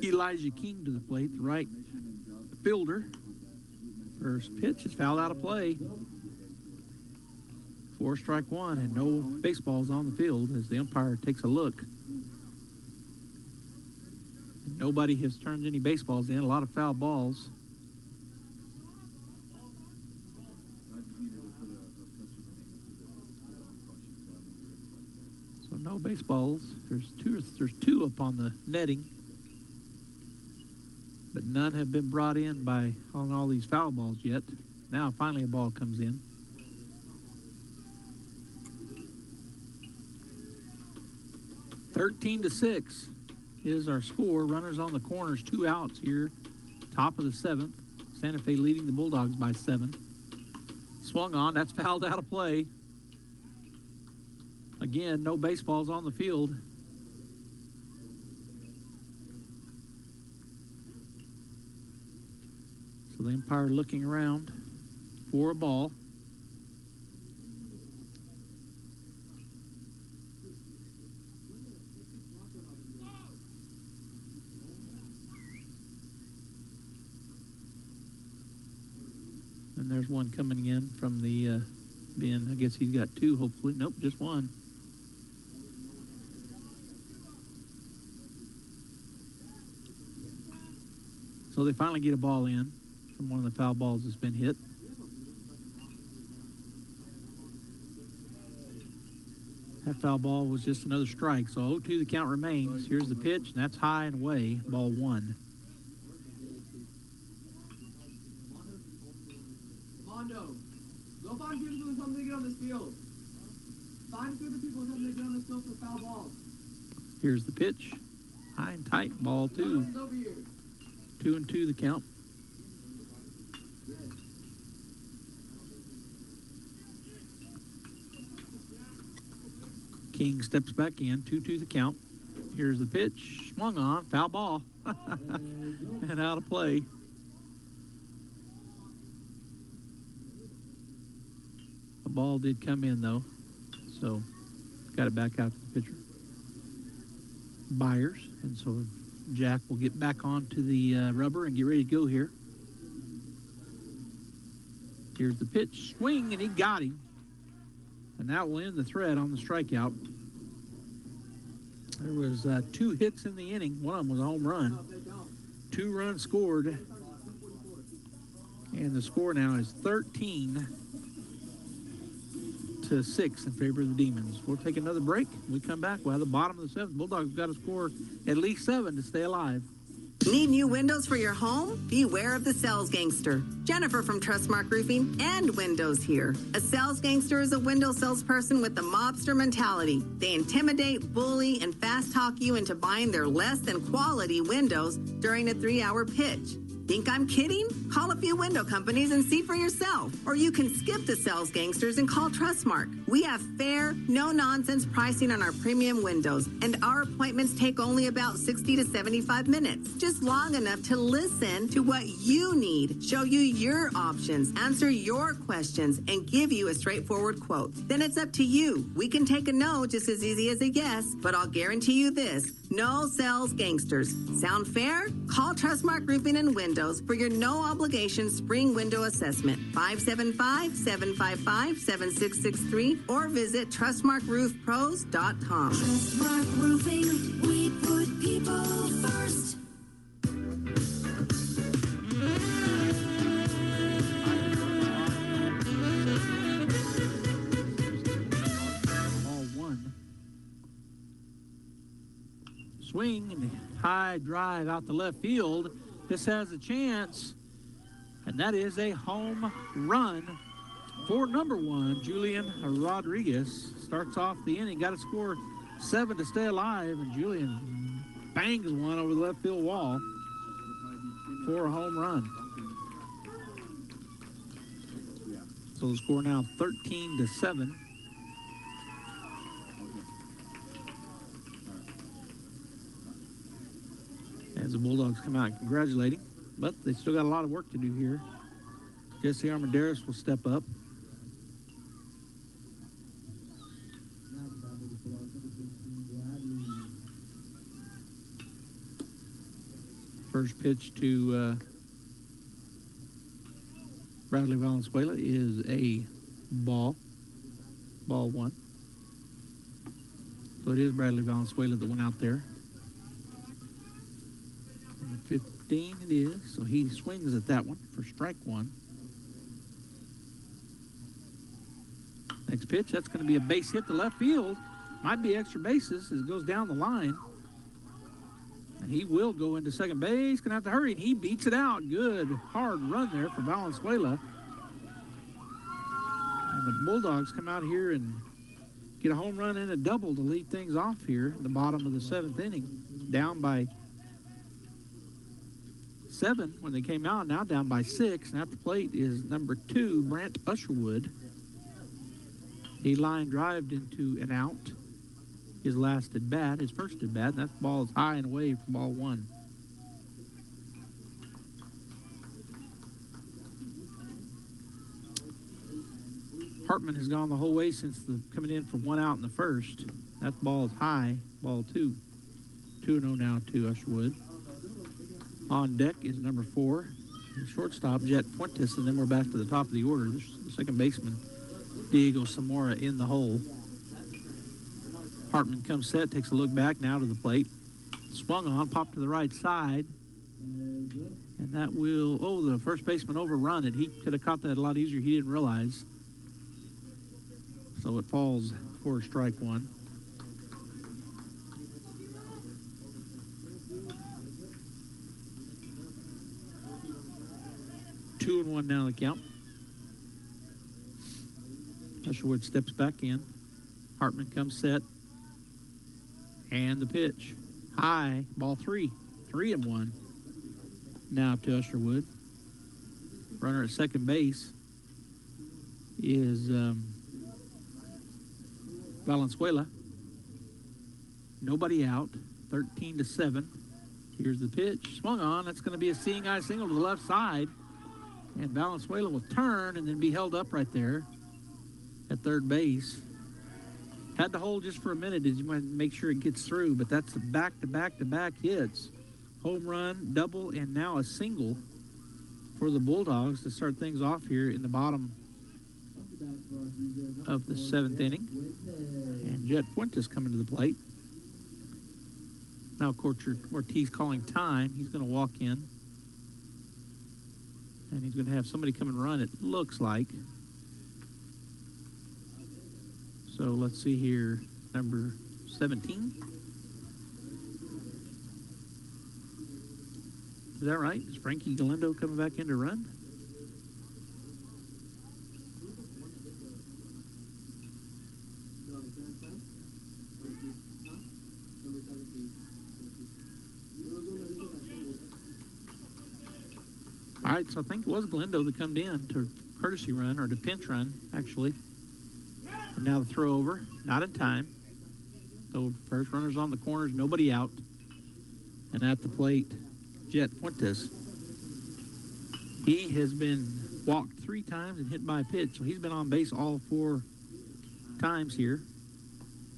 Elijah King to the plate, the right fielder. First pitch is fouled out of play. 4 strike 1, and no baseballs on the field as the umpire takes a look. Nobody has turned any baseballs in, a lot of foul balls. So no baseballs. There's two up on the netting. But none have been brought in on all these foul balls yet. Now finally a ball comes in. (13-6) is our score. Runners on the corners, 2 outs here. Top of the 7th. Santa Fe leading the Bulldogs by 7. Swung on, that's fouled out of play. Again, no baseballs on the field. So the umpire looking around for a ball. And there's one coming in from the bin. I guess he's got 2, hopefully. Nope, just 1. So they finally get a ball in from one of the foul balls that's been hit. That foul ball was just another strike. So 0-2 the count remains. Here's the pitch, and that's high and away. Ball 1. Mondo, go find people and something to get on this field. Find 2 people and something to get on this field for foul balls. Here's the pitch. High and tight, ball 2. 2-2 the count. King steps back in, 2-2 the count. Here's the pitch, swung on, foul ball, and out of play. A ball did come in though, so Got it back out to the pitcher. Byers. And so Jack will get back onto the rubber and get ready to go here. Here's the pitch. Swing, and he got him. And that will end the thread on the strikeout. There was 2 hits in the inning. One of them was a home run. 2 runs scored. And the score now is 13-6 in favor of the Demons. We'll take another break. When we come back, we'll have the bottom of the 7th. Bulldogs got to score at least 7 to stay alive. Need new windows for your home? Beware of the sales gangster. Jennifer from Trustmark Roofing and Windows here. A sales gangster is a window salesperson with the mobster mentality. They intimidate, bully, and fast talk you into buying their less than quality windows during a 3-hour pitch. Think I'm kidding? Call a few window companies and see for yourself. Or you can skip the sales gangsters and call Trustmark. We have fair, no-nonsense pricing on our premium windows, and our appointments take only about 60 to 75 minutes. Just long enough to listen to what you need, show you your options, answer your questions, and give you a straightforward quote. Then it's up to you. We can take a no just as easy as a yes, but I'll guarantee you this: no sales gangsters. Sound fair? Call Trustmark Roofing and Windows for your no-obligation spring window assessment. 575-755-7663 or visit TrustmarkRoofPros.com. Trustmark Roofing, we put people first. Ball 1. Swing and high drive out the left field. This has a chance, and that is a home run for number 1, Julian Rodriguez. Starts off the inning, got to score 7 to stay alive, and Julian bangs one over the left field wall for a home run. So the score now 13-7. As the Bulldogs come out and congratulate him, but they still got a lot of work to do here. Jesse Armendariz will step up. First pitch to Bradley Valenzuela is a ball. Ball 1. So it is Bradley Valenzuela that went out there. 15 it is, so he swings at that one for strike 1. Next pitch, that's going to be a base hit to left field. Might be extra bases as it goes down the line. And he will go into second base. Going to have to hurry, and he beats it out. Good hard run there for Valenzuela. And the Bulldogs come out here and get a home run and a double to lead things off here at the bottom of the 7th inning. Down by 7 when they came out, now down by 6. And at the plate is number 2, Brant Usherwood. He line drived into an out. His last at bat, his first at bat, and that ball is high and away for ball 1. Hartman has gone the whole way since coming in from 1 out in the first. That ball is high, ball 2. 2-0 now to Usherwood. On deck is number 4, shortstop Jet Fuentes, and then we're back to the top of the order. The second baseman, Diego Zamora, in the hole. Hartman comes set, takes a look back now to the plate. Swung on, popped to the right side. And that will, the first baseman overrun it. He could have caught that a lot easier. He didn't realize. So it falls for strike 1. Two and 1 now the count. Usherwood steps back in. Hartman comes set. And the pitch. High, ball 3. 3-1. Now to Usherwood. Runner at second base is Valenzuela. Nobody out. 13-7. Here's the pitch. Swung on. That's going to be a seeing eye single to the left side. And Valenzuela will turn and then be held up right there at third base. Had to hold just for a minute as you might make sure it gets through, but that's the back-to-back-to-back hits. Home run, double, and now a single for the Bulldogs to start things off here in the bottom of the 7th inning. And Jet Fuentes coming to the plate. Now, of course, Ortiz calling time. He's going to walk in. And he's going to have somebody come and run, it looks like. So let's see here, number 17. Is that right? Is Frankie Galindo coming back in to run? All right, so I think it was Galindo that come in to courtesy run, or to pinch run, actually. And now the throw over, not in time. So first runner's on the corners, nobody out. And at the plate, Jet Fuentes. He has been walked 3 times and hit by a pitch, so he's been on base all 4 times here.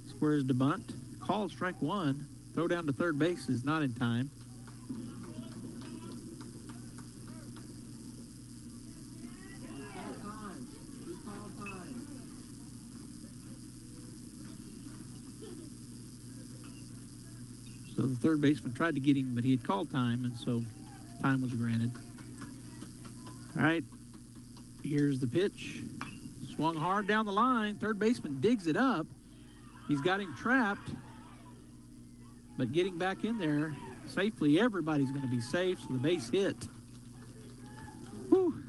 Squares to bunt, called strike 1. Throw down to third base is not in time. So the third baseman tried to get him, but he had called time, and so time was granted. All right, here's the pitch. Swung hard down the line. Third baseman digs it up. He's got him trapped, but getting back in there safely. Everybody's going to be safe, so the base hit. Whew.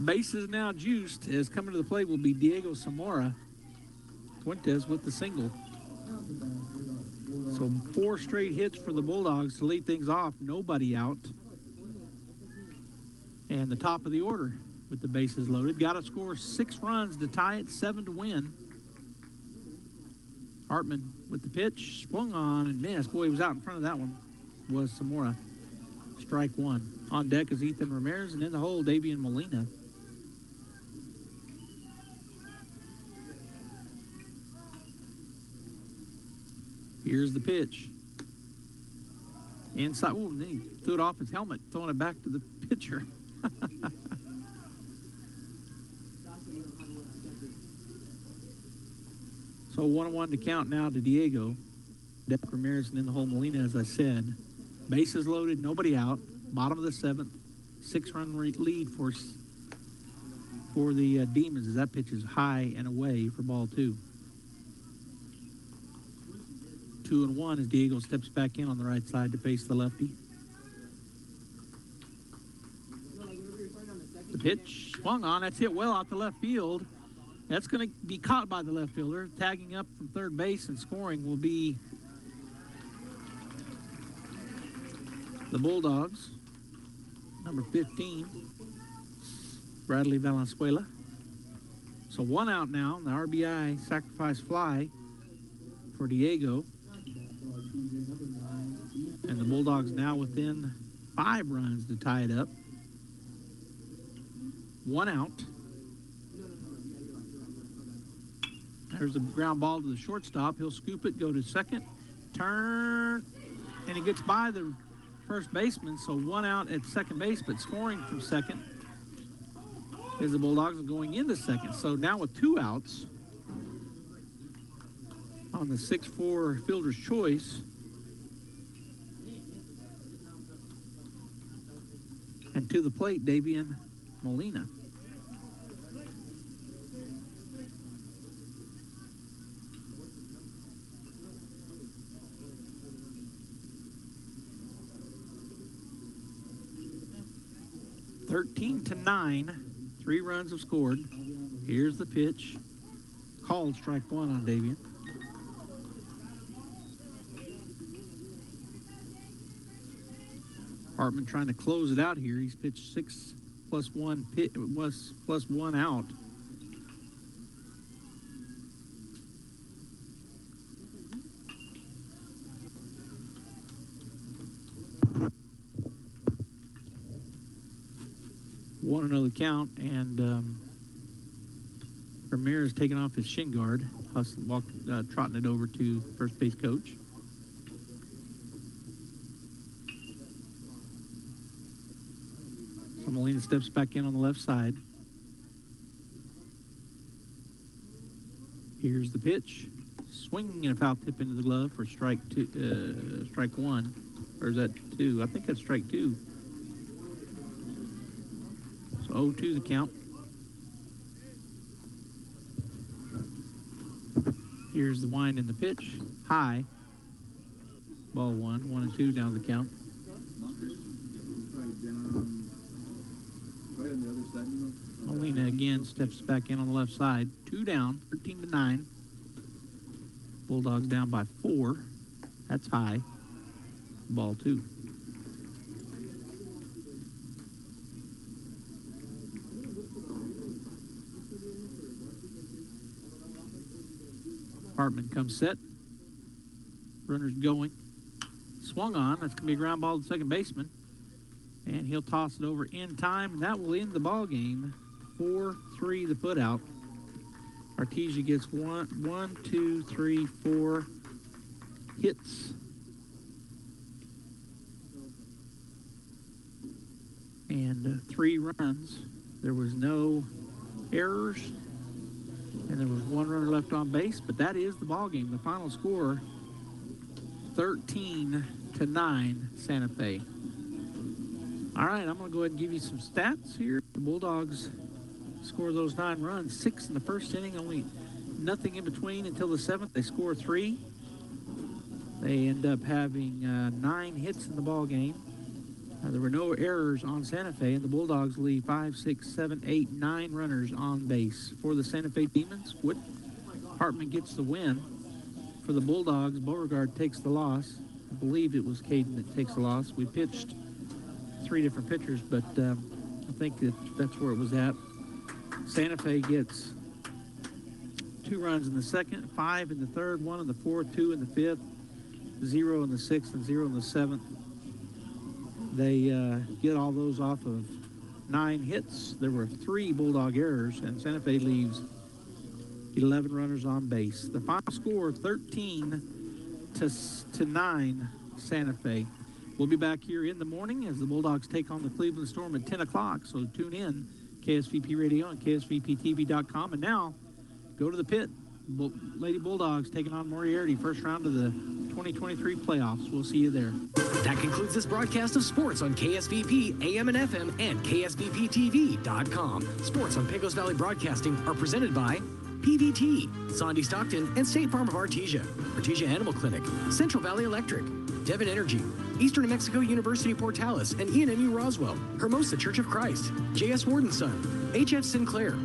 Base is now juiced, as coming to the plate will be Diego Zamora. Fuentes with the single. So 4 straight hits for the Bulldogs to lead things off. Nobody out. And the top of the order with the bases loaded. Got to score 6 runs to tie it, 7 to win. Hartman with the pitch. Swung on and missed. Boy, he was out in front of that one. Was Zamora. Strike 1. On deck is Ethan Ramirez, and in the hole, Davian Molina. Here's the pitch. Inside. Oh, he threw it off his helmet, throwing it back to the pitcher. So 1-1 to count now to Diego. Deck Ramirez and in the hole Molina, as I said. Bases loaded, nobody out. Bottom of the 7th. 6-run lead for the Demons, as that pitch is high and away for ball 2. 2-1 as Diego steps back in on the right side to face the lefty. The pitch swung on. That's hit well out to left field. That's going to be caught by the left fielder. Tagging up from third base and scoring will be the Bulldogs. Number 15, Bradley Valenzuela. So 1 out now. The RBI sacrifice fly for Diego. And the Bulldogs now within 5 runs to tie it up. 1 out. There's a ground ball to the shortstop. He'll scoop it, go to second, turn, and he gets by the first baseman. So 1 out at second base, but scoring from second is the Bulldogs going into second. So now with 2 outs on the 6-4 fielder's choice. And to the plate, Davian Molina. (13-9). 3 runs have scored. Here's the pitch. Called strike 1 on Davian. Hartman trying to close it out here. He's pitched 6 plus 1 pit. It was plus 1 out. Want to know the count, and Ramirez taking off his shin guard, trotting it over to first base coach. So Molina steps back in on the left side. Here's the pitch. Swinging and a foul tip into the glove for strike one. Or is that two? I think that's strike two. So 0-2 the count. Here's the wind in the pitch. High. Ball 1-2 down the count. Molina again steps back in on the left side. 2 down, 13-9. Bulldogs down by 4. That's high. Ball 2. Hartman comes set. Runner's going. Swung on. That's going to be a ground ball to second baseman. And he'll toss it over in time. And that will end the ball game. 4-3 the put out. Artesia gets 4 hits. And 3 runs. There was no errors. And there was 1 runner left on base, but that is the ball game. The final score, 13-9, Santa Fe. All right, I'm going to go ahead and give you some stats here. The Bulldogs score those 9 runs, 6 in the first inning, only nothing in between until the 7th. They score 3. They end up having 9 hits in the ball game. There were no errors on Santa Fe, and the Bulldogs leave 5, 6, 7, 8, 9 runners on base. For the Santa Fe Demons, Hartman gets the win. For the Bulldogs, Beauregard takes the loss. I believe it was Caden that takes the loss. We pitched 3 different pitchers, but I think that's where it was at. Santa Fe gets 2 runs in the second, 5 in the third, 1 in the fourth, 2 in the fifth, 0 in the sixth, and 0 in the seventh. They get all those off of 9 hits. There were 3 Bulldog errors, and Santa Fe leaves 11 runners on base. The final score, 13-9, Santa Fe. We'll be back here in the morning as the Bulldogs take on the Cleveland Storm at 10 o'clock. So tune in, KSVP Radio and KSVPTV.com. And now, go to the pit. Lady Bulldogs taking on Moriarty, first round of the 2023 playoffs. We'll see you there. That concludes this broadcast of sports on KSVP, AM and FM, and KSVPTV.com. Sports on Pecos Valley Broadcasting are presented by PVT, Sandy Stockton, and State Farm of Artesia, Artesia Animal Clinic, Central Valley Electric, Devon Energy, Eastern New Mexico University Portales, and ENMU Roswell, Hermosa Church of Christ, J.S. Ward & Son, H.F. Sinclair,